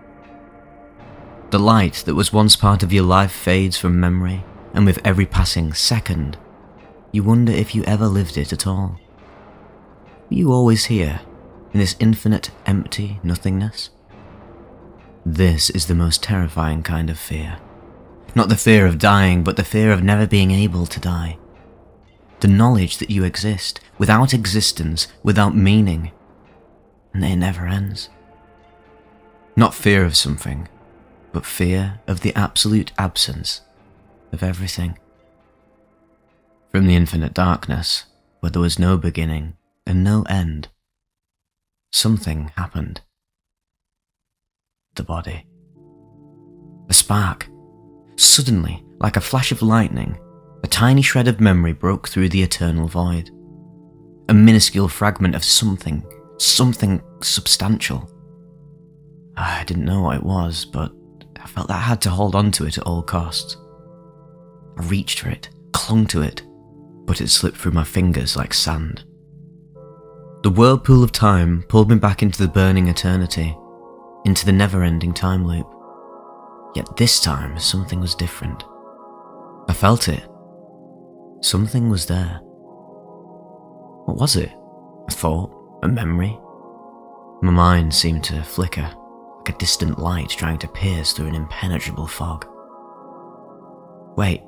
The light that was once part of your life fades from memory, and with every passing second, you wonder if you ever lived it at all. Were you always here, in this infinite, empty nothingness? This is the most terrifying kind of fear. Not the fear of dying, but the fear of never being able to die. The knowledge that you exist, without existence, without meaning, and that it never ends. Not fear of something, but fear of the absolute absence of everything. From the infinite darkness, where there was no beginning and no end, something happened. The body. A spark. Suddenly, like a flash of lightning, a tiny shred of memory broke through the eternal void. A minuscule fragment of something substantial. I didn't know what it was, but I felt that I had to hold on to it at all costs. I reached for it, clung to it, but it slipped through my fingers like sand. The whirlpool of time pulled me back into the burning eternity, into the never-ending time loop. Yet this time, something was different. I felt it. Something was there. What was it? A thought? A memory? My mind seemed to flicker, like a distant light trying to pierce through an impenetrable fog. Wait.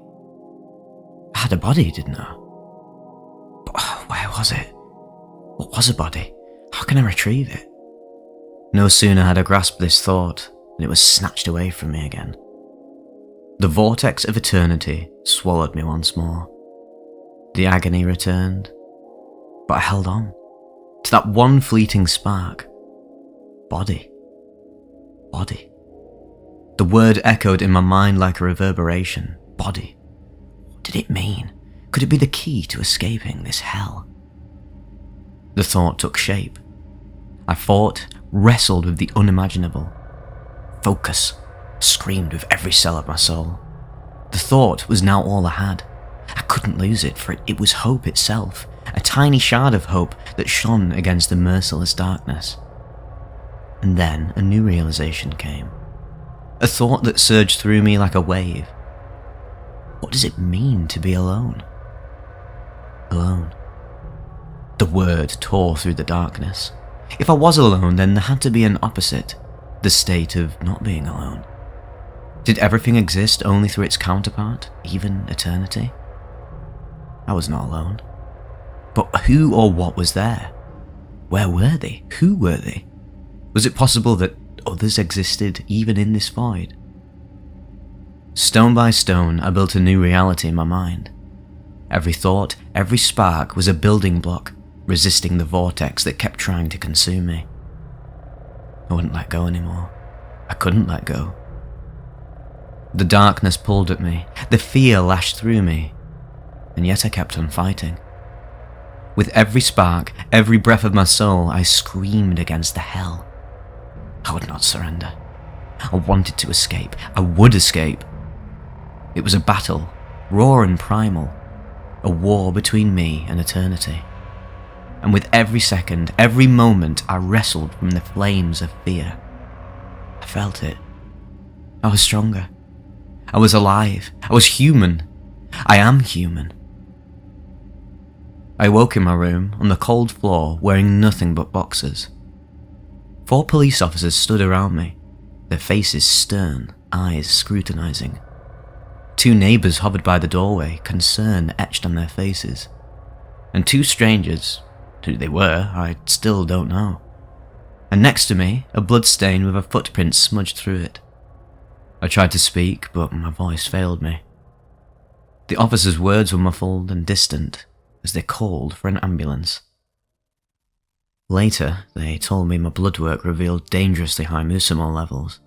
I had a body, didn't I? But where was it? What was a body? How can I retrieve it? No sooner had I grasped this thought than it was snatched away from me again. The vortex of eternity swallowed me once more. The agony returned, but I held on to that one fleeting spark. Body. Body. The word echoed in my mind like a reverberation. Body. What did it mean? Could it be the key to escaping this hell? The thought took shape. I fought, wrestled with the unimaginable. Focus, screamed with every cell of my soul.
The thought was now all I had. I couldn't lose it, for it was hope itself, a tiny shard of hope that shone against the merciless darkness. And then a new realization came. A thought that surged through me like a wave. What does it mean to be alone? Alone. The word tore through the darkness. If I was alone, then there had to be an opposite, the state of not being alone. Did everything exist only through its counterpart, even eternity? I was not alone. But who or what was there? Where were they? Who were they? Was it possible that others existed even in this void? Stone by stone, I built a new reality in my mind. Every thought, every spark was a building block, resisting the vortex that kept trying to consume me. I wouldn't let go anymore. I couldn't let go. The darkness pulled at me, the fear lashed through me, and yet I kept on fighting. With every spark, every breath of my soul, I screamed against the hell. I would not surrender. I wanted to escape. I would escape. It was a battle, raw and primal, a war between me and eternity. And with every second, every moment, I wrestled from the flames of fear. I felt it. I was stronger. I was alive. I was human. I am human. I woke in my room, on the cold floor, wearing nothing but boxers. 4 police officers stood around me, their faces stern, eyes scrutinizing. 2 neighbors hovered by the doorway, concern etched on their faces. And 2 strangers, who they were, I still don't know. And next to me, a bloodstain with a footprint smudged through it. I tried to speak, but my voice failed me. The officers' words were muffled and distant as they called for an ambulance. Later, they told me my blood work revealed dangerously high muscimol levels.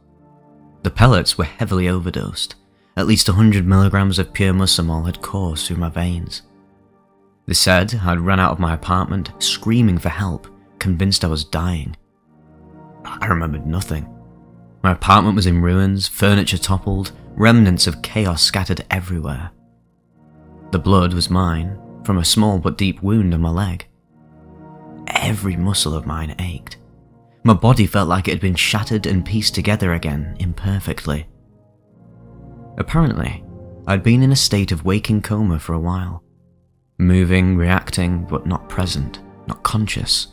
The pellets were heavily overdosed. At least 100 milligrams of pure muscimol had coursed through my veins. They said I'd run out of my apartment, screaming for help, convinced I was dying. I remembered nothing. My apartment was in ruins, furniture toppled, remnants of chaos scattered everywhere. The blood was mine, from a small but deep wound on my leg. Every muscle of mine ached. My body felt like it had been shattered and pieced together again, imperfectly. Apparently, I'd been in a state of waking coma for a while. Moving, reacting, but not present, not conscious.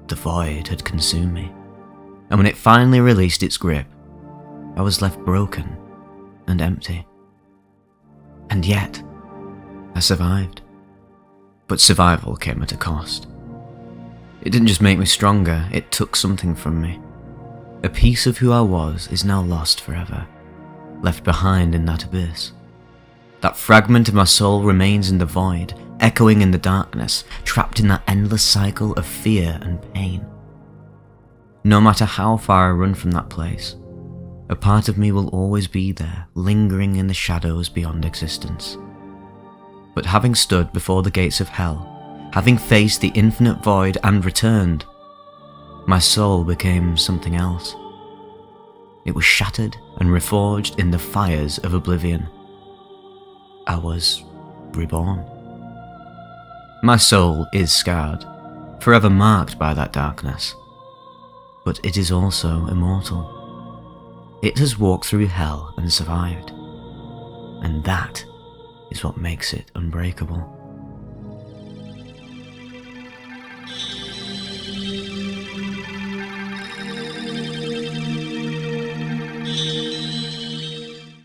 The void had consumed me. And when it finally released its grip, I was left broken and empty. And yet, I survived. But survival came at a cost. It didn't just make me stronger, it took something from me. A piece of who I was is now lost forever, left behind in that abyss. That fragment of my soul remains in the void, echoing in the darkness, trapped in that endless cycle of fear and pain. No matter how far I run from that place, a part of me will always be there, lingering in the shadows beyond existence. But having stood before the gates of hell, having faced the infinite void and returned, my soul became something else. It was shattered and reforged in the fires of oblivion. I was reborn. My soul is scarred, forever marked by that darkness. But it is also immortal. It has walked through hell and survived. And that is what makes it unbreakable.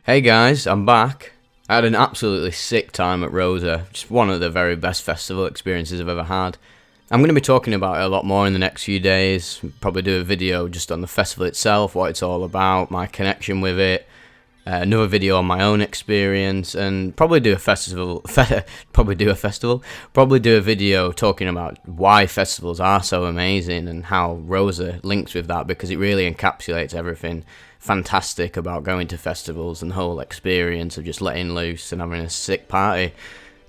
Hey guys, I'm back. I had an absolutely sick time at Rosa, just one of the very best festival experiences I've ever had. I'm going to be talking about it a lot more in the next few days, probably do a video just on the festival itself, what it's all about, my connection with it, another video on my own experience, and probably do a video talking about why festivals are so amazing and how Rosa links with that, because it really encapsulates everything fantastic about going to festivals and the whole experience of just letting loose and having a sick party.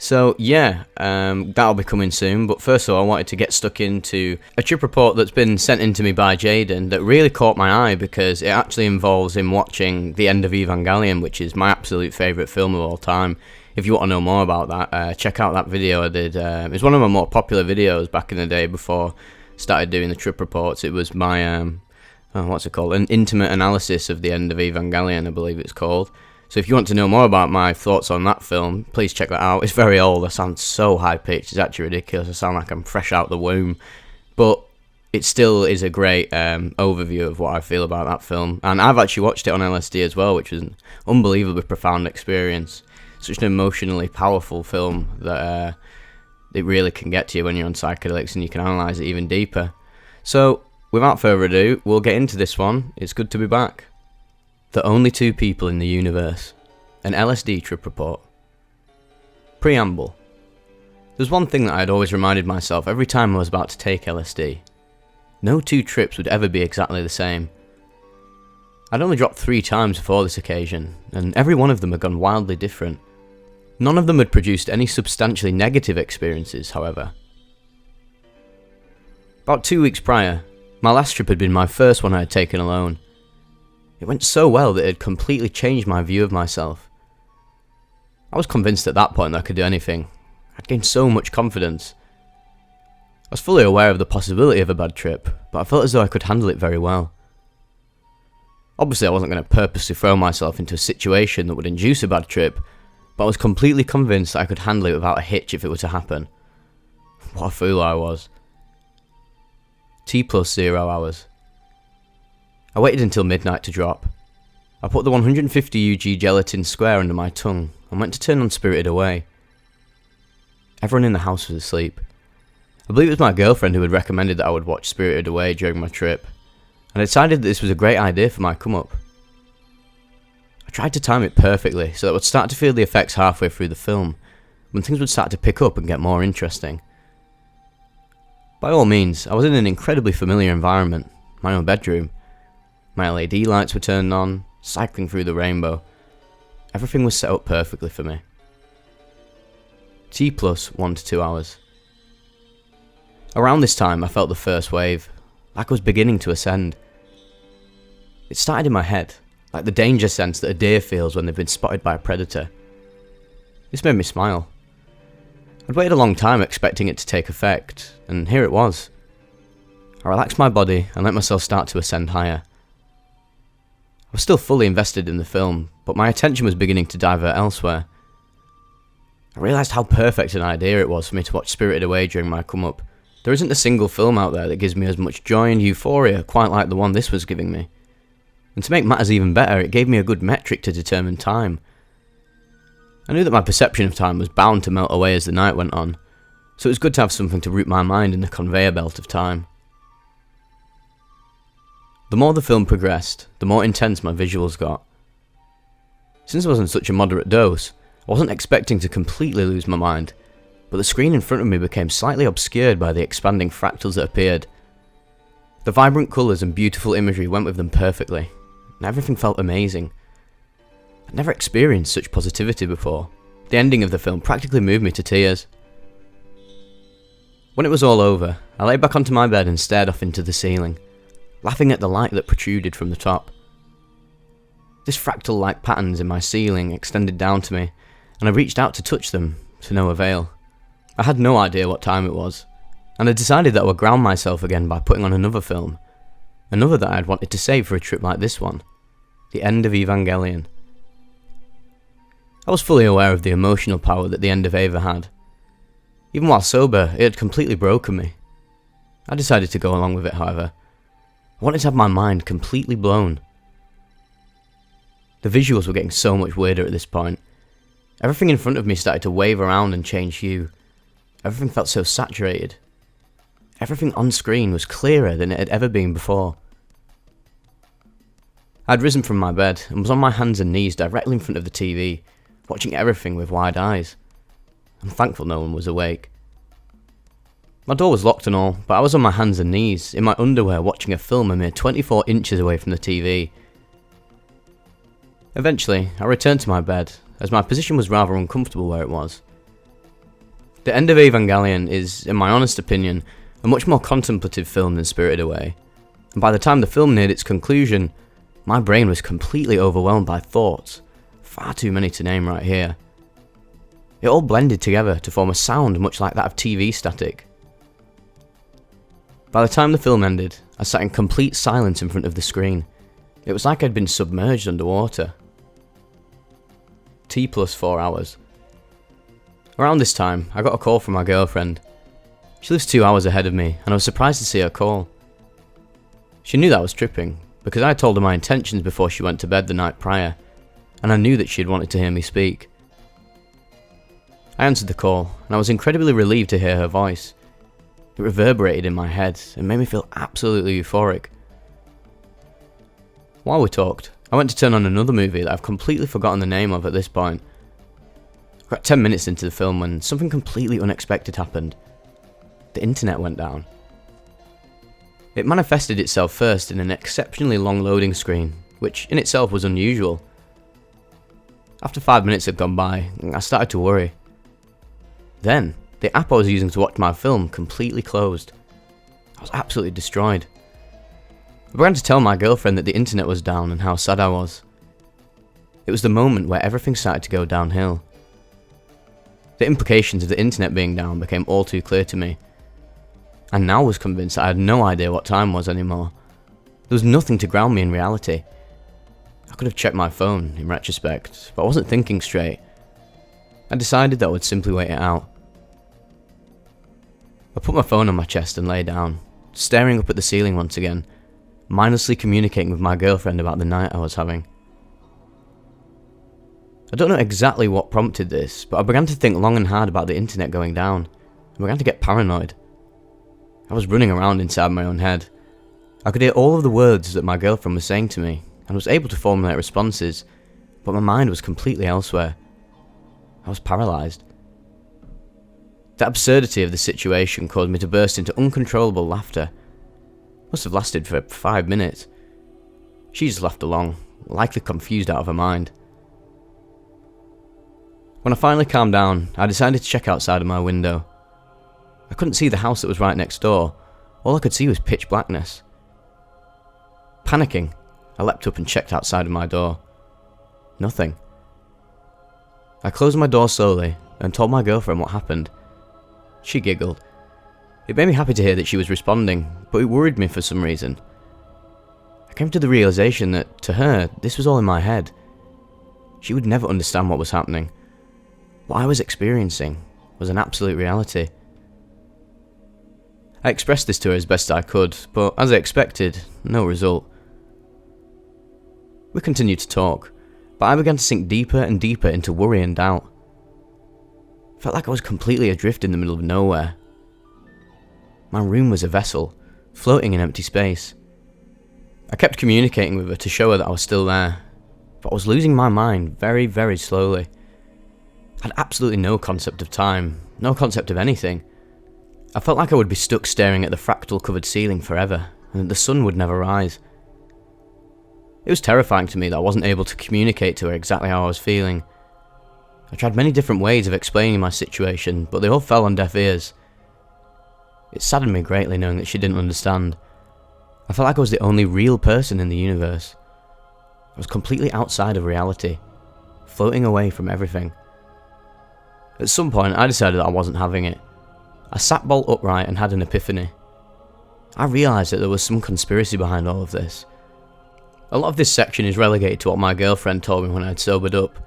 So yeah, that'll be coming soon, but first of all I wanted to get stuck into a trip report that's been sent in to me by Jaden that really caught my eye because it actually involves him watching the end of Evangelion, which is my absolute favourite film of all time. If you want to know more about that, check out that video I did. It was one of my more popular videos back in the day before I started doing the trip reports. It was my, what's it called? An intimate analysis of the end of Evangelion, I believe it's called. So if you want to know more about my thoughts on that film, please check that out. It's very old. I sound so high-pitched. It's actually ridiculous. I sound like I'm fresh out the womb. But it still is a great overview of what I feel about that film. And I've actually watched it on LSD as well, which was an unbelievably profound experience. Such an emotionally powerful film that it really can get to you when you're on psychedelics and you can analyse it even deeper. So, without further ado, we'll get into this one. It's good to be back. The only two people in the universe. An LSD trip report. Preamble. There's one thing that I had always reminded myself every time I was about to take LSD. No two trips would ever be exactly the same. I'd only dropped 3 times before this occasion, and every one of them had gone wildly different. None of them had produced any substantially negative experiences, however. About 2 weeks prior, my last trip had been my first one I had taken alone. It went so well that it had completely changed my view of myself. I was convinced at that point that I could do anything. I'd gained so much confidence. I was fully aware of the possibility of a bad trip, but I felt as though I could handle it very well. Obviously I wasn't going to purposely throw myself into a situation that would induce a bad trip, but I was completely convinced that I could handle it without a hitch if it were to happen. What a fool I was. T plus 0 hours. I waited until midnight to drop. I put the 150 UG gelatin square under my tongue and went to turn on Spirited Away. Everyone in the house was asleep. I believe it was my girlfriend who had recommended that I would watch Spirited Away during my trip, and I decided that this was a great idea for my come-up. I tried to time it perfectly so that I would start to feel the effects halfway through the film, when things would start to pick up and get more interesting. By all means, I was in an incredibly familiar environment, my own bedroom. My LED lights were turned on, cycling through the rainbow. Everything was set up perfectly for me. T plus 1 to 2 hours. Around this time I felt the first wave, like I was beginning to ascend. It started in my head, like the danger sense that a deer feels when they've been spotted by a predator. This made me smile. I'd waited a long time expecting it to take effect, and here it was. I relaxed my body and let myself start to ascend higher. I was still fully invested in the film, but my attention was beginning to divert elsewhere. I realised how perfect an idea it was for me to watch Spirited Away during my come-up. There isn't a single film out there that gives me as much joy and euphoria quite like the one this was giving me. And to make matters even better, it gave me a good metric to determine time. I knew that my perception of time was bound to melt away as the night went on, so it was good to have something to root my mind in the conveyor belt of time. The more the film progressed, the more intense my visuals got. Since I was in such a moderate dose, I wasn't expecting to completely lose my mind, but the screen in front of me became slightly obscured by the expanding fractals that appeared. The vibrant colours and beautiful imagery went with them perfectly, and everything felt amazing. I'd never experienced such positivity before. The ending of the film practically moved me to tears. When it was all over, I lay back onto my bed and stared off into the ceiling, laughing at the light that protruded from the top. This fractal-like patterns in my ceiling extended down to me, and I reached out to touch them, to no avail. I had no idea what time it was, and I decided that I would ground myself again by putting on another film, another that I had wanted to save for a trip like this one, the end of Evangelion. I was fully aware of the emotional power that the end of Eva had. Even while sober, it had completely broken me. I decided to go along with it, however. I wanted to have my mind completely blown. The visuals were getting so much weirder at this point. Everything in front of me started to wave around and change hue. Everything felt so saturated. Everything on screen was clearer than it had ever been before. I had risen from my bed and was on my hands and knees directly in front of the TV, watching everything with wide eyes. I'm thankful no one was awake. My door was locked and all, but I was on my hands and knees, in my underwear, watching a film a mere 24 inches away from the TV. Eventually, I returned to my bed, as my position was rather uncomfortable where it was. The end of Evangelion is, in my honest opinion, a much more contemplative film than Spirited Away, and by the time the film neared its conclusion, my brain was completely overwhelmed by thoughts, far too many to name right here. It all blended together to form a sound much like that of TV static. By the time the film ended, I sat in complete silence in front of the screen. It was like I'd been submerged underwater. T plus 4 hours. Around this time, I got a call from my girlfriend. She lives 2 hours ahead of me, and I was surprised to see her call. She knew that I was tripping, because I had told her my intentions before she went to bed the night prior, and I knew that she had wanted to hear me speak. I answered the call, and I was incredibly relieved to hear her voice. It reverberated in my head, and made me feel absolutely euphoric. While we talked, I went to turn on another movie that I've completely forgotten the name of at this point. I got 10 minutes into the film when something completely unexpected happened. The internet went down. It manifested itself first in an exceptionally long loading screen, which in itself was unusual. After 5 minutes had gone by, I started to worry. Then, the app I was using to watch my film completely closed. I was absolutely destroyed. I began to tell my girlfriend that the internet was down and how sad I was. It was the moment where everything started to go downhill. The implications of the internet being down became all too clear to me. I now was convinced that I had no idea what time was anymore. There was nothing to ground me in reality. I could have checked my phone, in retrospect, but I wasn't thinking straight. I decided that I would simply wait it out. I put my phone on my chest and lay down, staring up at the ceiling once again, mindlessly communicating with my girlfriend about the night I was having. I don't know exactly what prompted this, but I began to think long and hard about the internet going down. I began to get paranoid. I was running around inside my own head. I could hear all of the words that my girlfriend was saying to me, and was able to formulate responses, but my mind was completely elsewhere. I was paralysed. The absurdity of the situation caused me to burst into uncontrollable laughter. It must have lasted for 5 minutes. She just laughed along, likely confused out of her mind. When I finally calmed down, I decided to check outside of my window. I couldn't see the house that was right next door. All I could see was pitch blackness. Panicking, I leapt up and checked outside of my door. Nothing. I closed my door slowly and told my girlfriend what happened. She giggled. It made me happy to hear that she was responding, but it worried me for some reason. I came to the realization that, to her, this was all in my head. She would never understand what was happening. What I was experiencing was an absolute reality. I expressed this to her as best I could, but as I expected, no result. We continued to talk, but I began to sink deeper and deeper into worry and doubt. I felt like I was completely adrift in the middle of nowhere. My room was a vessel, floating in empty space. I kept communicating with her to show her that I was still there, but I was losing my mind very, very slowly. I had absolutely no concept of time, no concept of anything. I felt like I would be stuck staring at the fractal-covered ceiling forever, and that the sun would never rise. It was terrifying to me that I wasn't able to communicate to her exactly how I was feeling. I tried many different ways of explaining my situation, but they all fell on deaf ears. It saddened me greatly knowing that she didn't understand. I felt like I was the only real person in the universe. I was completely outside of reality, floating away from everything. At some point, I decided that I wasn't having it. I sat bolt upright and had an epiphany. I realised that there was some conspiracy behind all of this. A lot of this section is relegated to what my girlfriend told me when I had sobered up.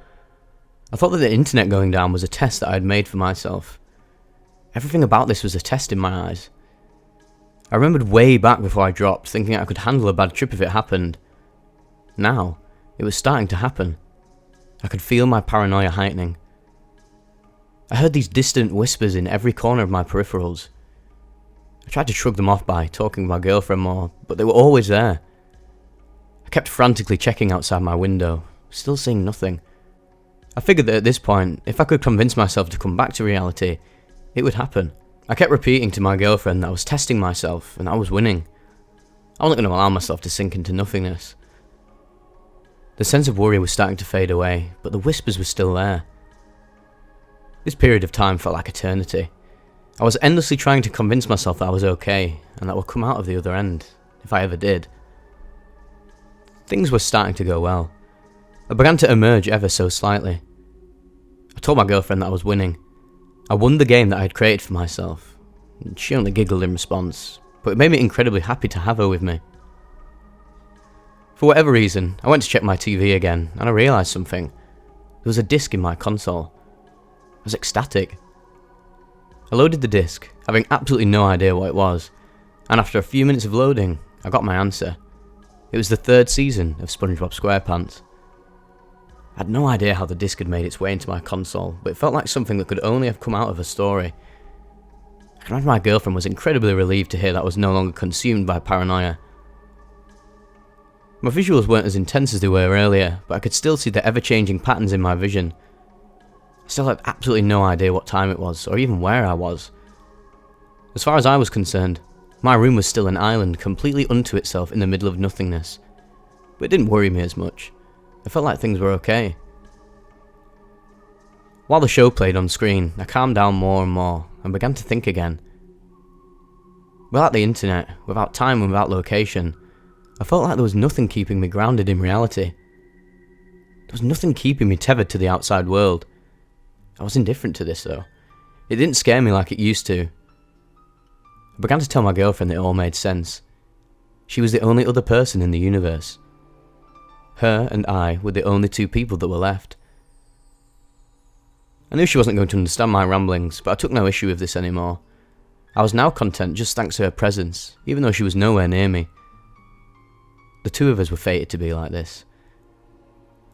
I thought that the internet going down was a test that I had made for myself. Everything about this was a test in my eyes. I remembered way back before I dropped, thinking I could handle a bad trip if it happened. Now, it was starting to happen. I could feel my paranoia heightening. I heard these distant whispers in every corner of my peripherals. I tried to shrug them off by talking to my girlfriend more, but they were always there. I kept frantically checking outside my window, still seeing nothing. I figured that at this point, if I could convince myself to come back to reality, it would happen. I kept repeating to my girlfriend that I was testing myself and I was winning. I wasn't going to allow myself to sink into nothingness. The sense of worry was starting to fade away, but the whispers were still there. This period of time felt like eternity. I was endlessly trying to convince myself that I was okay, and that I would come out of the other end, if I ever did. Things were starting to go well. I began to emerge ever so slightly. I told my girlfriend that I was winning. I won the game that I had created for myself. She only giggled in response, but it made me incredibly happy to have her with me. For whatever reason, I went to check my TV again, and I realised something. There was a disc in my console. I was ecstatic. I loaded the disc, having absolutely no idea what it was, and after a few minutes of loading, I got my answer. It was the 3rd season of SpongeBob SquarePants. I had no idea how the disc had made its way into my console, but it felt like something that could only have come out of a story. I can imagine my girlfriend was incredibly relieved to hear that I was no longer consumed by paranoia. My visuals weren't as intense as they were earlier, but I could still see the ever-changing patterns in my vision. I still had absolutely no idea what time it was, or even where I was. As far as I was concerned, my room was still an island completely unto itself in the middle of nothingness. But it didn't worry me as much. I felt like things were okay. While the show played on screen, I calmed down more and more, and began to think again. Without the internet, without time and without location, I felt like there was nothing keeping me grounded in reality. There was nothing keeping me tethered to the outside world. I was indifferent to this though. It didn't scare me like it used to. I began to tell my girlfriend that it all made sense. She was the only other person in the universe. Her and I were the only 2 people that were left. I knew she wasn't going to understand my ramblings, but I took no issue with this anymore. I was now content just thanks to her presence, even though she was nowhere near me. The 2 of us were fated to be like this.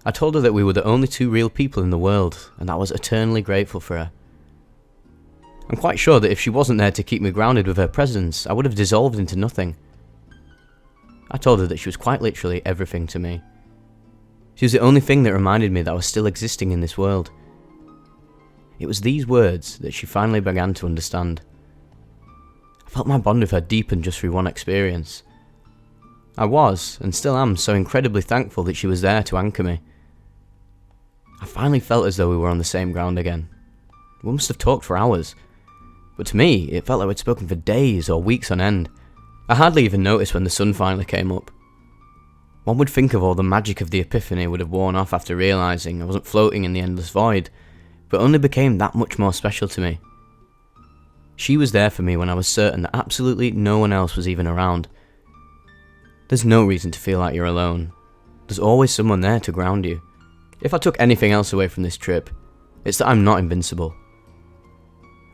I told her that we were the only 2 real people in the world, and I was eternally grateful for her. I'm quite sure that if she wasn't there to keep me grounded with her presence, I would have dissolved into nothing. I told her that she was quite literally everything to me. She was the only thing that reminded me that I was still existing in this world. It was these words that she finally began to understand. I felt my bond with her deepen just through one experience. I was, and still am, so incredibly thankful that she was there to anchor me. I finally felt as though we were on the same ground again. We must have talked for hours, but to me, it felt like we'd spoken for days or weeks on end. I hardly even noticed when the sun finally came up. One would think of all the magic of the epiphany would have worn off after realising I wasn't floating in the endless void, but only became that much more special to me. She was there for me when I was certain that absolutely no one else was even around. There's no reason to feel like you're alone. There's always someone there to ground you. If I took anything else away from this trip, it's that I'm not invincible.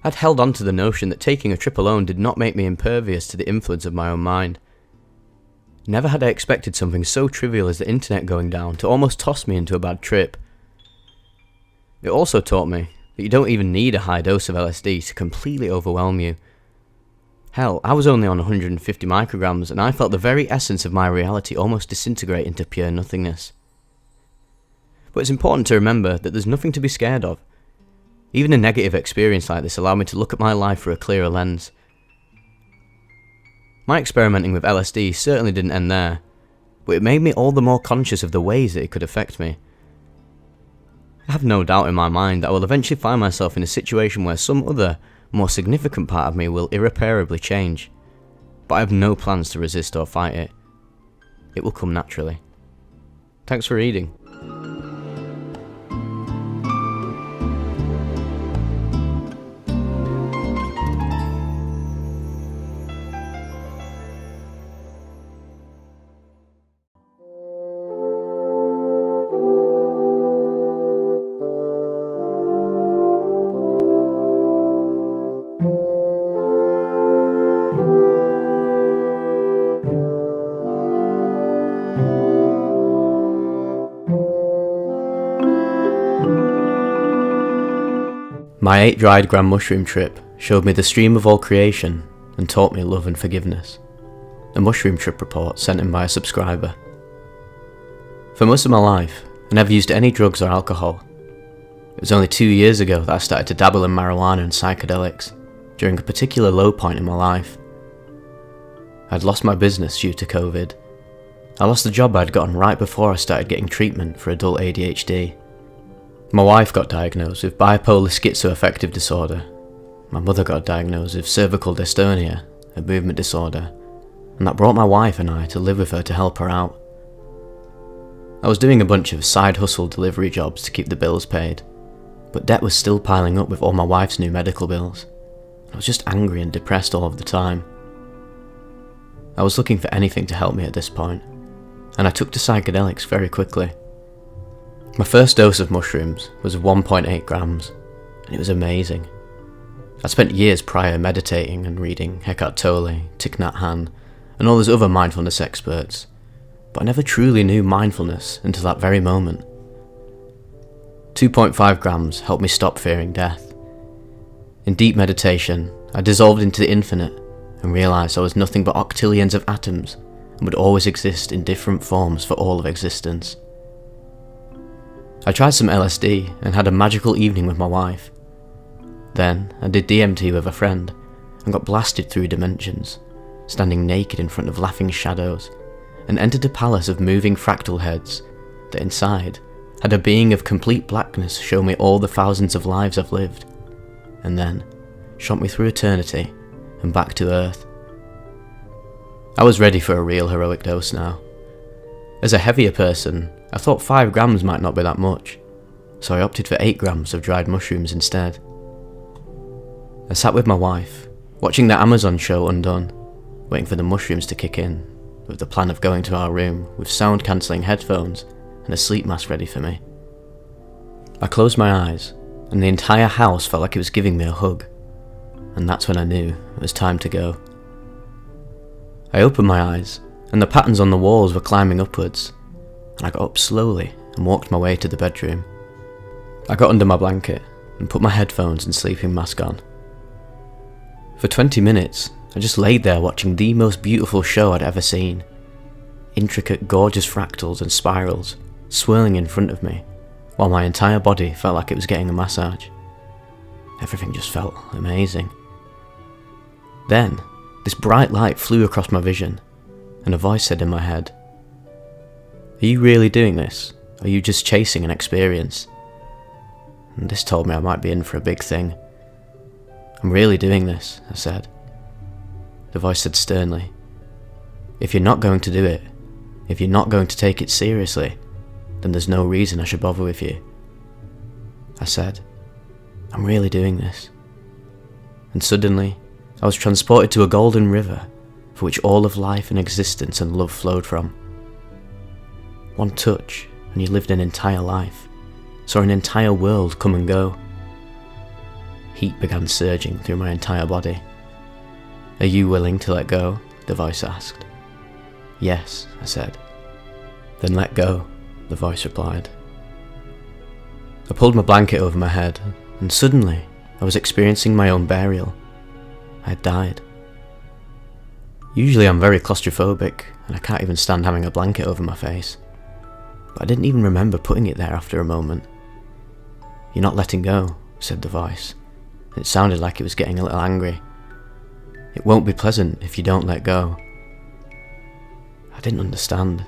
I'd held on to the notion that taking a trip alone did not make me impervious to the influence of my own mind. Never had I expected something so trivial as the internet going down to almost toss me into a bad trip. It also taught me that you don't even need a high dose of LSD to completely overwhelm you. Hell, I was only on 150 micrograms and I felt the very essence of my reality almost disintegrate into pure nothingness. But it's important to remember that there's nothing to be scared of. Even a negative experience like this allowed me to look at my life through a clearer lens. My experimenting with LSD certainly didn't end there, but it made me all the more conscious of the ways that it could affect me. I have no doubt in my mind that I will eventually find myself in a situation where some other, more significant part of me will irreparably change, but I have no plans to resist or fight it. It will come naturally. Thanks for reading.
My 8 dried gram mushroom trip showed me the stream of all creation and taught me love and forgiveness. A mushroom trip report sent in by a subscriber. For most of my life, I never used any drugs or alcohol. It was only 2 years ago that I started to dabble in marijuana and psychedelics, during a particular low point in my life. I'd lost my business due to COVID. I lost the job I'd gotten right before I started getting treatment for adult ADHD. My wife got diagnosed with bipolar schizoaffective disorder. My mother got diagnosed with cervical dystonia, a movement disorder, and that brought my wife and I to live with her to help her out. I was doing a bunch of side hustle delivery jobs to keep the bills paid, but debt was still piling up with all my wife's new medical bills. I was just angry and depressed all of the time. I was looking for anything to help me at this point, and I took to psychedelics very quickly. My first dose of mushrooms was 1.8 grams, and it was amazing. I spent years prior meditating and reading Eckhart Tolle, Thich Nhat Hanh, and all those other mindfulness experts, but I never truly knew mindfulness until that very moment. 2.5 grams helped me stop fearing death. In deep meditation, I dissolved into the infinite and realised I was nothing but octillions of atoms and would always exist in different forms for all of existence. I tried some LSD and had a magical evening with my wife. Then I did DMT with a friend and got blasted through dimensions, standing naked in front of laughing shadows, and entered a palace of moving fractal heads that inside had a being of complete blackness show me all the thousands of lives I've lived, and then shot me through eternity and back to Earth. I was ready for a real heroic dose now. As a heavier person, I thought 5 grams might not be that much, so I opted for 8 grams of dried mushrooms instead. I sat with my wife, watching the Amazon show Undone, waiting for the mushrooms to kick in, with the plan of going to our room with sound-cancelling headphones and a sleep mask ready for me. I closed my eyes, and the entire house felt like it was giving me a hug, and that's when I knew it was time to go. I opened my eyes, and the patterns on the walls were climbing upwards, and I got up slowly and walked my way to the bedroom. I got under my blanket and put my headphones and sleeping mask on. For 20 minutes, I just laid there watching the most beautiful show I'd ever seen. Intricate, gorgeous fractals and spirals swirling in front of me, while my entire body felt like it was getting a massage. Everything just felt amazing. Then, this bright light flew across my vision, and a voice said in my head, "Are you really doing this? Or are you just chasing an experience?" And this told me I might be in for a big thing. "I'm really doing this," I said. The voice said sternly, "If you're not going to do it, if you're not going to take it seriously, then there's no reason I should bother with you." I said, "I'm really doing this." And suddenly, I was transported to a golden river for which all of life and existence and love flowed from. One touch, and you lived an entire life, saw an entire world come and go. Heat began surging through my entire body. "Are you willing to let go?" the voice asked. "Yes," I said. "Then let go," the voice replied. I pulled my blanket over my head, and suddenly I was experiencing my own burial. I had died. Usually I'm very claustrophobic, and I can't even stand having a blanket over my face. But I didn't even remember putting it there after a moment. "You're not letting go," said the voice. It sounded like it was getting a little angry. "It won't be pleasant if you don't let go." I didn't understand,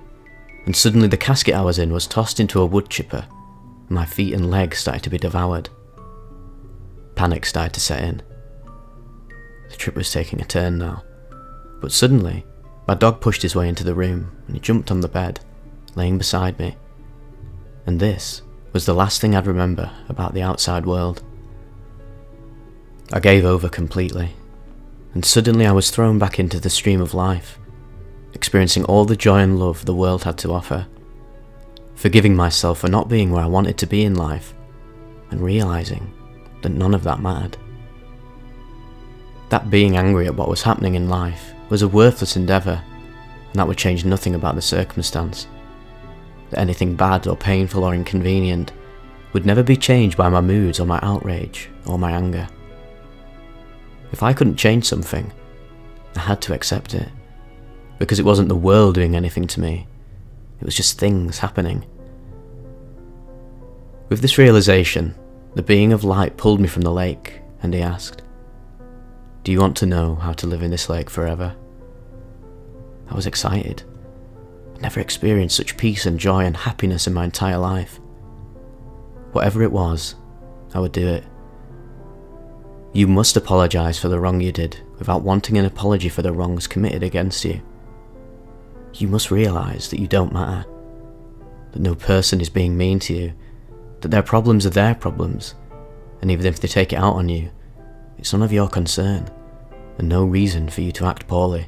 and suddenly the casket I was in was tossed into a wood chipper, and my feet and legs started to be devoured. Panic started to set in. The trip was taking a turn now, but suddenly my dog pushed his way into the room and he jumped on the bed, laying beside me. And this was the last thing I'd remember about the outside world. I gave over completely, and suddenly I was thrown back into the stream of life, experiencing all the joy and love the world had to offer, forgiving myself for not being where I wanted to be in life, and realising that none of that mattered. That being angry at what was happening in life was a worthless endeavour, and that would change nothing about the circumstance. That anything bad or painful or inconvenient would never be changed by my moods or my outrage or my anger. If I couldn't change something, I had to accept it, because it wasn't the world doing anything to me, it was just things happening. With this realisation, the being of light pulled me from the lake, and he asked, "Do you want to know how to live in this lake forever?" I was excited. I'd never experienced such peace and joy and happiness in my entire life. Whatever it was, I would do it. You must apologise for the wrong you did without wanting an apology for the wrongs committed against you. You must realise that you don't matter, that no person is being mean to you, that their problems are their problems, and even if they take it out on you, it's none of your concern, and no reason for you to act poorly.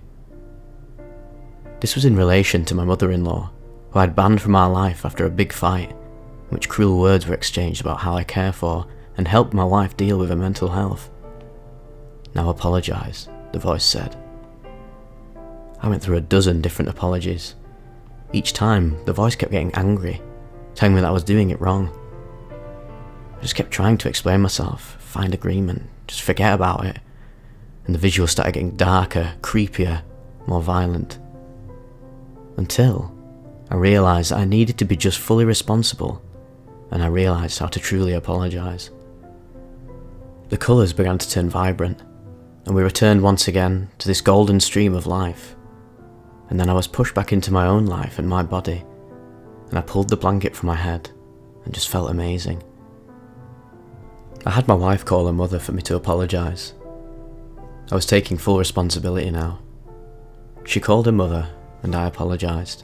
This was in relation to my mother-in-law, who I had banned from our life after a big fight, in which cruel words were exchanged about how I care for and helped my wife deal with her mental health. Now apologise, the voice said. I went through a dozen different apologies. Each time, the voice kept getting angry, telling me that I was doing it wrong. I just kept trying to explain myself, find agreement, just forget about it, and the visuals started getting darker, creepier, more violent. Until I realised that I needed to be just fully responsible, and I realised how to truly apologise. The colours began to turn vibrant, and we returned once again to this golden stream of life. And then I was pushed back into my own life and my body, and I pulled the blanket from my head and just felt amazing. I had my wife call her mother for me to apologise. I was taking full responsibility now. She called her mother and I apologised.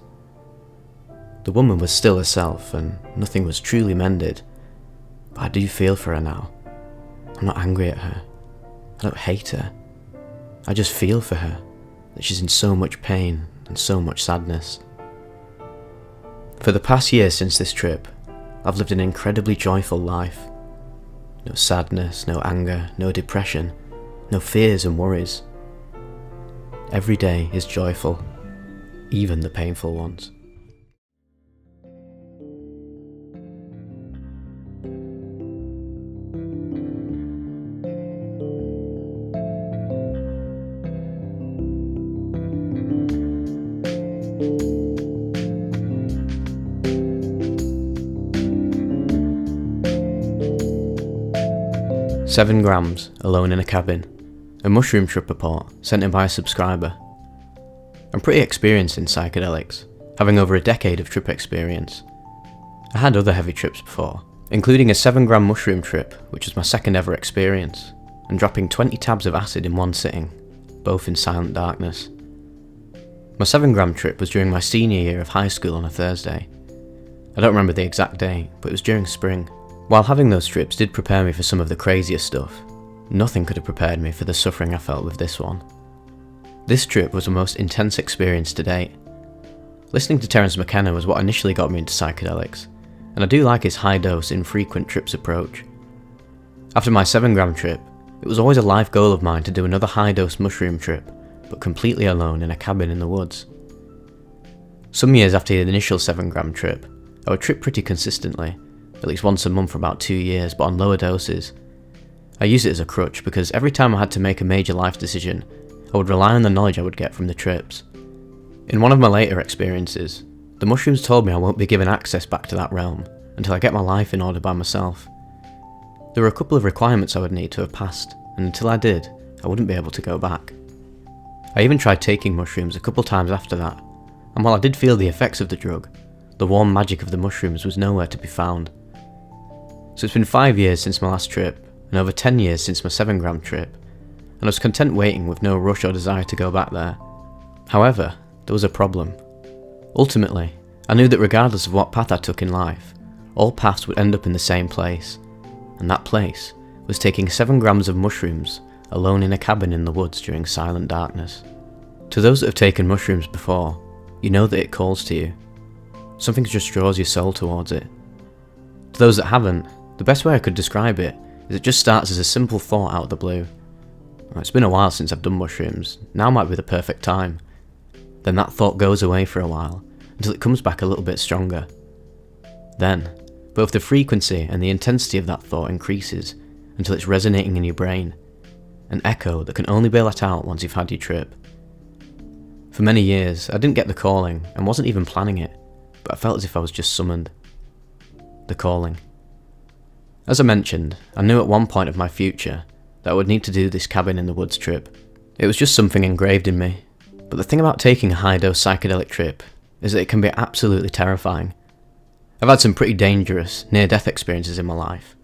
The woman was still herself and nothing was truly mended, but I do feel for her now. I'm not angry at her. I don't hate her. I just feel for her, that she's in so much pain and so much sadness. For the past year since this trip, I've lived an incredibly joyful life. No sadness, no anger, no depression, no fears and worries. Every day is joyful, even the painful ones. "7 grams, alone in a cabin. A mushroom trip report sent in by a subscriber. I'm pretty experienced in psychedelics, having over a decade of trip experience. I had other heavy trips before, including a 7-gram mushroom trip, which was my second ever experience, and dropping 20 tabs of acid in one sitting, both in silent darkness. My 7-gram trip was during my senior year of high school on a Thursday. I don't remember the exact date, but it was during spring. While having those trips did prepare me for some of the crazier stuff, nothing could have prepared me for the suffering I felt with this one. This trip was the most intense experience to date. Listening to Terence McKenna was what initially got me into psychedelics, and I do like his high-dose, infrequent trips approach. After my 7-gram trip, it was always a life goal of mine to do another high-dose mushroom trip, but completely alone in a cabin in the woods. Some years after the initial 7-gram trip, I would trip pretty consistently, at least once a month for about 2 years, but on lower doses. I used it as a crutch because every time I had to make a major life decision, I would rely on the knowledge I would get from the trips. In one of my later experiences, the mushrooms told me I won't be given access back to that realm until I get my life in order by myself. There were a couple of requirements I would need to have passed, and until I did, I wouldn't be able to go back. I even tried taking mushrooms a couple times after that, and while I did feel the effects of the drug, the warm magic of the mushrooms was nowhere to be found. So it's been 5 years since my last trip, and over 10 years since my 7-gram trip, and I was content waiting with no rush or desire to go back there. However, there was a problem. Ultimately, I knew that regardless of what path I took in life, all paths would end up in the same place, and that place was taking 7 grams of mushrooms alone in a cabin in the woods during silent darkness. To those that have taken mushrooms before, you know that it calls to you. Something just draws your soul towards it. To those that haven't, the best way I could describe it is it just starts as a simple thought out of the blue. It's been a while since I've done mushrooms, now might be the perfect time. Then that thought goes away for a while, until it comes back a little bit stronger. Then, both the frequency and the intensity of that thought increases until it's resonating in your brain, an echo that can only be let out once you've had your trip. For many years, I didn't get the calling and wasn't even planning it, but I felt as if I was just summoned. The calling. As I mentioned, I knew at one point of my future that I would need to do this cabin in the woods trip. It was just something engraved in me, but the thing about taking a high-dose psychedelic trip is that it can be absolutely terrifying. I've had some pretty dangerous, near-death experiences in my life,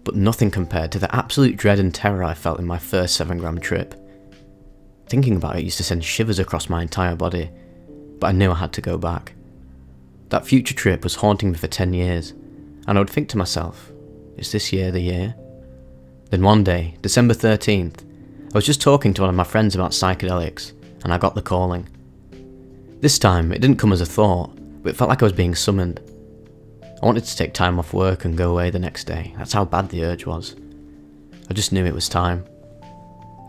but nothing compared to the absolute dread and terror I felt in my first 7-gram trip. Thinking about it used to send shivers across my entire body, but I knew I had to go back. That future trip was haunting me for 10 years, and I would think to myself, is this year the year? Then one day, December 13th, I was just talking to one of my friends about psychedelics, and I got the calling. This time, it didn't come as a thought, but it felt like I was being summoned. I wanted to take time off work and go away the next day. That's how bad the urge was. I just knew it was time.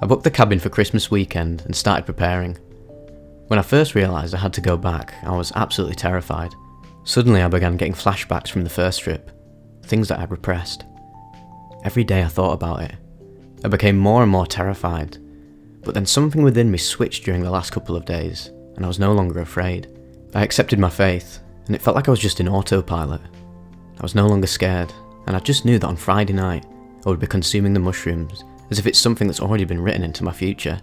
I booked the cabin for Christmas weekend and started preparing. When I first realised I had to go back, I was absolutely terrified. Suddenly I began getting flashbacks from the first trip, things that I'd repressed. Every day I thought about it. I became more and more terrified, but then something within me switched during the last couple of days, and I was no longer afraid. I accepted my faith, and it felt like I was just in autopilot. I was no longer scared, and I just knew that on Friday night I would be consuming the mushrooms as if it's something that's already been written into my future.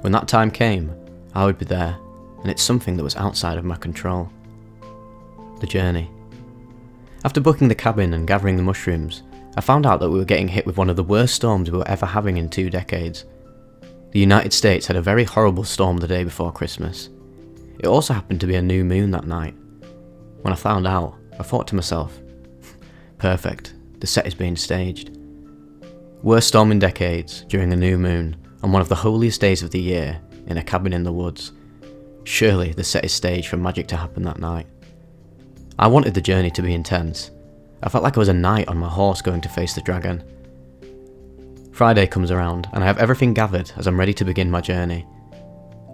When that time came, I would be there, and it's something that was outside of my control. The journey. After booking the cabin and gathering the mushrooms, I found out that we were getting hit with one of the worst storms we were ever having in 2 decades. The United States had a very horrible storm the day before Christmas. It also happened to be a new moon that night. When I found out, I thought to myself, perfect, the set is being staged. Worst storm in decades, during a new moon, on one of the holiest days of the year, in a cabin in the woods. Surely the set is staged for magic to happen that night. I wanted the journey to be intense. I felt like I was a knight on my horse going to face the dragon. Friday comes around, and I have everything gathered as I'm ready to begin my journey.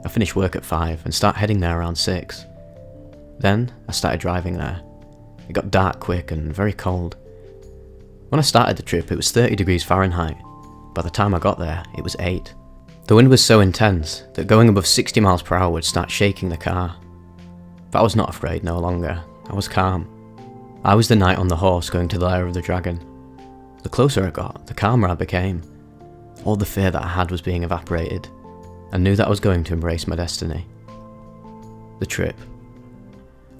I finish work at 5 and start heading there around 6. Then I started driving there. It got dark quick and very cold. When I started the trip, it was 30 degrees Fahrenheit. By the time I got there, it was 8. The wind was so intense that going above 60 miles per hour would start shaking the car. But I was not afraid no longer. I was calm. I was the knight on the horse going to the lair of the dragon. The closer I got, the calmer I became. All the fear that I had was being evaporated. I knew that I was going to embrace my destiny. The trip.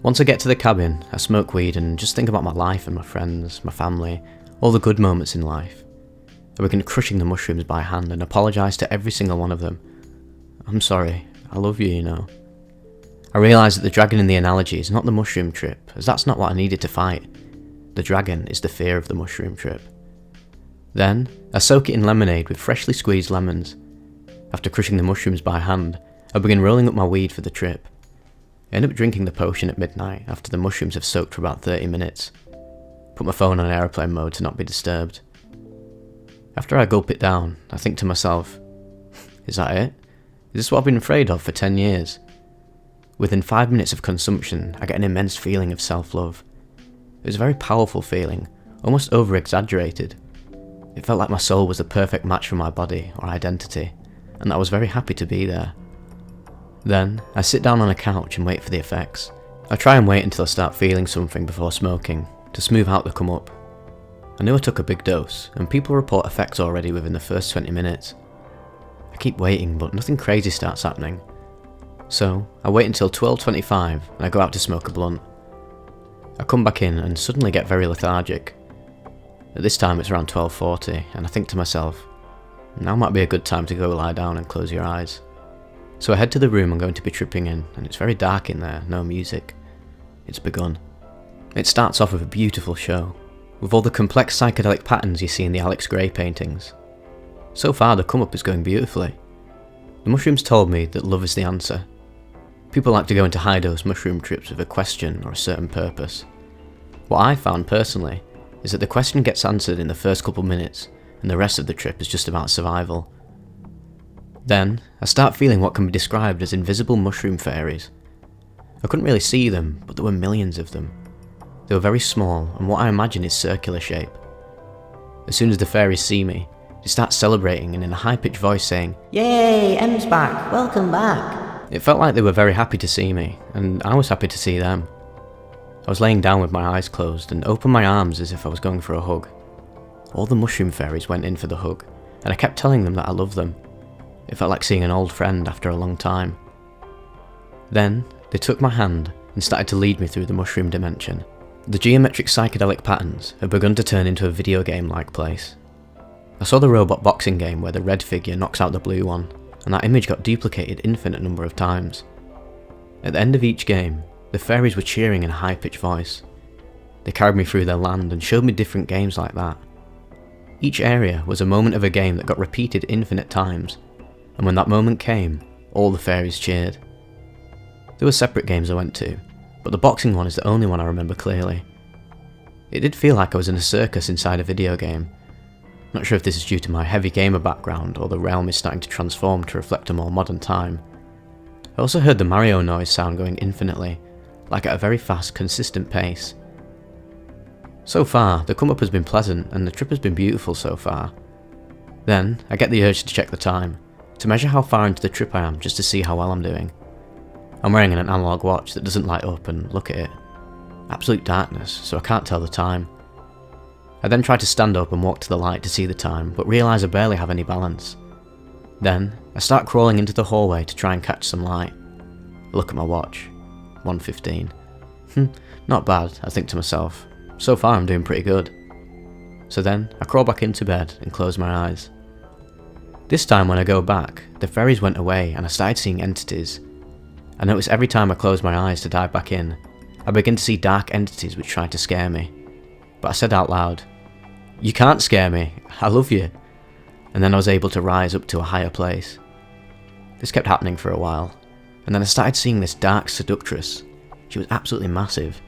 Once I get to the cabin, I smoke weed and just think about my life and my friends, my family, all the good moments in life. I began crushing the mushrooms by hand and apologise to every single one of them. I'm sorry, I love you, you know. I realised that the dragon in the analogy is not the mushroom trip, as that's not what I needed to fight. The dragon is the fear of the mushroom trip. Then, I soak it in lemonade with freshly squeezed lemons. After crushing the mushrooms by hand, I begin rolling up my weed for the trip. I end up drinking the potion at midnight after the mushrooms have soaked for about 30 minutes. Put my phone on airplane mode to not be disturbed. After I gulp it down, I think to myself, is that it? Is this what I've been afraid of for 10 years? Within 5 minutes of consumption, I get an immense feeling of self-love. It was a very powerful feeling, almost over-exaggerated. It felt like my soul was the perfect match for my body or identity, and that I was very happy to be there. Then, I sit down on a couch and wait for the effects. I try and wait until I start feeling something before smoking, to smooth out the come up. I knew I took a big dose, and people report effects already within the first 20 minutes. I keep waiting, but nothing crazy starts happening. So, I wait until 12:25 and I go out to smoke a blunt. I come back in and suddenly get very lethargic. At this time it's around 12:40 and I think to myself, now might be a good time to go lie down and close your eyes. So I head to the room I'm going to be tripping in, and it's very dark in there, no music. It's begun. It starts off with a beautiful show, with all the complex psychedelic patterns you see in the Alex Gray paintings. So far the come up is going beautifully. The mushrooms told me that love is the answer. People like to go into high dose mushroom trips with a question or a certain purpose. What I found personally is that the question gets answered in the first couple minutes, and the rest of the trip is just about survival. Then, I start feeling what can be described as invisible mushroom fairies. I couldn't really see them, but there were millions of them. They were very small, and what I imagine is circular shape. As soon as the fairies see me, they start celebrating and in a high-pitched voice saying,
Yay, M's back, welcome back.
It felt like they were very happy to see me, and I was happy to see them. I was laying down with my eyes closed and opened my arms as if I was going for a hug. All the mushroom fairies went in for the hug, and I kept telling them that I loved them. It felt like seeing an old friend after a long time. Then, they took my hand and started to lead me through the mushroom dimension. The geometric psychedelic patterns had begun to turn into a video game-like place. I saw the robot boxing game where the red figure knocks out the blue one, and that image got duplicated infinite number of times. At the end of each game, the fairies were cheering in a high-pitched voice. They carried me through their land and showed me different games like that. Each area was a moment of a game that got repeated infinite times, and when that moment came, all the fairies cheered. There were separate games I went to, but the boxing one is the only one I remember clearly. It did feel like I was in a circus inside a video game. Not sure if this is due to my heavy gamer background or the realm is starting to transform to reflect a more modern time. I also heard the Mario noise sound going infinitely, like at a very fast, consistent pace. So far, the come up has been pleasant and the trip has been beautiful so far. Then, I get the urge to check the time, to measure how far into the trip I am just to see how well I'm doing. I'm wearing an analog watch that doesn't light up and look at it. Absolute darkness, so I can't tell the time. I then try to stand up and walk to the light to see the time, but realise I barely have any balance. Then, I start crawling into the hallway to try and catch some light. I look at my watch. 1:15. Not bad, I think to myself. So far I'm doing pretty good. So then, I crawl back into bed and close my eyes. This time when I go back, the fairies went away and I started seeing entities. I notice every time I close my eyes to dive back in, I begin to see dark entities which try to scare me. But I said out loud, "You can't scare me, I love you." And then I was able to rise up to a higher place. This kept happening for a while, and then I started seeing this dark seductress. She was absolutely massive.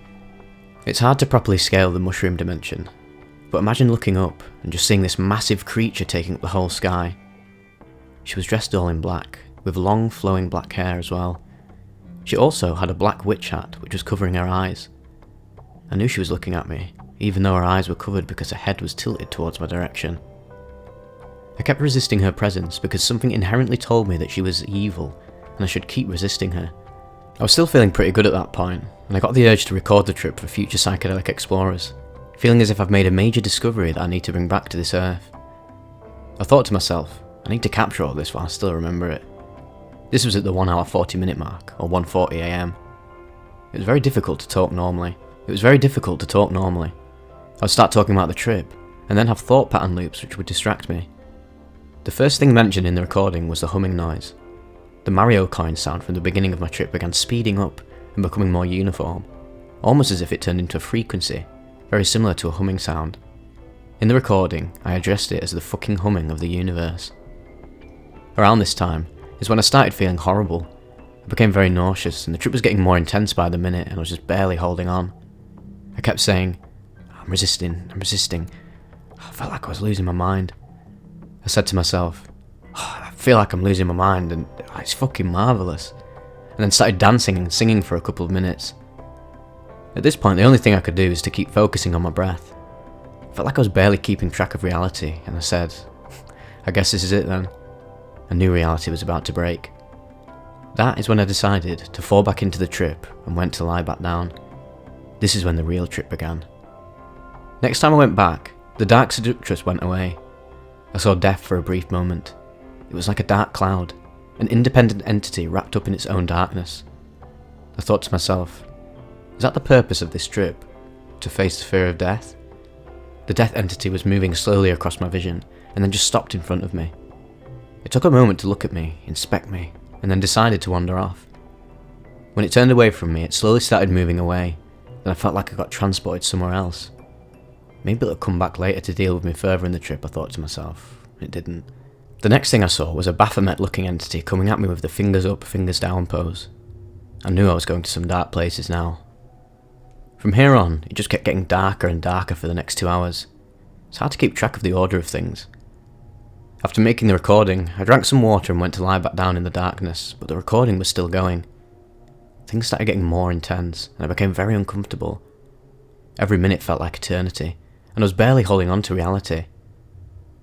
It's hard to properly scale the mushroom dimension, but imagine looking up and just seeing this massive creature taking up the whole sky. She was dressed all in black, with long flowing black hair as well. She also had a black witch hat which was covering her eyes. I knew she was looking at me, even though her eyes were covered because her head was tilted towards my direction. I kept resisting her presence because something inherently told me that she was evil and I should keep resisting her. I was still feeling pretty good at that point, and I got the urge to record the trip for future psychedelic explorers, feeling as if I've made a major discovery that I need to bring back to this earth. I thought to myself, I need to capture all this while I still remember it. This was at the 1 hour 40 minute mark, or 1:40 AM. It was very difficult to talk normally. I would start talking about the trip, and then have thought pattern loops which would distract me. The first thing mentioned in the recording was the humming noise. The Mario coin sound from the beginning of my trip began speeding up and becoming more uniform, almost as if it turned into a frequency, very similar to a humming sound. In the recording, I addressed it as the fucking humming of the universe. Around this time is when I started feeling horrible. I became very nauseous and the trip was getting more intense by the minute and I was just barely holding on. I kept saying, I'm resisting. I felt like I was losing my mind. I said to myself, I feel like I'm losing my mind and it's fucking marvellous. And then started dancing and singing for a couple of minutes. At this point, the only thing I could do was to keep focusing on my breath. I felt like I was barely keeping track of reality, and I said, I guess this is it then. I knew reality was about to break. That is when I decided to fall back into the trip and went to lie back down. This is when the real trip began. Next time I went back, the dark seductress went away. I saw death for a brief moment. It was like a dark cloud, an independent entity wrapped up in its own darkness. I thought to myself, is that the purpose of this trip? To face the fear of death? The death entity was moving slowly across my vision, and then just stopped in front of me. It took a moment to look at me, inspect me, and then decided to wander off. When it turned away from me, it slowly started moving away, and I felt like I got transported somewhere else. Maybe it'll come back later to deal with me further in the trip, I thought to myself. It didn't. The next thing I saw was a Baphomet-looking entity coming at me with the fingers up, fingers down pose. I knew I was going to some dark places now. From here on, it just kept getting darker and darker for the next 2 hours. It's hard to keep track of the order of things. After making the recording, I drank some water and went to lie back down in the darkness, but the recording was still going. Things started getting more intense, and I became very uncomfortable. Every minute felt like eternity, and I was barely holding on to reality.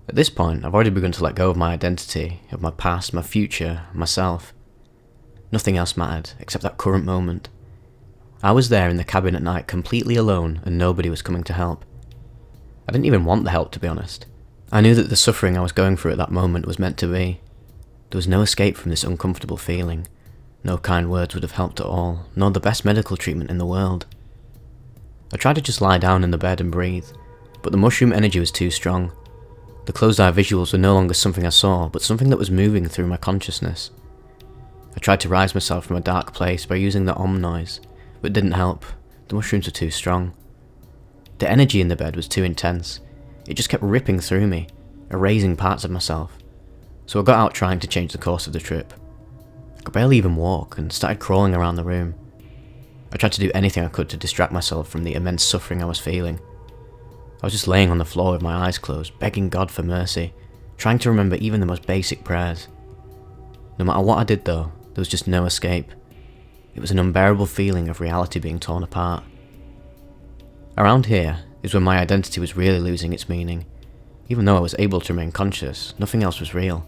At this point, I've already begun to let go of my identity, of my past, my future, myself. Nothing else mattered, except that current moment. I was there in the cabin at night completely alone, and nobody was coming to help. I didn't even want the help, to be honest. I knew that the suffering I was going through at that moment was meant to be. There was no escape from this uncomfortable feeling. No kind words would have helped at all, nor the best medical treatment in the world. I tried to just lie down in the bed and breathe, but the mushroom energy was too strong. The closed-eye visuals were no longer something I saw, but something that was moving through my consciousness. I tried to rise myself from a dark place by using the Om noise, but it didn't help. The mushrooms were too strong. The energy in the bed was too intense. It just kept ripping through me, erasing parts of myself. So I got out trying to change the course of the trip. I could barely even walk and started crawling around the room. I tried to do anything I could to distract myself from the immense suffering I was feeling. I was just laying on the floor with my eyes closed, begging God for mercy, trying to remember even the most basic prayers. No matter what I did though, there was just no escape. It was an unbearable feeling of reality being torn apart. Around here is when my identity was really losing its meaning. Even though I was able to remain conscious, nothing else was real.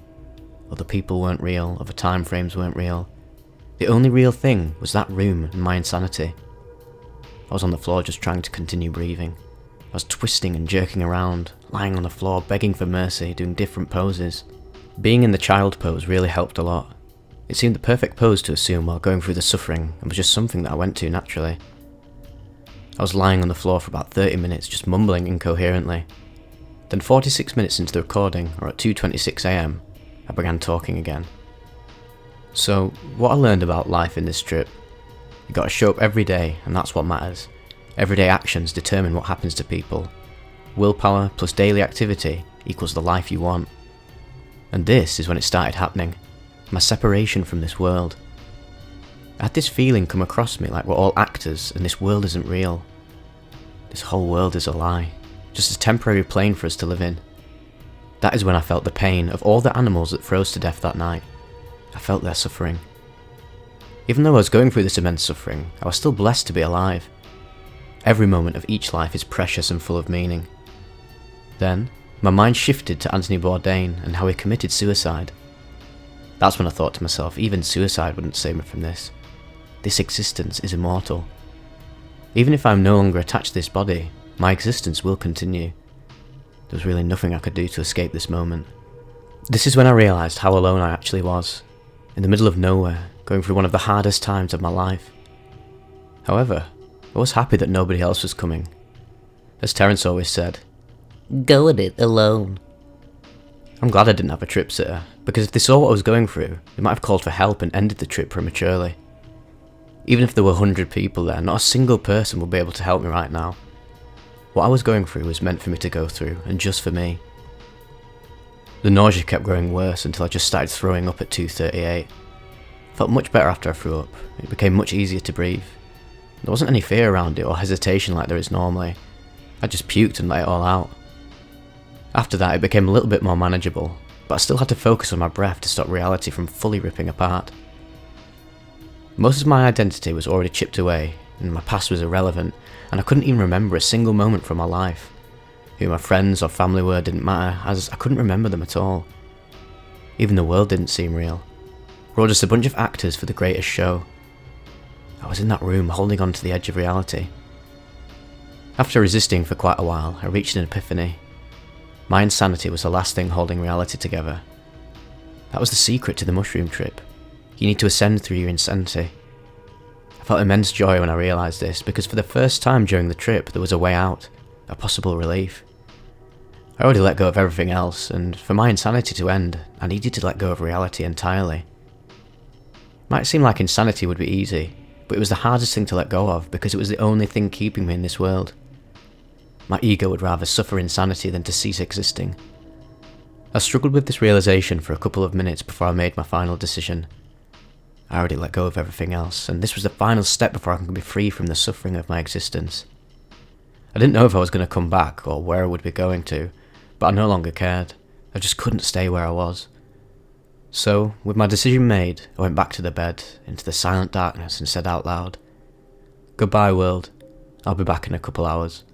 Other people weren't real, other time frames weren't real. The only real thing was that room and my insanity. I was on the floor just trying to continue breathing. I was twisting and jerking around, lying on the floor begging for mercy, doing different poses. Being in the child pose really helped a lot. It seemed the perfect pose to assume while going through the suffering and was just something that I went to naturally. I was lying on the floor for about 30 minutes just mumbling incoherently. Then 46 minutes into the recording, or at 2:26 AM, I began talking again. So, what I learned about life in this trip: you gotta show up every day, and that's what matters. Everyday actions determine what happens to people. Willpower plus daily activity equals the life you want. And this is when it started happening. My separation from this world. I had this feeling come across me like we're all actors and this world isn't real. This whole world is a lie, just a temporary plane for us to live in. That is when I felt the pain of all the animals that froze to death that night. I felt their suffering. Even though I was going through this immense suffering, I was still blessed to be alive. Every moment of each life is precious and full of meaning. Then, my mind shifted to Anthony Bourdain and how he committed suicide. That's when I thought to myself, even suicide wouldn't save me from this. This existence is immortal. Even if I'm no longer attached to this body, my existence will continue. There was really nothing I could do to escape this moment. This is when I realised how alone I actually was, in the middle of nowhere, going through one of the hardest times of my life. However, I was happy that nobody else was coming. As Terence always said,
Go at it alone.
I'm glad I didn't have a trip sitter, because if they saw what I was going through, they might have called for help and ended the trip prematurely. Even if there were 100 people there, not a single person would be able to help me right now. What I was going through was meant for me to go through, and just for me. The nausea kept growing worse until I just started throwing up at 2:38. Felt much better after I threw up. It became much easier to breathe. There wasn't any fear around it or hesitation like there is normally. I just puked and let it all out. After that it became a little bit more manageable, but I still had to focus on my breath to stop reality from fully ripping apart. Most of my identity was already chipped away, and my past was irrelevant, and I couldn't even remember a single moment from my life. Who my friends or family were didn't matter, as I couldn't remember them at all. Even the world didn't seem real. We're all just a bunch of actors for the greatest show. I was in that room holding on to the edge of reality. After resisting for quite a while, I reached an epiphany. My insanity was the last thing holding reality together. That was the secret to the mushroom trip. You need to ascend through your insanity. I felt immense joy when I realised this, because for the first time during the trip there was a way out, a possible relief. I already let go of everything else, and for my insanity to end, I needed to let go of reality entirely. Might seem like insanity would be easy, but it was the hardest thing to let go of because it was the only thing keeping me in this world. My ego would rather suffer insanity than to cease existing. I struggled with this realisation for a couple of minutes before I made my final decision. I already let go of everything else, and this was the final step before I could be free from the suffering of my existence. I didn't know if I was going to come back or where I would be going to, but I no longer cared. I just couldn't stay where I was. So, with my decision made, I went back to the bed, into the silent darkness, and said out loud, "Goodbye, world. I'll be back in a couple hours."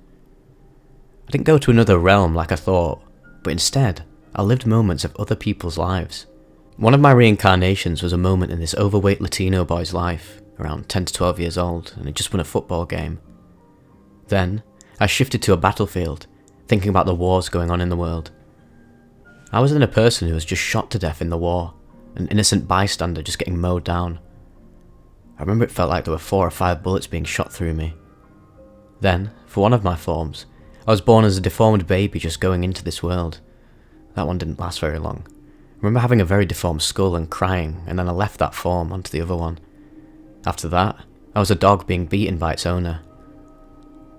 I didn't go to another realm like I thought, but instead, I lived moments of other people's lives. One of my reincarnations was a moment in this overweight Latino boy's life, around 10 to 12 years old, and he'd just won a football game. Then, I shifted to a battlefield, thinking about the wars going on in the world. I was then a person who was just shot to death in the war, an innocent bystander just getting mowed down. I remember it felt like there were 4 or 5 bullets being shot through me. Then, for one of my forms, I was born as a deformed baby just going into this world. That one didn't last very long. I remember having a very deformed skull and crying, and then I left that form onto the other one. After that, I was a dog being beaten by its owner.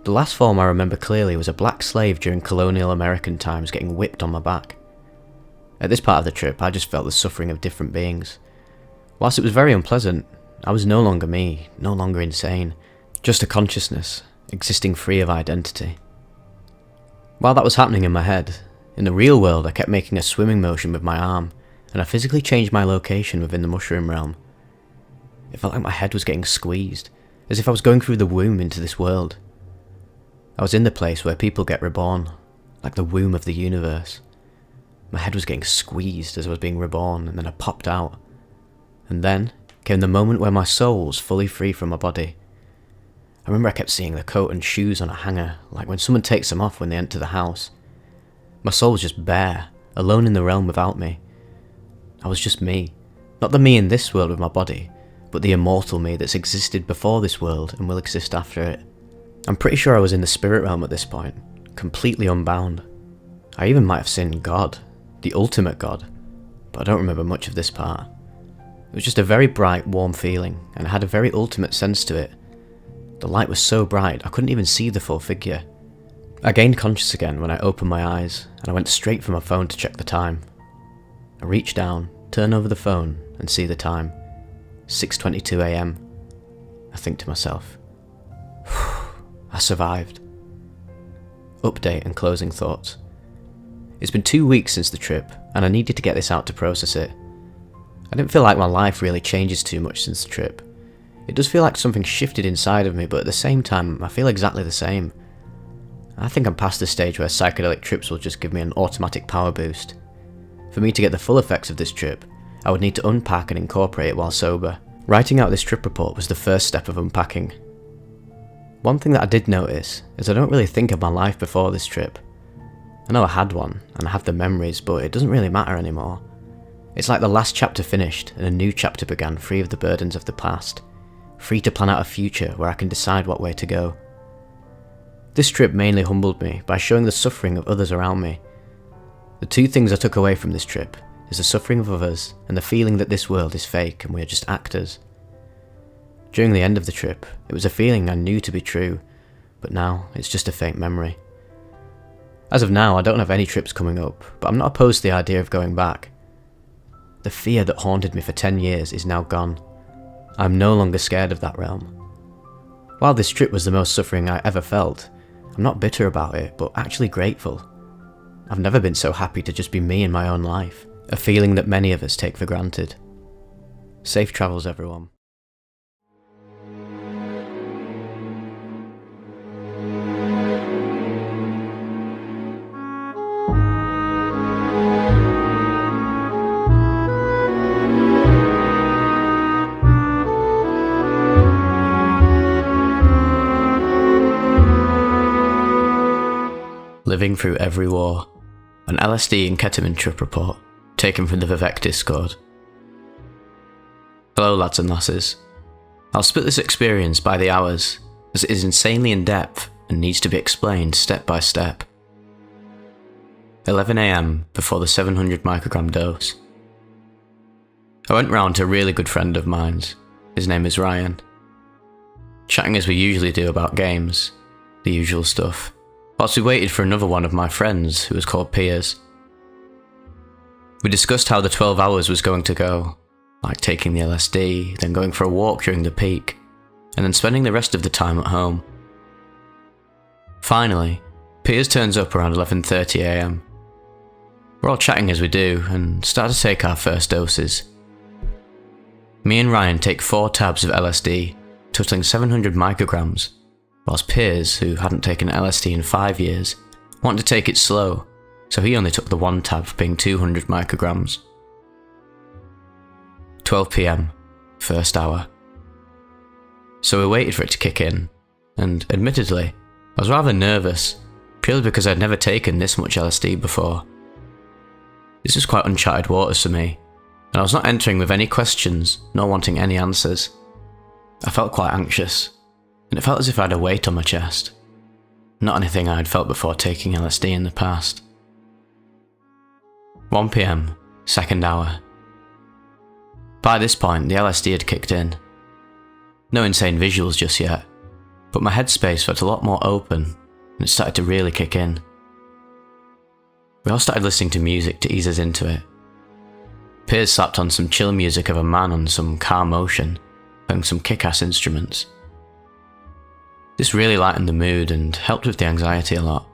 The last form I remember clearly was a black slave during colonial American times getting whipped on my back. At this part of the trip, I just felt the suffering of different beings. Whilst it was very unpleasant, I was no longer me, no longer insane, just a consciousness, existing free of identity. While that was happening in my head, in the real world I kept making a swimming motion with my arm, and I physically changed my location within the mushroom realm. It felt like my head was getting squeezed, as if I was going through the womb into this world. I was in the place where people get reborn, like the womb of the universe. My head was getting squeezed as I was being reborn, and then I popped out. And then came the moment where my soul was fully free from my body. I remember I kept seeing the coat and shoes on a hanger, like when someone takes them off when they enter the house. My soul was just bare, alone in the realm without me. I was just me. Not the me in this world with my body, but the immortal me that's existed before this world and will exist after it. I'm pretty sure I was in the spirit realm at this point, completely unbound. I even might have seen God, the ultimate God, but I don't remember much of this part. It was just a very bright, warm feeling, and it had a very ultimate sense to it. The light was so bright I couldn't even see the full figure. I gained conscious again when I opened my eyes, and I went straight for my phone to check the time. I reach down, turn over the phone, and see the time. 6:22 AM. I think to myself, I survived. Update and closing thoughts. It's been 2 weeks since the trip, and I needed to get this out to process it. I didn't feel like my life really changes too much since the trip. It does feel like something shifted inside of me, but at the same time, I feel exactly the same. I think I'm past the stage where psychedelic trips will just give me an automatic power boost. For me to get the full effects of this trip, I would need to unpack and incorporate it while sober. Writing out this trip report was the first step of unpacking. One thing that I did notice is I don't really think of my life before this trip. I know I had one, and I have the memories, but it doesn't really matter anymore. It's like the last chapter finished and a new chapter began, free of the burdens of the past. Free to plan out a future where I can decide what way to go. This trip mainly humbled me by showing the suffering of others around me. The two things I took away from this trip is the suffering of others and the feeling that this world is fake and we are just actors. During the end of the trip, it was a feeling I knew to be true, but now it's just a faint memory. As of now, I don't have any trips coming up, but I'm not opposed to the idea of going back. The fear that haunted me for 10 years is now gone. I'm no longer scared of that realm. While this trip was the most suffering I ever felt, I'm not bitter about it, but actually grateful. I've never been so happy to just be me in my own life, a feeling that many of us take for granted. Safe travels, everyone. Living through every war. An LSD and ketamine trip report, taken from the Vivek Discord. Hello lads and lasses. I'll split this experience by the hours, as it is insanely in depth and needs to be explained step by step. 11 AM before the 700 microgram dose. I went round to a really good friend of mine's. His name is Ryan. Chatting as we usually do about games, the usual stuff. Whilst we waited for another one of my friends, who was called Piers. We discussed how the 12 hours was going to go, like taking the LSD, then going for a walk during the peak, and then spending the rest of the time at home. Finally, Piers turns up around 11:30 AM. We're all chatting as we do, and start to take our first doses. Me and Ryan take 4 tabs of LSD, totaling 700 micrograms, whilst Piers, who hadn't taken LSD in 5 years, wanted to take it slow, so he only took the 1 tab being 200 micrograms. 12 PM, first hour. So we waited for it to kick in, and admittedly, I was rather nervous, purely because I'd never taken this much LSD before. This was quite uncharted waters for me, and I was not entering with any questions, nor wanting any answers. I felt quite anxious, and it felt as if I had a weight on my chest. not anything I had felt before taking LSD in the past. 1 PM, second hour. By this point, the LSD had kicked in. No insane visuals just yet, but my headspace felt a lot more open and it started to really kick in. We all started listening to music to ease us into it. Piers slapped on some chill music of a man on some car motion, playing some kick-ass instruments. This really lightened the mood and helped with the anxiety a lot.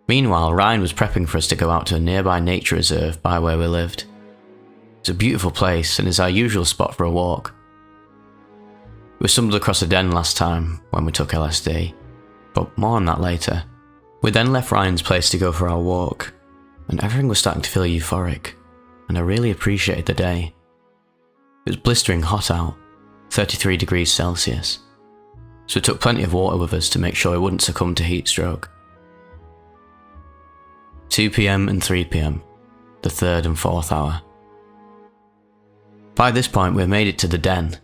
Meanwhile, Ryan was prepping for us to go out to a nearby nature reserve by where we lived. It's a beautiful place and is our usual spot for a walk. We stumbled across a den last time when we took LSD, but more on that later. We then left Ryan's place to go for our walk, and everything was starting to feel euphoric, and I really appreciated the day. It was blistering hot out, 33 degrees Celsius, so we took plenty of water with us to make sure we wouldn't succumb to heat stroke. 2 PM and 3 PM, the third and fourth hour. By this point we had made it to the den,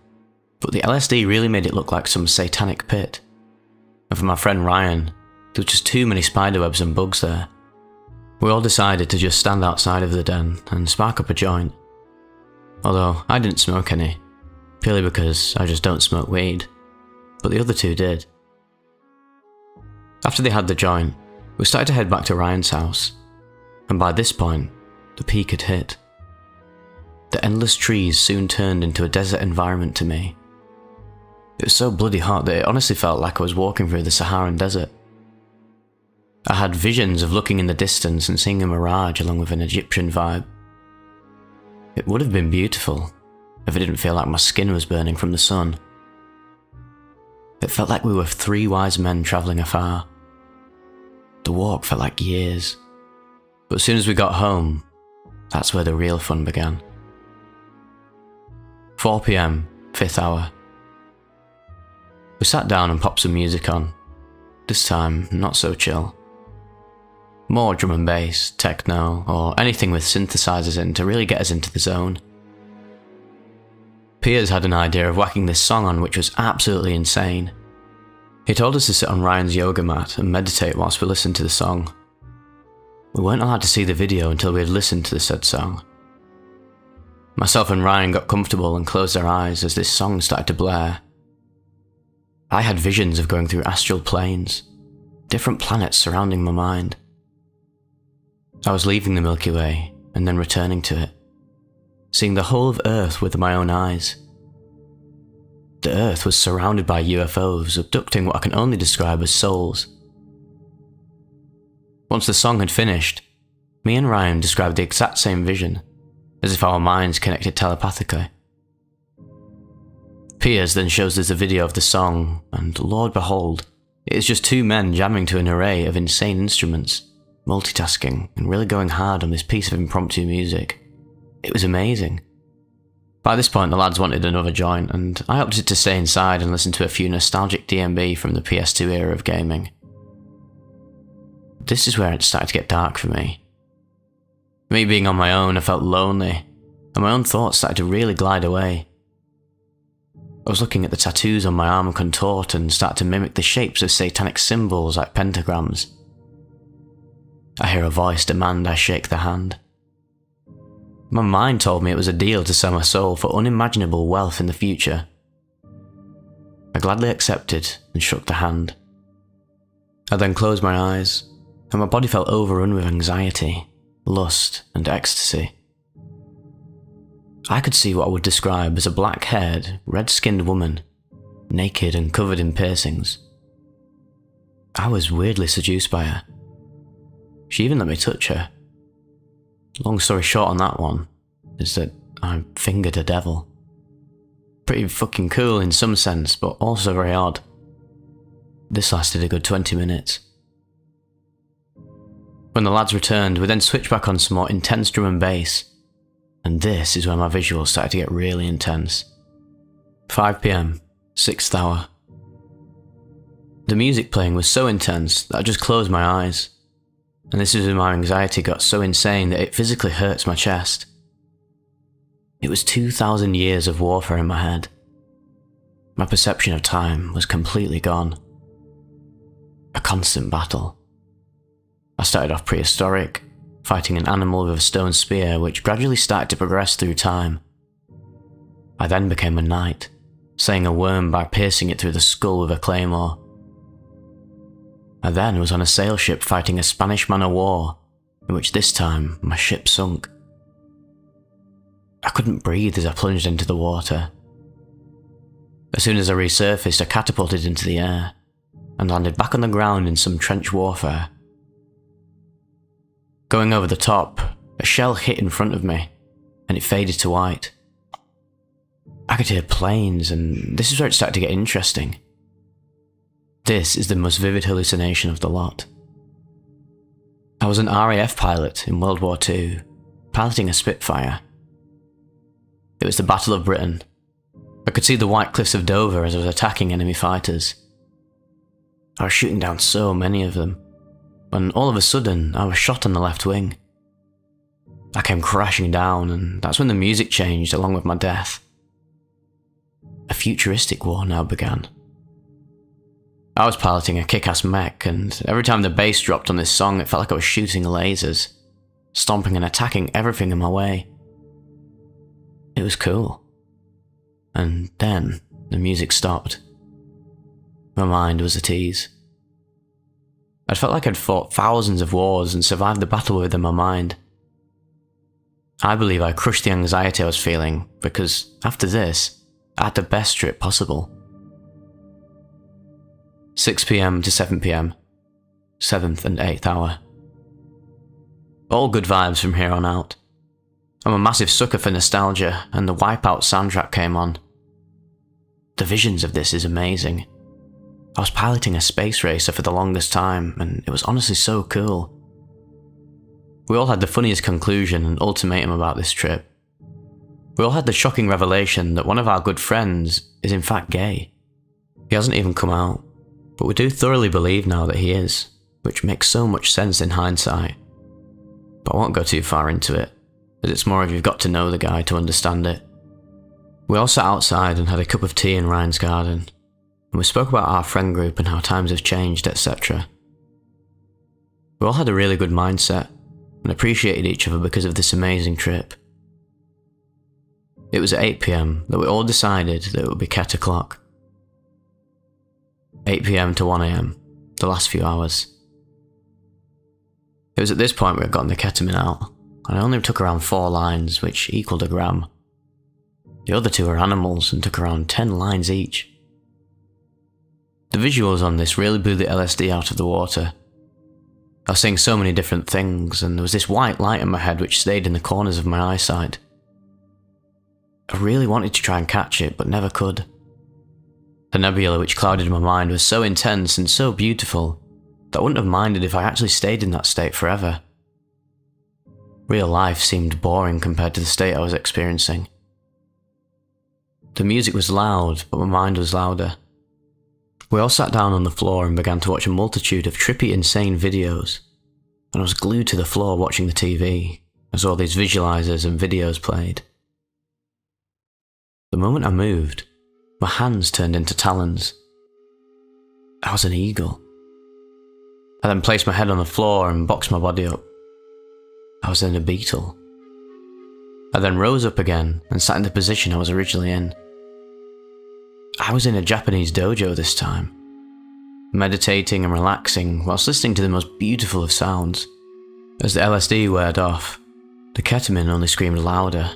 but the LSD really made it look like some satanic pit. And for my friend Ryan, there were just too many spiderwebs and bugs there. We all decided to just stand outside of the den and spark up a joint. Although I didn't smoke any, purely because I just don't smoke weed, but the other two did. After they had the joint, we started to head back to Ryan's house, and by this point, the peak had hit. The endless trees soon turned into a desert environment to me. It was so bloody hot that it honestly felt like I was walking through the Saharan desert. I had visions of looking in the distance and seeing a mirage along with an Egyptian vibe. It would have been beautiful if it didn't feel like my skin was burning from the sun. It felt like we were 3 wise men travelling afar. The walk felt like years, but as soon as we got home, that's where the real fun began. 4 PM, 5th hour. We sat down and popped some music on, this time not so chill. More drum and bass, techno, or anything with synthesizers in to really get us into the zone. Piers had an idea of whacking this song on which was absolutely insane. He told us to sit on Ryan's yoga mat and meditate whilst we listened to the song. We weren't allowed to see the video until we had listened to the said song. Myself and Ryan got comfortable and closed our eyes as this song started to blare. I had visions of going through astral planes, different planets surrounding my mind. I was leaving the Milky Way and then returning to it, seeing the whole of Earth with my own eyes. The Earth was surrounded by UFOs abducting what I can only describe as souls. Once the song had finished, me and Ryan described the exact same vision, as if our minds connected telepathically. Piers then shows us a video of the song, and Lord behold, it is just 2 men jamming to an array of insane instruments, multitasking and really going hard on this piece of impromptu music. It was amazing. By this point the lads wanted another joint, and I opted to stay inside and listen to a few nostalgic DMB from the PS2 era of gaming. This is where it started to get dark for me. Me being on my own, I felt lonely, and my own thoughts started to really glide away. I was looking at the tattoos on my arm contort and start to mimic the shapes of satanic symbols like pentagrams. I hear a voice demand I shake the hand. My mind told me it was a deal to sell my soul for unimaginable wealth in the future. I gladly accepted and shook the hand. I then closed my eyes, and my body felt overrun with anxiety, lust, and ecstasy. I could see what I would describe as a black-haired, red-skinned woman, naked and covered in piercings. I was weirdly seduced by her. She even let me touch her. Long story short on that one is that I fingered a devil. Pretty fucking cool in some sense, but also very odd. This lasted a good 20 minutes. When the lads returned, we then switched back on some more intense drum and bass, and this is where my visuals started to get really intense. 5 PM, 6th hour. The music playing was so intense that I just closed my eyes, and this is when my anxiety got so insane that it physically hurts my chest. It was 2,000 years of warfare in my head. My perception of time was completely gone. A constant battle. I started off prehistoric, fighting an animal with a stone spear which gradually started to progress through time. I then became a knight, slaying a worm by piercing it through the skull with a claymore. I then was on a sail ship fighting a Spanish man of war, in which this time my ship sunk. I couldn't breathe as I plunged into the water. As soon as I resurfaced, I catapulted into the air, and landed back on the ground in some trench warfare. Going over the top, a shell hit in front of me, and it faded to white. I could hear planes, and this is where it started to get interesting. This is the most vivid hallucination of the lot. I was an RAF pilot in World War II, piloting a Spitfire. It was the Battle of Britain. I could see the white cliffs of Dover as I was attacking enemy fighters. I was shooting down so many of them, when all of a sudden I was shot on the left wing. I came crashing down, and that's when the music changed along with my death. A futuristic war now began. I was piloting a kick-ass mech, and every time the bass dropped on this song it felt like I was shooting lasers, stomping and attacking everything in my way. It was cool. And then the music stopped. My mind was at ease. I felt like I'd fought thousands of wars and survived the battle within my mind. I believe I crushed the anxiety I was feeling, because after this, I had the best trip possible. 6 PM to 7 PM, 7th and 8th hour. All good vibes from here on out. I'm a massive sucker for nostalgia, and the Wipeout soundtrack came on. The visions of this is amazing. I was piloting a space racer for the longest time, and it was honestly so cool. We all had the funniest conclusion and ultimatum about this trip. We all had the shocking revelation that one of our good friends is in fact gay. He hasn't even come out, but we do thoroughly believe now that he is, which makes so much sense in hindsight. But I won't go too far into it, as it's more of you've got to know the guy to understand it. We all sat outside and had a cup of tea in Ryan's garden, and we spoke about our friend group and how times have changed, etc. We all had a really good mindset, and appreciated each other because of this amazing trip. It was at 8 PM that we all decided that it would be ket o'clock. 8 PM to 1 AM, the last few hours. It was at this point we had gotten the ketamine out, and I only took around 4 lines, which equaled a gram. The other 2 were animals and took around 10 lines each. The visuals on this really blew the LSD out of the water. I was seeing so many different things, and there was this white light in my head which stayed in the corners of my eyesight. I really wanted to try and catch it, but never could. The nebula which clouded my mind was so intense and so beautiful that I wouldn't have minded if I actually stayed in that state forever. Real life seemed boring compared to the state I was experiencing. The music was loud, but my mind was louder. We all sat down on the floor and began to watch a multitude of trippy, insane videos, and I was glued to the floor watching the TV as all these visualizers and videos played. The moment I moved, my hands turned into talons. I was an eagle. I then placed my head on the floor and boxed my body up. I was then a beetle. I then rose up again and sat in the position I was originally in. I was in a Japanese dojo this time, meditating and relaxing whilst listening to the most beautiful of sounds. As the LSD weared off, the ketamine only screamed louder,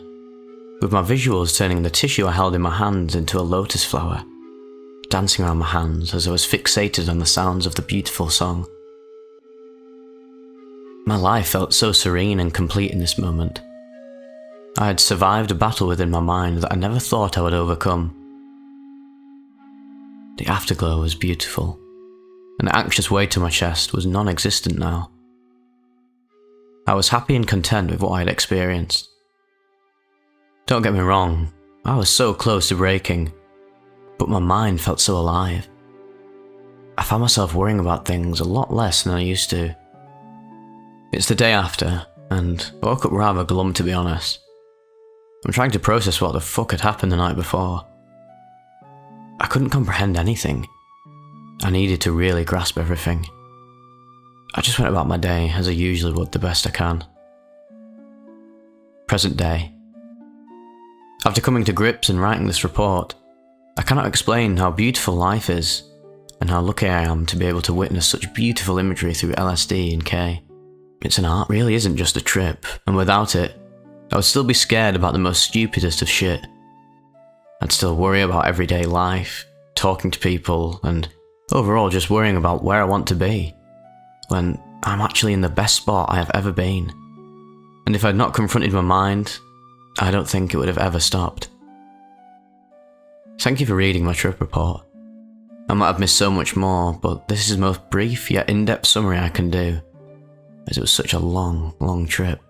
with my visuals turning the tissue I held in my hands into a lotus flower, dancing around my hands as I was fixated on the sounds of the beautiful song. My life felt so serene and complete in this moment. I had survived a battle within my mind that I never thought I would overcome. The afterglow was beautiful, and the anxious weight on my chest was non-existent now. I was happy and content with what I had experienced. Don't get me wrong, I was so close to breaking, but my mind felt so alive. I found myself worrying about things a lot less than I used to. It's the day after, and I woke up rather glum, to be honest. I'm trying to process what the fuck had happened the night before. I couldn't comprehend anything. I needed to really grasp everything. I just went about my day as I usually would, the best I can. Present day. After coming to grips and writing this report, I cannot explain how beautiful life is and how lucky I am to be able to witness such beautiful imagery through LSD and K. It's an art, really isn't just a trip, and without it, I would still be scared about the most stupidest of shit. I'd still worry about everyday life, talking to people, and overall just worrying about where I want to be, when I'm actually in the best spot I have ever been. And if I'd not confronted my mind, I don't think it would have ever stopped. Thank you for reading my trip report. I might have missed so much more, but this is the most brief yet in-depth summary I can do, as it was such a long, long trip.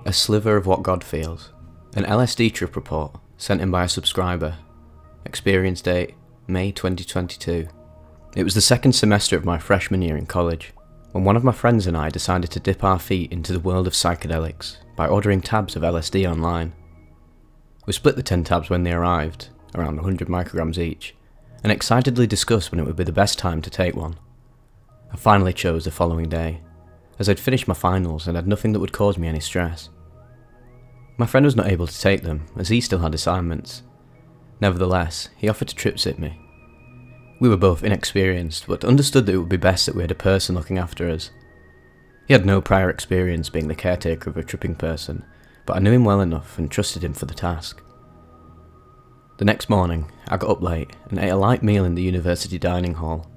A sliver of what God feels. An LSD trip report sent in by a subscriber. Experience date May 2022. It was the second semester of my freshman year in college, when one of my friends and I decided to dip our feet into the world of psychedelics by ordering tabs of LSD online. We split the 10 tabs when they arrived, around 100 micrograms each, and excitedly discussed when it would be the best time to take one. I finally chose the following day, as I'd finished my finals and had nothing that would cause me any stress. My friend was not able to take them, as he still had assignments. Nevertheless, he offered to trip sit me. We were both inexperienced, but understood that it would be best that we had a person looking after us. He had no prior experience being the caretaker of a tripping person, but I knew him well enough and trusted him for the task. The next morning, I got up late and ate a light meal in the university dining hall.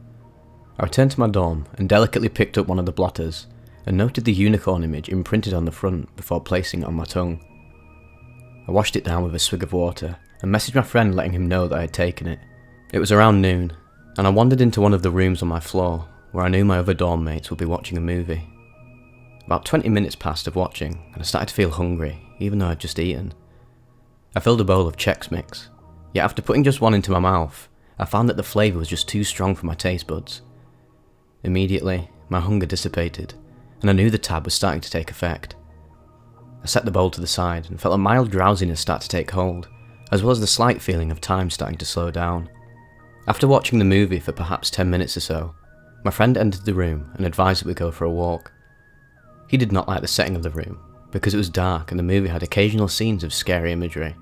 I returned to my dorm and delicately picked up one of the blotters and noted the unicorn image imprinted on the front before placing it on my tongue. I washed it down with a swig of water and messaged my friend letting him know that I had taken it. It was around noon, and I wandered into one of the rooms on my floor where I knew my other dorm mates would be watching a movie. About 20 minutes passed of watching and I started to feel hungry, even though I'd just eaten. I filled a bowl of Chex Mix, yet after putting just one into my mouth, I found that the flavour was just too strong for my taste buds. Immediately, my hunger dissipated, and I knew the tab was starting to take effect. I set the bowl to the side and felt a mild drowsiness start to take hold, as well as the slight feeling of time starting to slow down. After watching the movie for perhaps 10 minutes or so, my friend entered the room and advised that we go for a walk. He did not like the setting of the room, because it was dark and the movie had occasional scenes of scary imagery.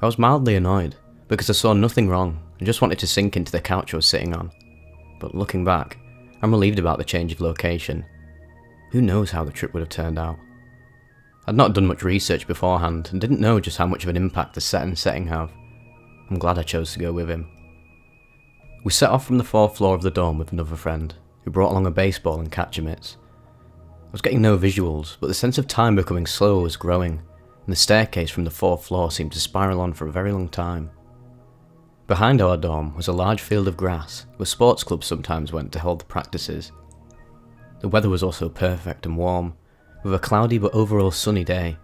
I was mildly annoyed, because I saw nothing wrong and just wanted to sink into the couch I was sitting on. But looking back, I'm relieved about the change of location. Who knows how the trip would have turned out? I'd not done much research beforehand and didn't know just how much of an impact the set and setting have. I'm glad I chose to go with him. We set off from the 4th floor of the dorm with another friend, who brought along a baseball and catcher mitts. I was getting no visuals, but the sense of time becoming slower was growing, and the staircase from the 4th floor seemed to spiral on for a very long time. Behind our dorm was a large field of grass, where sports clubs sometimes went to hold the practices. The weather was also perfect and warm, with a cloudy but overall sunny day.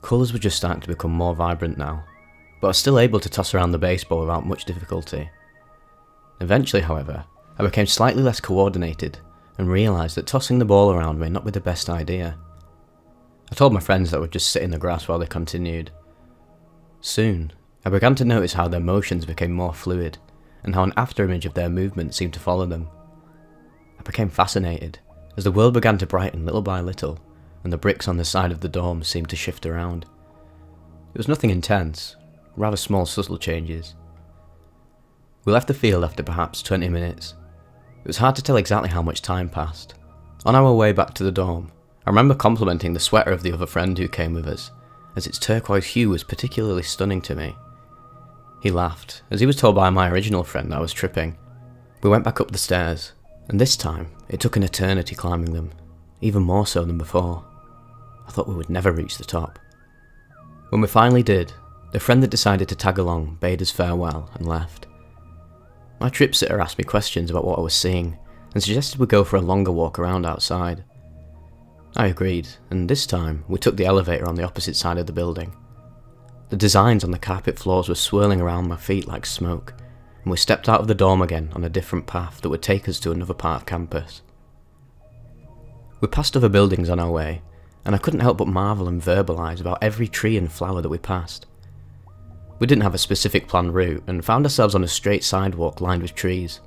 Colours were just starting to become more vibrant now, but I was still able to toss around the baseball without much difficulty. Eventually, however, I became slightly less coordinated and realised that tossing the ball around may not be the best idea. I told my friends that I would just sit in the grass while they continued. Soon, I began to notice how their motions became more fluid, and how an afterimage of their movement seemed to follow them. I became fascinated, as the world began to brighten little by little, and the bricks on the side of the dorm seemed to shift around. It was nothing intense, rather small subtle changes. We left the field after perhaps 20 minutes. It was hard to tell exactly how much time passed. On our way back to the dorm, I remember complimenting the sweater of the other friend who came with us, as its turquoise hue was particularly stunning to me. He laughed, as he was told by my original friend I was tripping. We went back up the stairs, and this time it took an eternity climbing them, even more so than before. I thought we would never reach the top. When we finally did, the friend that decided to tag along bade us farewell and left. My trip sitter asked me questions about what I was seeing, and suggested we go for a longer walk around outside. I agreed, and this time we took the elevator on the opposite side of the building.
The designs on the carpet floors were swirling around my feet like smoke, and we stepped out of the dorm again on a different path that would take us to another part of campus. We passed other buildings on our way, and I couldn't help but marvel and verbalise about every tree and flower that we passed. We didn't have a specific planned route, and found ourselves on a straight sidewalk lined with trees.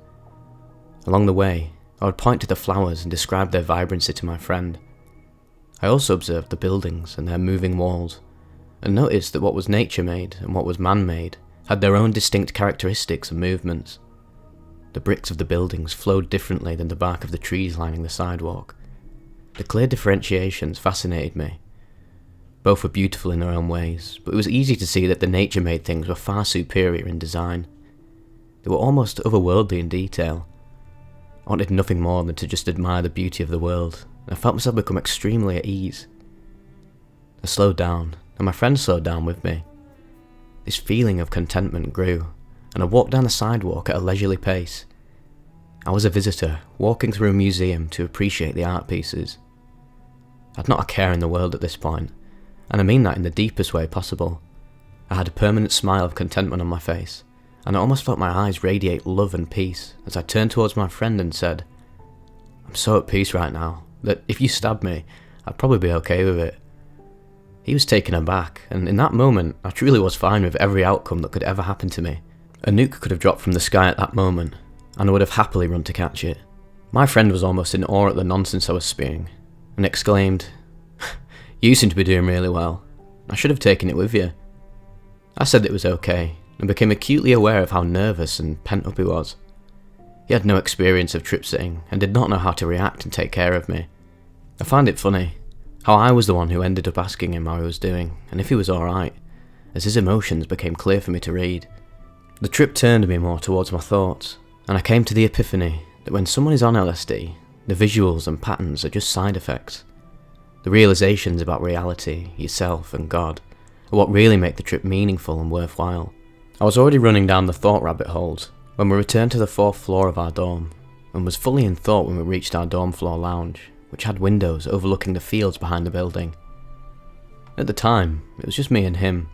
Along the way, I would point to the flowers and describe their vibrancy to my friend. I also observed the buildings and their moving walls, and noticed that what was nature-made and what was man-made had their own distinct characteristics and movements. The bricks of the buildings flowed differently than the bark of the trees lining the sidewalk. The clear differentiations fascinated me. Both were beautiful in their own ways, but it was easy to see that the nature-made things were far superior in design. They were almost otherworldly in detail. I wanted nothing more than to just admire the beauty of the world, and I felt myself become extremely at ease. I slowed down, and my friend slowed down with me. This feeling of contentment grew, and I walked down the sidewalk at a leisurely pace. I was a visitor, walking through a museum to appreciate the art pieces. I had not a care in the world at this point, and I mean that in the deepest way possible. I had a permanent smile of contentment on my face, and I almost felt my eyes radiate love and peace as I turned towards my friend and said, "I'm so at peace right now, that if you stabbed me, I'd probably be okay with it." He was taken aback, and in that moment, I truly was fine with every outcome that could ever happen to me. A nuke could have dropped from the sky at that moment, and I would have happily run to catch it. My friend was almost in awe at the nonsense I was spewing, and exclaimed, "You seem to be doing really well. I should have taken it with you." I said it was okay, and became acutely aware of how nervous and pent up he was. He had no experience of trip sitting, and did not know how to react and take care of me. I found it funny, how I was the one who ended up asking him how he was doing, and if he was alright, as his emotions became clear for me to read. The trip turned me more towards my thoughts, and I came to the epiphany that when someone is on LSD, the visuals and patterns are just side effects. The realizations about reality, yourself and God are what really make the trip meaningful and worthwhile. I was already running down the thought rabbit holes when we returned to the 4th floor of our dorm, and was fully in thought when we reached our dorm floor lounge, which had windows overlooking the fields behind the building. At the time, it was just me and him,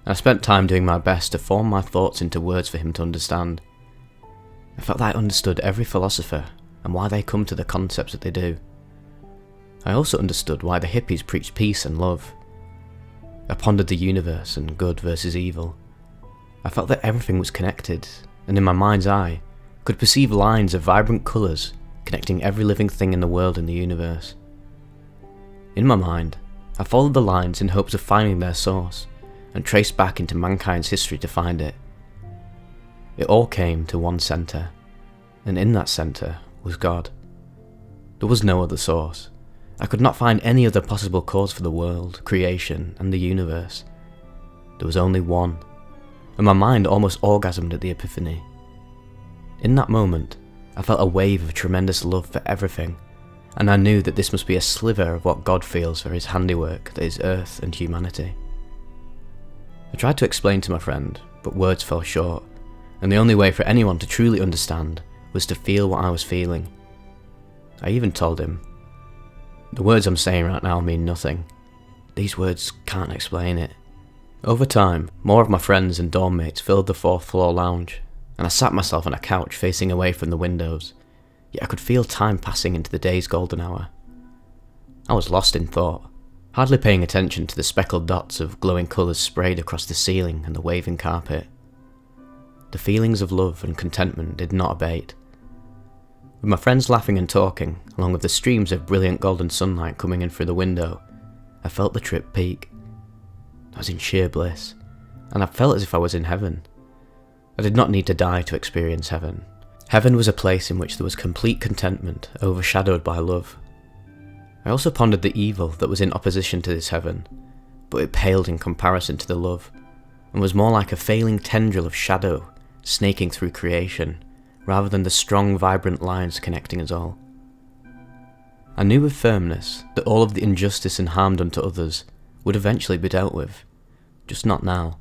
and I spent time doing my best to form my thoughts into words for him to understand. I felt that I understood every philosopher and why they come to the concepts that they do. I also understood why the hippies preached peace and love. I pondered the universe and good versus evil. I felt that everything was connected, and in my mind's eye, could perceive lines of vibrant colours connecting every living thing in the world and the universe. In my mind, I followed the lines in hopes of finding their source, and traced back into mankind's history to find it. It all came to one centre, and in that centre was God. There was no other source. I could not find any other possible cause for the world, creation, and the universe. There was only one, and my mind almost orgasmed at the epiphany. In that moment, I felt a wave of tremendous love for everything, and I knew that this must be a sliver of what God feels for his handiwork that is earth and humanity. I tried to explain to my friend, but words fell short, and the only way for anyone to truly understand was to feel what I was feeling. I even told him, "The words I'm saying right now mean nothing. These words can't explain it." Over time, more of my friends and dorm mates filled the 4th floor lounge, and I sat myself on a couch facing away from the windows, yet I could feel time passing into the day's golden hour. I was lost in thought, hardly paying attention to the speckled dots of glowing colours sprayed across the ceiling and the waving carpet. The feelings of love and contentment did not abate. With my friends laughing and talking, along with the streams of brilliant golden sunlight coming in through the window, I felt the trip peak. I was in sheer bliss, and I felt as if I was in heaven. I did not need to die to experience heaven. Heaven was a place in which there was complete contentment, overshadowed by love. I also pondered the evil that was in opposition to this heaven, but it paled in comparison to the love, and was more like a failing tendril of shadow snaking through creation, rather than the strong, vibrant lines connecting us all. I knew with firmness that all of the injustice and harm done to others would eventually be dealt with, just not now.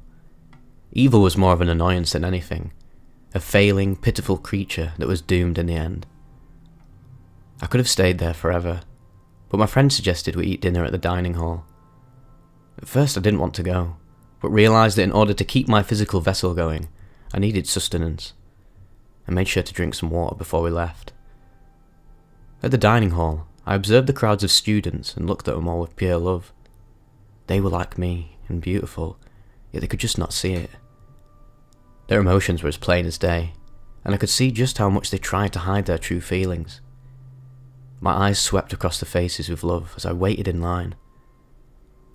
Evil was more of an annoyance than anything, a failing, pitiful creature that was doomed in the end. I could have stayed there forever, but my friend suggested we eat dinner at the dining hall. At first I didn't want to go,
but realised that in order to keep my physical vessel going, I needed sustenance. I made sure to drink some water before we left. At the dining hall, I observed the crowds of students and looked at them all with pure love. They were like me, and beautiful, yet they could just not see it. Their emotions were as plain as day, and I could see just how much they tried to hide their true feelings. My eyes swept across the faces with love as I waited in line.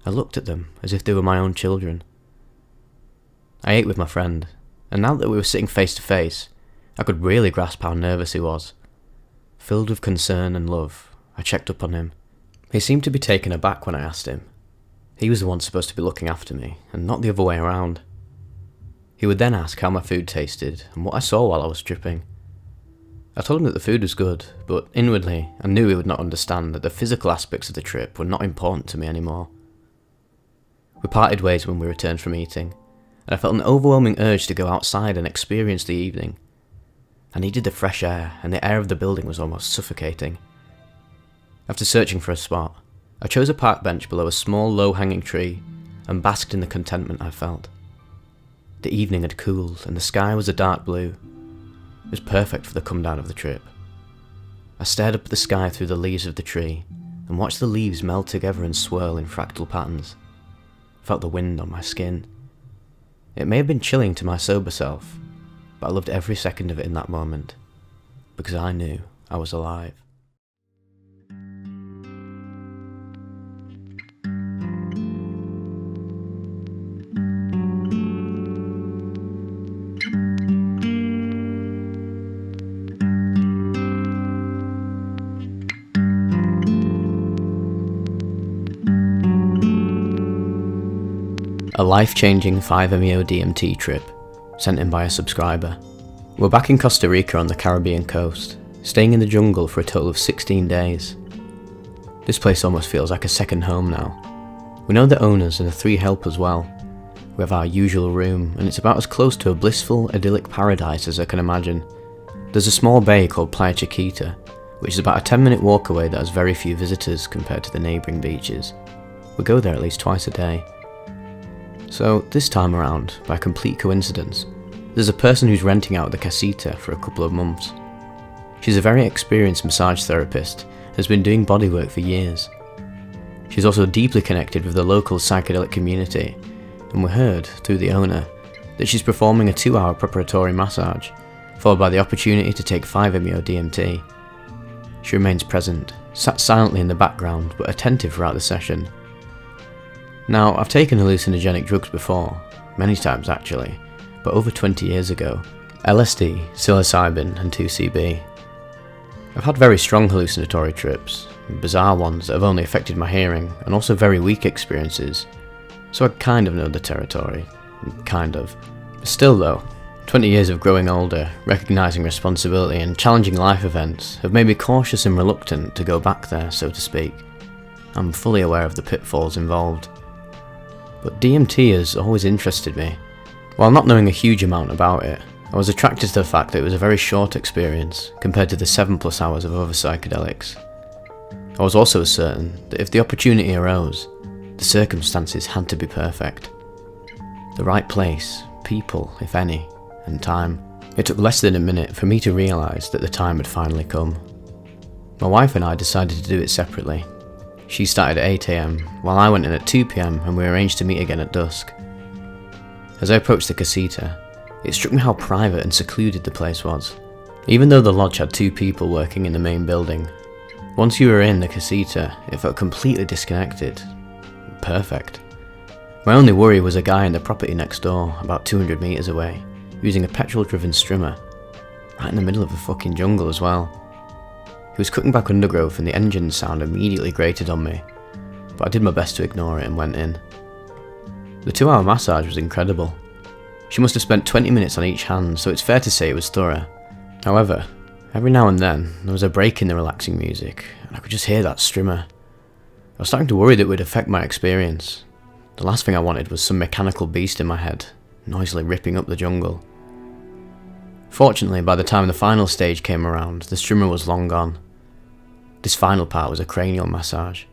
I looked at them as if they were my own children. I ate with my friend, and now that we were sitting face to face, I could really grasp how nervous he was. Filled with concern and love, I checked up on him. He seemed to be taken aback when I asked him. He was the one supposed to be looking after me, and not the other way around. He would then ask how my food tasted, and what I saw while I was stripping. I told him that the food was good, but inwardly I knew he would not understand that the physical aspects of the trip were not important to me anymore. We parted ways when we returned from eating, and I felt an overwhelming urge to go outside and experience the evening. I needed the fresh air, and the air of the building was almost suffocating. After searching for a spot, I chose a park bench below a small low-hanging tree and basked in the contentment I felt. The evening had cooled and the sky was a dark blue. It was perfect for the come down of the trip. I stared up at the sky through the leaves of the tree and watched the leaves meld together and swirl in fractal patterns. I felt the wind on my skin. It may have been chilling to my sober self, but I loved every second of it in that moment, because I knew I was alive. A life-changing 5-MeO DMT trip, sent in by a subscriber. We're back in Costa Rica on the Caribbean coast, staying in the jungle for a total of 16 days. This place almost feels like a second home now. We know the owners and the 3 helpers well. We have our usual room, and it's about as close to a blissful, idyllic paradise as I can imagine. There's a small bay called Playa Chiquita, which is about a 10-minute walk away that has very few visitors compared to the neighbouring beaches. We go there at least twice a day. So, this time around, by complete coincidence, there's a person who's renting out the casita for a couple of months. She's a very experienced massage therapist, has been doing bodywork for years. She's also deeply connected with the local psychedelic community, and we heard, through the owner, that she's performing a 2-hour preparatory massage, followed by the opportunity to take 5-MeO DMT. She remains present, sat silently in the background but attentive throughout the session. Now, I've taken hallucinogenic drugs before, many times actually, but over 20 years ago. LSD, psilocybin and 2CB. I've had very strong hallucinatory trips, bizarre ones that have only affected my hearing, and also very weak experiences, so I kind of know the territory. Kind of. Still though, 20 years of growing older, recognising responsibility and challenging life events have made me cautious and reluctant to go back there, so to speak. I'm fully aware of the pitfalls involved. But DMT has always interested me. While not knowing a huge amount about it, I was attracted to the fact that it was a very short experience compared to the 7+ hours of other psychedelics. I was also certain that if the opportunity arose, the circumstances had to be perfect. The right place, people, if any, and time. It took less than a minute for me to realise that the time had finally come. My wife and I decided to do it separately. She started at 8 AM, while I went in at 2 PM and we arranged to meet again at dusk. As I approached the casita, it struck me how private and secluded the place was. Even though the lodge had 2 people working in the main building, once you were in the casita, it felt completely disconnected. Perfect. My only worry was a guy in the property next door, about 200 metres away, using a petrol-driven strimmer, right in the middle of the fucking jungle as well. He was cutting back undergrowth and the engine sound immediately grated on me, but I did my best to ignore it and went in. The 2-hour massage was incredible. She must have spent 20 minutes on each hand, so it's fair to say it was thorough. However, every now and then there was a break in the relaxing music, and I could just hear that strimmer. I was starting to worry that it would affect my experience. The last thing I wanted was some mechanical beast in my head, noisily ripping up the jungle. Fortunately, by the time the final stage came around, the strimmer was long gone. This final part was a cranial massage,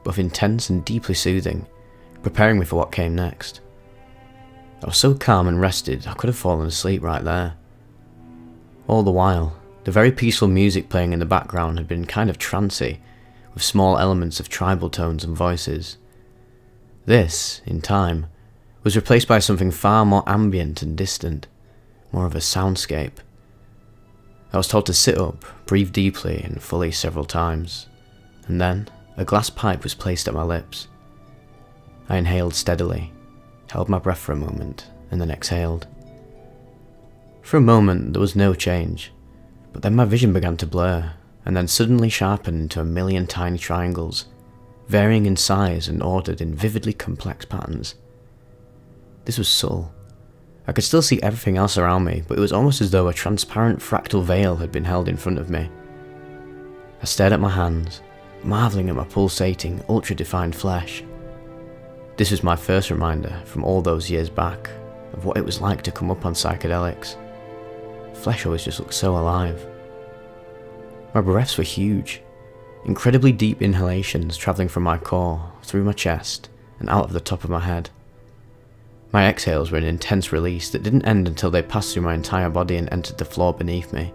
both intense and deeply soothing, preparing me for what came next.
I was so calm and rested I could have fallen asleep right there. All the while, the very peaceful music playing in the background had been kind of trancy, with small elements of tribal tones and voices. This, in time, was replaced by something far more ambient and distant, more of a soundscape. I was told to sit up, breathe deeply and fully several times, and then a glass pipe was placed at my lips. I inhaled steadily, held my breath for a moment, and then exhaled. For a moment there was no change, but then my vision began to blur, and then suddenly sharpened into a million tiny triangles, varying in size and ordered in vividly complex patterns. This was subtle. I could still see everything else around me, but it was almost as though a transparent fractal veil had been held in front of me. I stared at my hands, marvelling at my pulsating, ultra-defined flesh. This was my first reminder from all those years back of what it was like to come up on psychedelics. Flesh always just looked so alive. My breaths were huge, incredibly deep inhalations travelling from my core, through my chest, and out of the top of my head. My exhales were an intense release that didn't end until they passed through my entire body and entered the floor beneath me.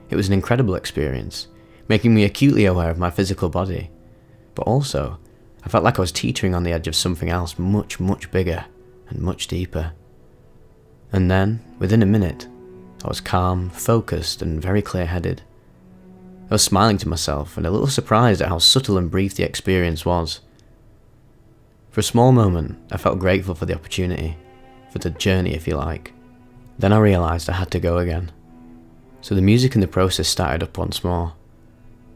It was an incredible experience, making me acutely aware of my physical body, but also, I felt like I was teetering on the edge of something else much, much bigger and much deeper. And then, within a minute, I was calm, focused, and very clear-headed. I was smiling to myself and a little surprised at how subtle and brief the experience was. For a small moment, I felt grateful for the opportunity, for the journey if you like. Then I realised I had to go again. So the music in the process started up once more.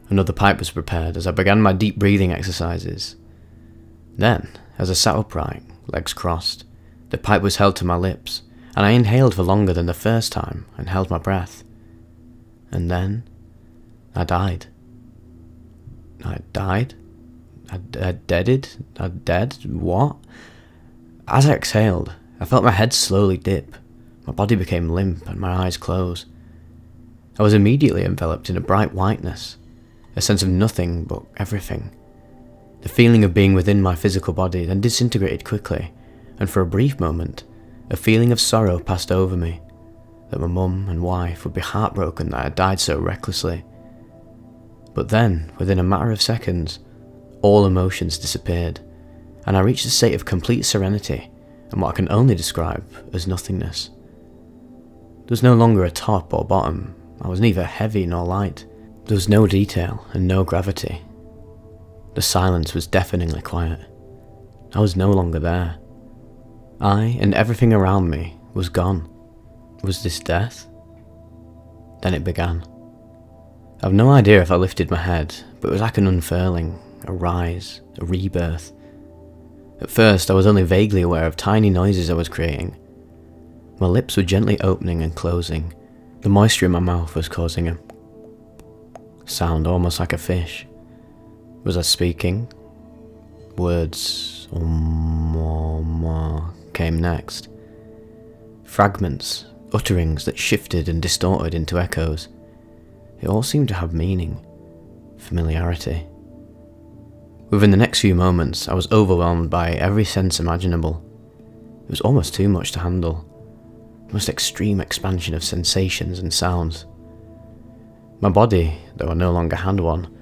Another pipe was prepared as I began my deep breathing exercises. Then, as I sat upright, legs crossed, the pipe was held to my lips, and I inhaled for longer than the first time and held my breath. And then, I died. I died? I deaded? I dead? What? As I exhaled, I felt my head slowly dip. My body became limp and my eyes closed. I was immediately enveloped in a bright whiteness, a sense of nothing but everything. The feeling of being within my physical body then disintegrated quickly, and for a brief moment, a feeling of sorrow passed over me, that my mum and wife would be heartbroken that I died so recklessly. But then, within a matter of seconds, all emotions disappeared, and I reached a state of complete serenity and what I can only describe as nothingness. There was no longer a top or bottom. I was neither heavy nor light. There was no detail and no gravity. The silence was deafeningly quiet. I was no longer there. I and everything around me was gone. Was this death? Then it began. I have no idea if I lifted my head, but it was like an unfurling, a rise, a rebirth. At first, I was only vaguely aware of tiny noises I was creating. My lips were gently opening and closing. The moisture in my mouth was causing a sound almost like a fish. Was I speaking? Words came next. Fragments, utterings that shifted and distorted into echoes. It all seemed to have meaning, familiarity. Within the next few moments, I was overwhelmed by every sense imaginable. It was almost too much to handle. The most extreme expansion of sensations and sounds. My body, though I no longer had one,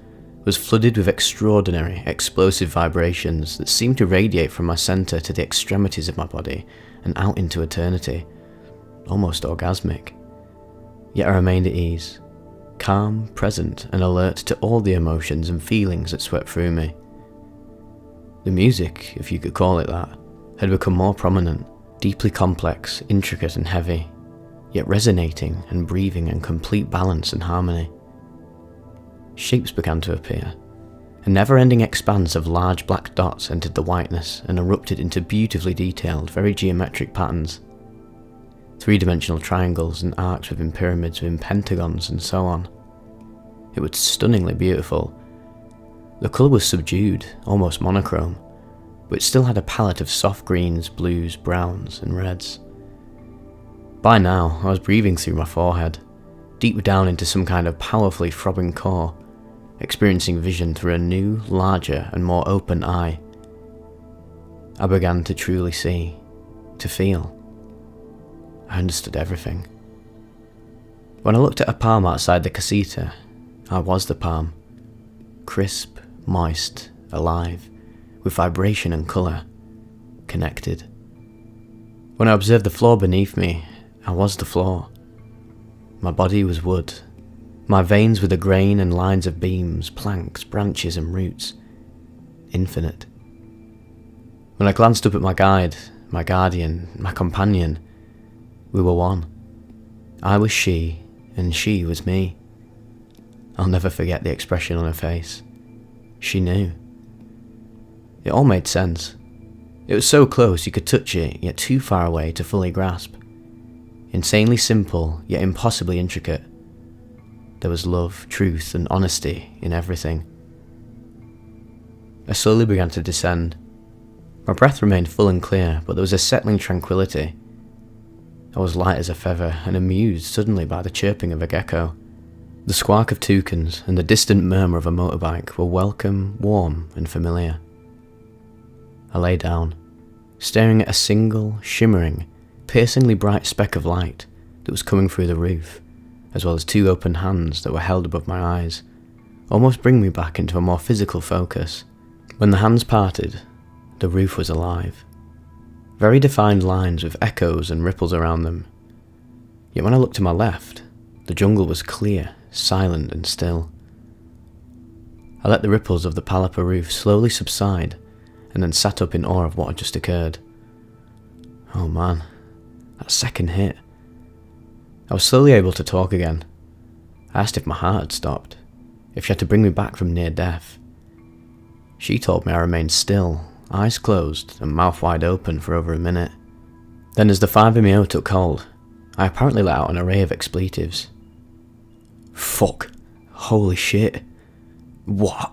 was flooded with extraordinary, explosive vibrations that seemed to radiate from my centre to the extremities of my body and out into eternity, almost orgasmic. Yet I remained at ease, calm, present, and alert to all the emotions and feelings that swept through me. The music, if you could call it that, had become more prominent, deeply complex, intricate and heavy, yet resonating and breathing in complete balance and harmony. Shapes began to appear. A never-ending expanse of large black dots entered the whiteness and erupted into beautifully detailed, very geometric patterns. Three-dimensional triangles and arcs within pyramids within pentagons and so on. It was stunningly beautiful. The colour was subdued, almost monochrome, but it still had a palette of soft greens, blues, browns and reds. By now, I was breathing through my forehead, deep down into some kind of powerfully throbbing core, experiencing vision through a new, larger and more open eye. I began to truly see, to feel. I understood everything. When I looked at a palm outside the casita, I was the palm. Crisp, moist, alive, with vibration and colour, connected. When I observed the floor beneath me, I was the floor. My body was wood. My veins were the grain and lines of beams, planks, branches and roots. Infinite. When I glanced up at my guide, my guardian, my companion, we were one. I was she, and she was me. I'll never forget the expression on her face. She knew. It all made sense. It was so close you could touch it, yet too far away to fully grasp. Insanely simple, yet impossibly intricate. There was love, truth, and honesty in everything. I slowly began to descend. My breath remained full and clear, but there was a settling tranquility. I was light as a feather and amused suddenly by the chirping of a gecko. The squawk of toucans and the distant murmur of a motorbike were welcome, warm, and familiar. I lay down, staring at a single, shimmering, piercingly bright speck of light that was coming through the roof, as well as two open hands that were held above my eyes, almost bringing me back into a more physical focus. When the hands parted, the roof was alive. Very defined lines with echoes and ripples around them. Yet when I looked to my left, the jungle was clear, silent and still. I let the ripples of the palapa roof slowly subside, and then sat up in awe of what had just occurred. Oh man, that second hit. I was slowly able to talk again. I asked if my heart had stopped, if she had to bring me back from near death. She told me I remained still, eyes closed and mouth wide open for over a minute. Then as the 5MEO took hold, I apparently let out an array of expletives. Fuck. Holy shit. What?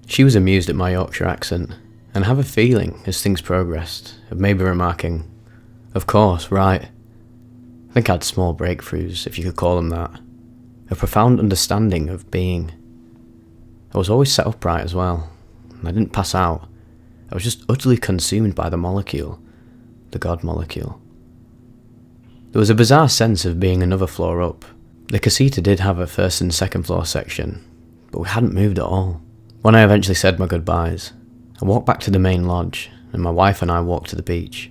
She was amused at my Yorkshire accent, and I have a feeling, as things progressed, of maybe remarking, "Of course, right." I think I had small breakthroughs, if you could call them that. A profound understanding of being. I was always set upright as well, and I didn't pass out. I was just utterly consumed by the molecule, the God molecule. There was a bizarre sense of being another floor up. The casita did have a first and second floor section, but we hadn't moved at all. When I eventually said my goodbyes, I walked back to the main lodge, and my wife and I walked to the beach,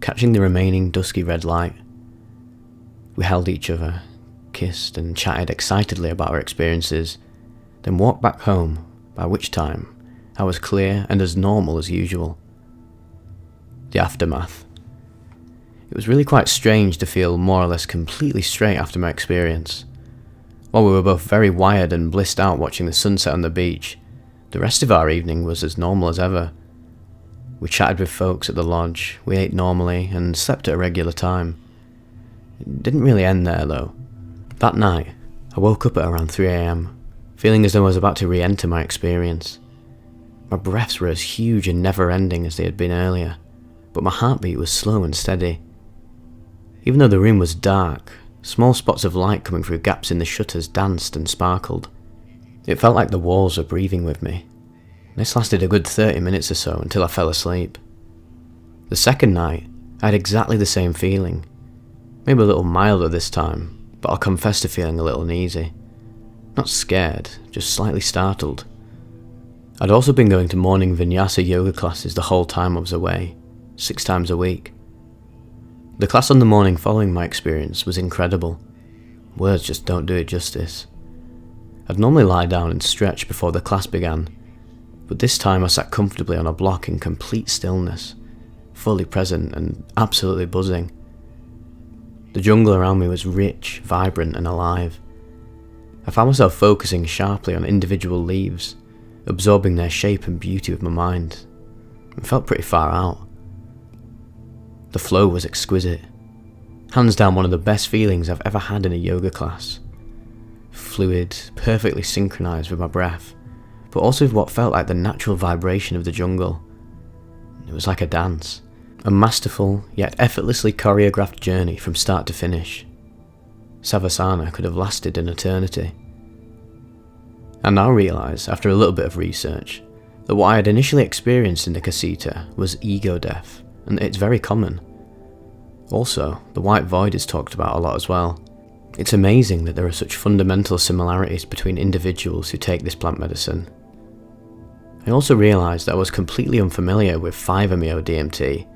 catching the remaining dusky red light. We held each other, kissed and chatted excitedly about our experiences, then walked back home, by which time I was clear and as normal as usual. The aftermath. It was really quite strange to feel more or less completely straight after my experience. While we were both very wired and blissed out watching the sunset on the beach, the rest of our evening was as normal as ever. We chatted with folks at the lodge, we ate normally, and slept at a regular time. It didn't really end there though. That night, I woke up at around 3 AM, feeling as though I was about to re-enter my experience. My breaths were as huge and never-ending as they had been earlier, but my heartbeat was slow and steady. Even though the room was dark, small spots of light coming through gaps in the shutters danced and sparkled. It felt like the walls were breathing with me. This lasted a good 30 minutes or so until I fell asleep. The second night, I had exactly the same feeling. Maybe a little milder this time, but I'll confess to feeling a little uneasy. Not scared, just slightly startled. I'd also been going to morning vinyasa yoga classes the whole time I was away, 6 times a week. The class on the morning following my experience was incredible. Words just don't do it justice. I'd normally lie down and stretch before the class began, but this time I sat comfortably on a block in complete stillness, fully present and absolutely buzzing. The jungle around me was rich, vibrant and alive. I found myself focusing sharply on individual leaves, absorbing their shape and beauty with my mind. It felt pretty far out. The flow was exquisite. Hands down one of the best feelings I've ever had in a yoga class. Fluid, perfectly synchronized with my breath, but also with what felt like the natural vibration of the jungle. It was like a dance, a masterful yet effortlessly choreographed journey from start to finish. Savasana could have lasted an eternity. I now realise, after a little bit of research, that what I had initially experienced in the casita was ego death, and it's very common. Also, the white void is talked about a lot as well. It's amazing that there are such fundamental similarities between individuals who take this plant medicine. I also realised that I was completely unfamiliar with 5-MeO-DMT.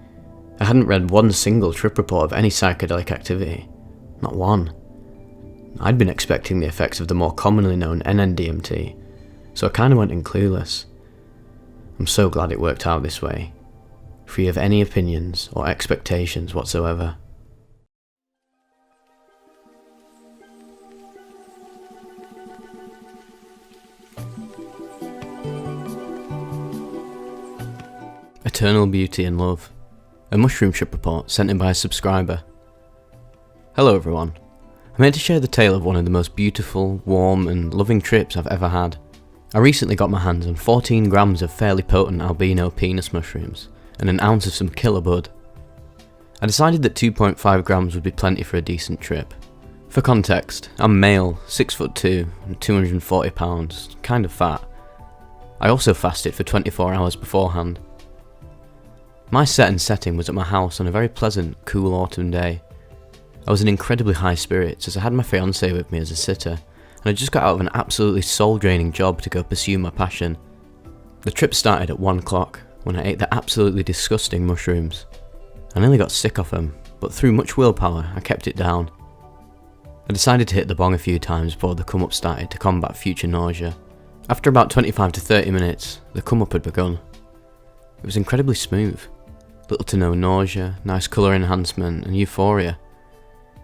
I hadn't read one single trip report of any psychedelic activity. Not one. I'd been expecting the effects of the more commonly known NN-DMT, so I kinda went in clueless. I'm so glad it worked out this way, free of any opinions or expectations whatsoever. Eternal Beauty and Love, a mushroom trip report sent in by a subscriber. Hello everyone. I'm here to share the tale of one of the most beautiful, warm and loving trips I've ever had. I recently got my hands on 14 grams of fairly potent albino penis mushrooms and an ounce of some killer bud. I decided that 2.5 grams would be plenty for a decent trip. For context, I'm male, 6'2", and 240 pounds, kind of fat. I also fasted for 24 hours beforehand. My set and setting was at my house on a very pleasant, cool autumn day. I was in incredibly high spirits as I had my fiancée with me as a sitter, and I just got out of an absolutely soul-draining job to go pursue my passion. The trip started at 1 o'clock, when I ate the absolutely disgusting mushrooms. I nearly got sick of them, but through much willpower I kept it down. I decided to hit the bong a few times before the come-up started to combat future nausea. After about 25 to 30 minutes, the come-up had begun. It was incredibly smooth. Little to no nausea, nice colour enhancement and euphoria.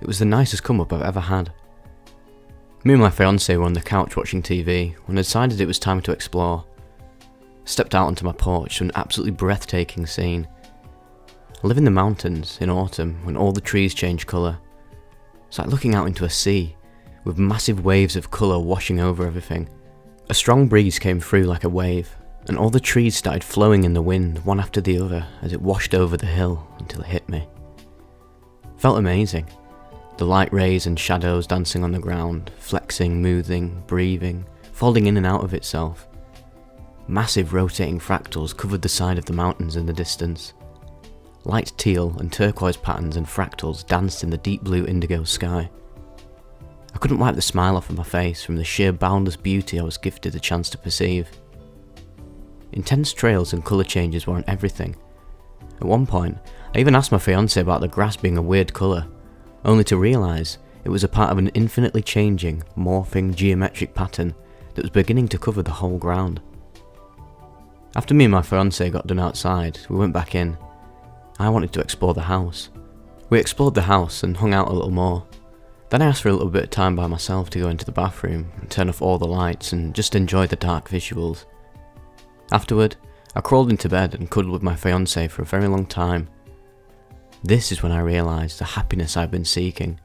It was the nicest come-up I've ever had. Me and my fiancée were on the couch watching TV when I decided it was time to explore. I stepped out onto my porch to an absolutely breathtaking scene. I live in the mountains in autumn when all the trees change colour. It's like looking out into a sea, with massive waves of colour washing over everything. A strong breeze came through like a wave, and all the trees started flowing in the wind one after the other as it washed over the hill until it hit me. It felt amazing. The light rays and shadows dancing on the ground, flexing, moving, breathing, folding in and out of itself. Massive rotating fractals covered the side of the mountains in the distance. Light teal and turquoise patterns and fractals danced in the deep blue indigo sky. I couldn't wipe the smile off of my face from the sheer boundless beauty I was gifted the chance to perceive. Intense trails and colour changes were on everything. At one point, I even asked my fiancée about the grass being a weird colour, only to realise it was a part of an infinitely changing, morphing geometric pattern that was beginning to cover the whole ground. After me and my fiancée got done outside, we went back in. I wanted to explore the house. We explored the house and hung out a little more. Then I asked for a little bit of time by myself to go into the bathroom and turn off all the lights and just enjoy the dark visuals. Afterward, I crawled into bed and cuddled with my fiancée for a very long time. This is when I realised the happiness I've been seeking.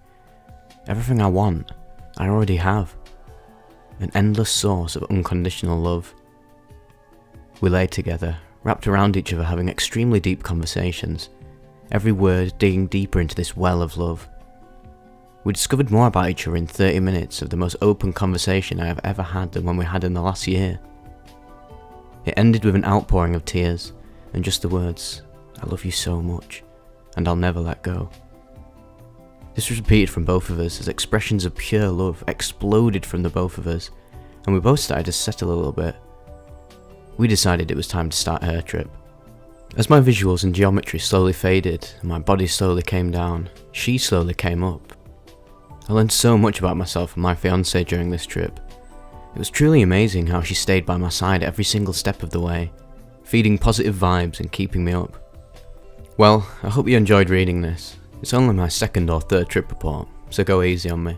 Everything I want, I already have. An endless source of unconditional love. We lay together, wrapped around each other having extremely deep conversations, every word digging deeper into this well of love. We discovered more about each other in 30 minutes of the most open conversation I have ever had than when we had in the last year. It ended with an outpouring of tears, and just the words, "I love you so much, and I'll never let go." This was repeated from both of us as expressions of pure love exploded from the both of us, and we both started to settle a little bit. We decided it was time to start her trip. As my visuals and geometry slowly faded, and my body slowly came down, she slowly came up. I learned so much about myself and my fiancée during this trip. It was truly amazing how she stayed by my side every single step of the way, feeding positive vibes and keeping me up. Well, I hope you enjoyed reading this. It's only my second or third trip report, so go easy on me.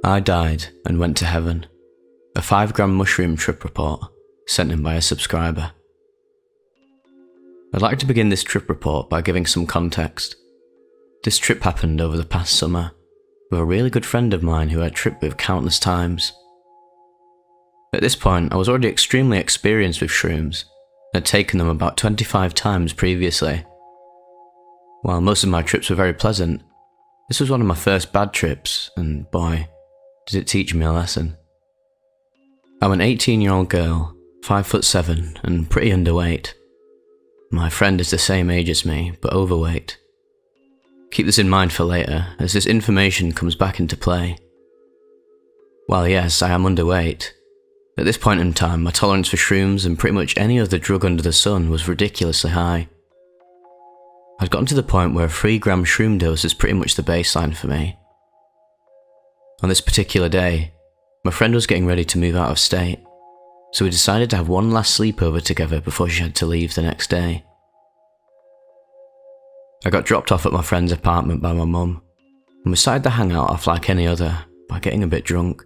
I died and went to heaven. A 5-gram mushroom trip report sent in by a subscriber. I'd like to begin this trip report by giving some context. This trip happened over the past summer with a really good friend of mine who I'd tripped with countless times. At this point, I was already extremely experienced with shrooms and had taken them about 25 times previously. While most of my trips were very pleasant, this was one of my first bad trips, and boy, did it teach me a lesson. I'm an 18-year-old girl, 5'7" and pretty underweight. My friend is the same age as me, but overweight. Keep this in mind for later, as this information comes back into play. While yes, I am underweight, at this point in time my tolerance for shrooms and pretty much any other drug under the sun was ridiculously high. I'd gotten to the point where a 3-gram shroom dose is pretty much the baseline for me. On this particular day, my friend was getting ready to move out of state, so we decided to have one last sleepover together before she had to leave the next day. I got dropped off at my friend's apartment by my mum, and we started the hangout off like any other by getting a bit drunk.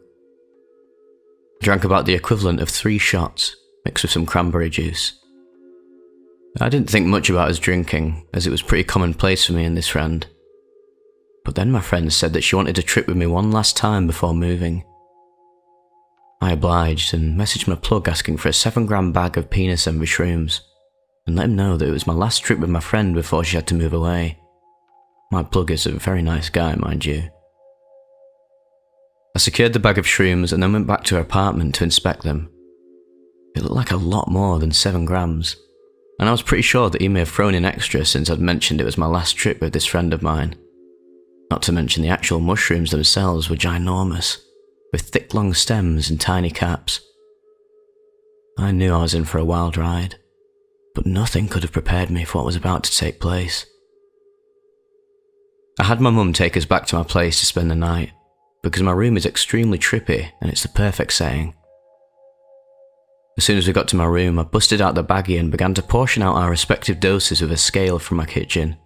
I drank about the equivalent of 3 shots, mixed with some cranberry juice. I didn't think much about us drinking, as it was pretty commonplace for me and this friend. But then my friend said that she wanted to trip with me one last time before moving. I obliged and messaged my plug asking for a 7-gram bag of penis envy shrooms, and let him know that it was my last trip with my friend before she had to move away. My plug is a very nice guy, mind you. I secured the bag of shrooms and then went back to her apartment to inspect them. It looked like a lot more than 7 grams, and I was pretty sure that he may have thrown in extra since I'd mentioned it was my last trip with this friend of mine. Not to mention the actual mushrooms themselves were ginormous, with thick long stems and tiny caps. I knew I was in for a wild ride, but nothing could have prepared me for what was about to take place. I had my mum take us back to my place to spend the night, because my room is extremely trippy and it's the perfect setting. As soon as we got to my room, I busted out the baggie and began to portion out our respective doses with a scale from my kitchen.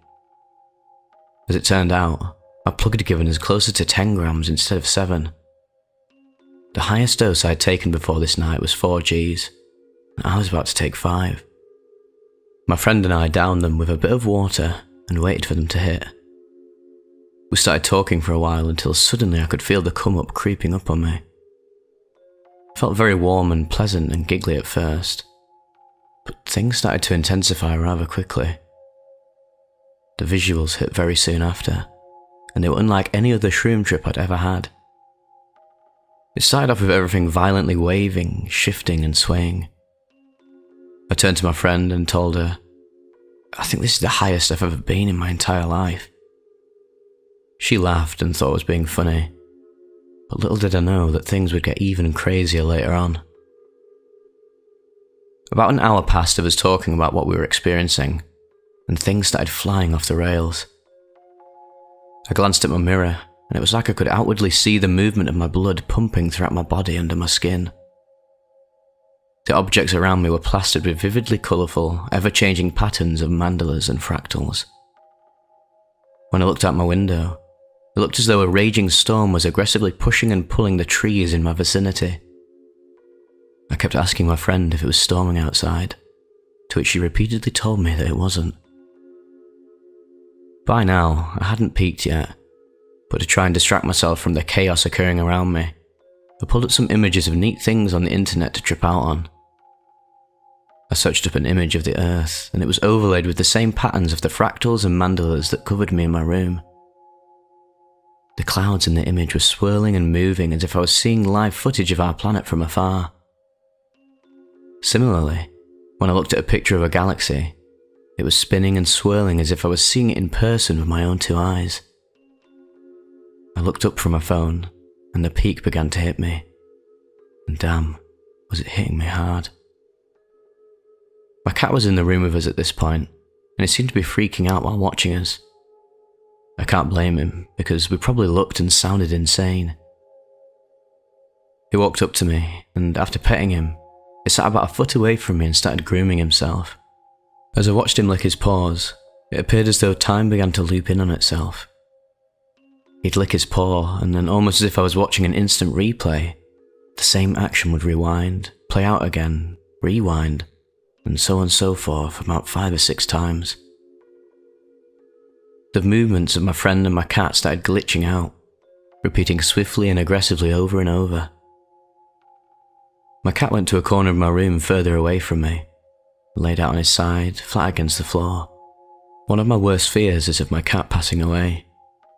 As it turned out, my plug had given us closer to 10 grams instead of 7. The highest dose I had taken before this night was 4 Gs, and I was about to take 5. My friend and I downed them with a bit of water and waited for them to hit. We started talking for a while until suddenly I could feel the come up creeping up on me. It felt very warm and pleasant and giggly at first, but things started to intensify rather quickly. The visuals hit very soon after, and they were unlike any other shroom trip I'd ever had. It started off with everything violently waving, shifting and swaying. I turned to my friend and told her, "I think this is the highest I've ever been in my entire life." She laughed and thought I was being funny, but little did I know that things would get even crazier later on. About an hour passed of us talking about what we were experiencing, and things started flying off the rails. I glanced at my mirror, and it was like I could outwardly see the movement of my blood pumping throughout my body under my skin. The objects around me were plastered with vividly colourful, ever-changing patterns of mandalas and fractals. When I looked out my window, it looked as though a raging storm was aggressively pushing and pulling the trees in my vicinity. I kept asking my friend if it was storming outside, to which she repeatedly told me that it wasn't. By now, I hadn't peaked yet, but to try and distract myself from the chaos occurring around me, I pulled up some images of neat things on the internet to trip out on. I searched up an image of the Earth, and it was overlaid with the same patterns of the fractals and mandalas that covered me in my room. The clouds in the image were swirling and moving as if I was seeing live footage of our planet from afar. Similarly, when I looked at a picture of a galaxy, it was spinning and swirling as if I was seeing it in person with my own 2 eyes. I looked up from my phone, and the peak began to hit me. And damn, was it hitting me hard. My cat was in the room with us at this point, and he seemed to be freaking out while watching us. I can't blame him, because we probably looked and sounded insane. He walked up to me, and after petting him, he sat about a foot away from me and started grooming himself. As I watched him lick his paws, it appeared as though time began to loop in on itself. He'd lick his paw, and then almost as if I was watching an instant replay, the same action would rewind, play out again, rewind, and so on and so forth about 5 or 6 times. The movements of my friend and my cat started glitching out, repeating swiftly and aggressively over and over. My cat went to a corner of my room further away from me, laid out on his side, flat against the floor. One of my worst fears is of my cat passing away,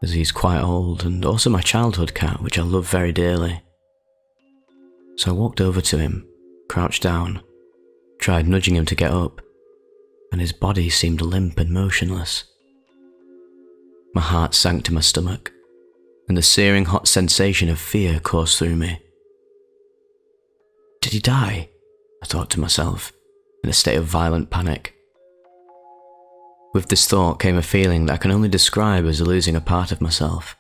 as he's quite old, and also my childhood cat, which I love very dearly. So I walked over to him, crouched down, tried nudging him to get up, and his body seemed limp and motionless. My heart sank to my stomach, and the searing hot sensation of fear coursed through me. Did he die? I thought to myself, in a state of violent panic. With this thought came a feeling that I can only describe as losing a part of myself.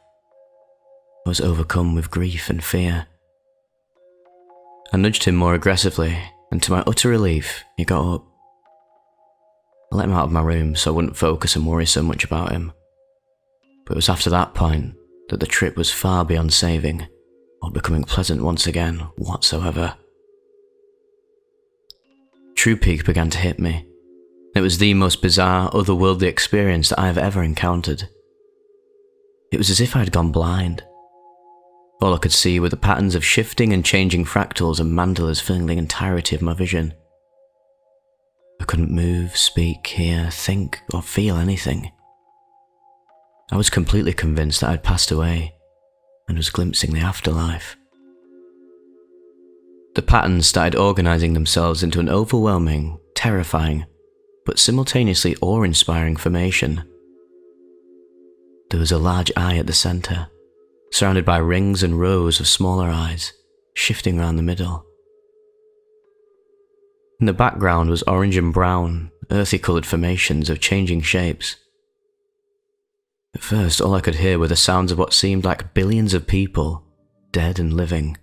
I was overcome with grief and fear. I nudged him more aggressively, and to my utter relief, he got up. I let him out of my room so I wouldn't focus and worry so much about him. But it was after that point that the trip was far beyond saving, or becoming pleasant once again whatsoever. True peak began to hit me. It was the most bizarre, otherworldly experience that I have ever encountered. It was as if I had gone blind. All I could see were the patterns of shifting and changing fractals and mandalas filling the entirety of my vision. I couldn't move, speak, hear, think, or feel anything. I was completely convinced that I'd passed away and was glimpsing the afterlife. The patterns started organising themselves into an overwhelming, terrifying, but simultaneously awe-inspiring formation. There was a large eye at the centre, surrounded by rings and rows of smaller eyes, shifting around the middle. In the background was orange and brown, earthy-coloured formations of changing shapes. At first, all I could hear were the sounds of what seemed like billions of people, dead and living,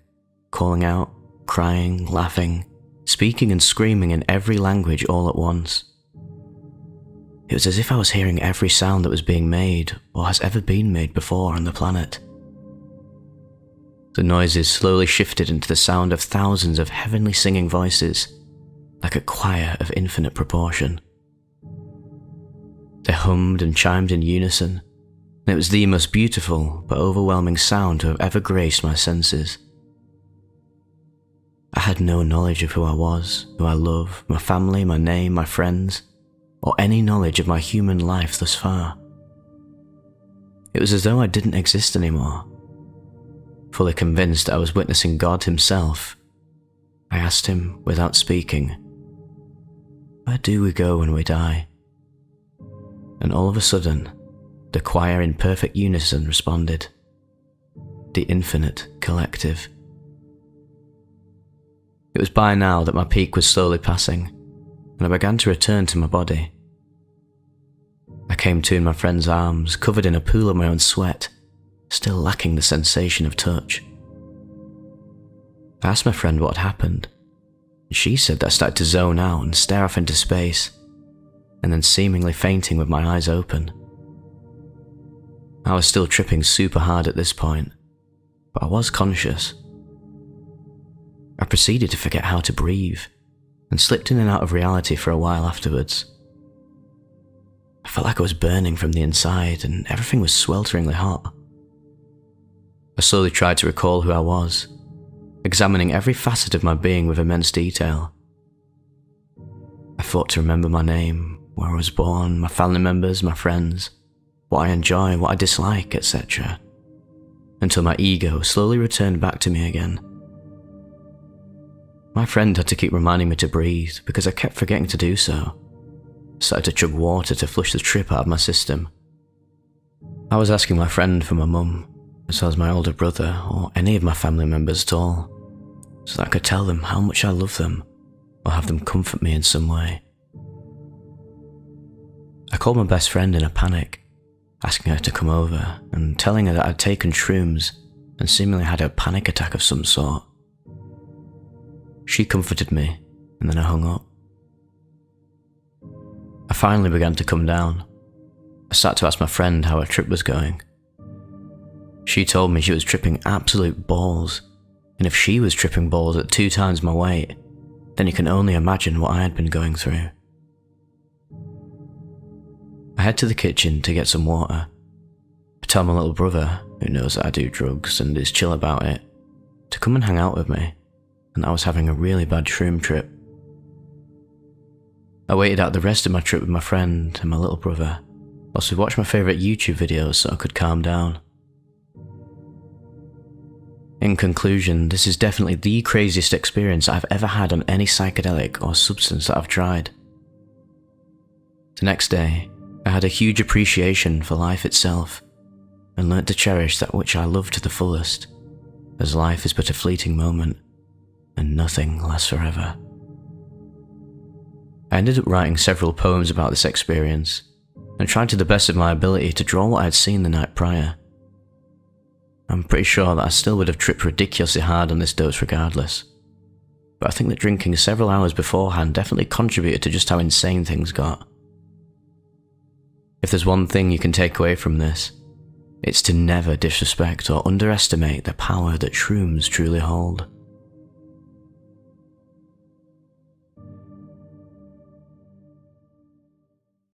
calling out, crying, laughing, speaking and screaming in every language all at once. It was as if I was hearing every sound that was being made or has ever been made before on the planet. The noises slowly shifted into the sound of thousands of heavenly singing voices, like a choir of infinite proportion. They hummed and chimed in unison, and it was the most beautiful but overwhelming sound to have ever graced my senses. I had no knowledge of who I was, who I love, my family, my name, my friends, or any knowledge of my human life thus far. It was as though I didn't exist anymore. Fully convinced that I was witnessing God himself, I asked him, without speaking, "Where do we go when we die?" And all of a sudden, the choir in perfect unison responded, "The infinite collective." It was by now that my peak was slowly passing, and I began to return to my body. I came to in my friend's arms, covered in a pool of my own sweat, still lacking the sensation of touch. I asked my friend what had happened. She said that I started to zone out and stare off into space, and then seemingly fainting with my eyes open. I was still tripping super hard at this point, but I was conscious. I proceeded to forget how to breathe, and slipped in and out of reality for a while afterwards. I felt like I was burning from the inside, and everything was swelteringly hot. I slowly tried to recall who I was, examining every facet of my being with immense detail. I fought to remember my name, where I was born, my family members, my friends, what I enjoy, what I dislike, etc., until my ego slowly returned back to me again. My friend had to keep reminding me to breathe because I kept forgetting to do so. I started to chug water to flush the trip out of my system. I was asking my friend for my mum, as well as my older brother or any of my family members at all, so that I could tell them how much I love them or have them comfort me in some way. I called my best friend in a panic, asking her to come over and telling her that I'd taken shrooms and seemingly had a panic attack of some sort. She comforted me, and then I hung up. I finally began to come down. I started to ask my friend how our trip was going. She told me she was tripping absolute balls, and if she was tripping balls at 2 times my weight, then you can only imagine what I had been going through. I head to the kitchen to get some water. I tell my little brother, who knows that I do drugs and is chill about it, to come and hang out with me, and that I was having a really bad shroom trip. I waited out the rest of my trip with my friend and my little brother, whilst we watched my favourite YouTube videos so I could calm down. In conclusion, this is definitely the craziest experience I've ever had on any psychedelic or substance that I've tried. The next day, I had a huge appreciation for life itself, and learnt to cherish that which I love to the fullest, as life is but a fleeting moment, and nothing lasts forever. I ended up writing several poems about this experience, and tried to the best of my ability to draw what I had seen the night prior. I'm pretty sure that I still would have tripped ridiculously hard on this dose regardless, but I think that drinking several hours beforehand definitely contributed to just how insane things got. If there's one thing you can take away from this, it's to never disrespect or underestimate the power that shrooms truly hold.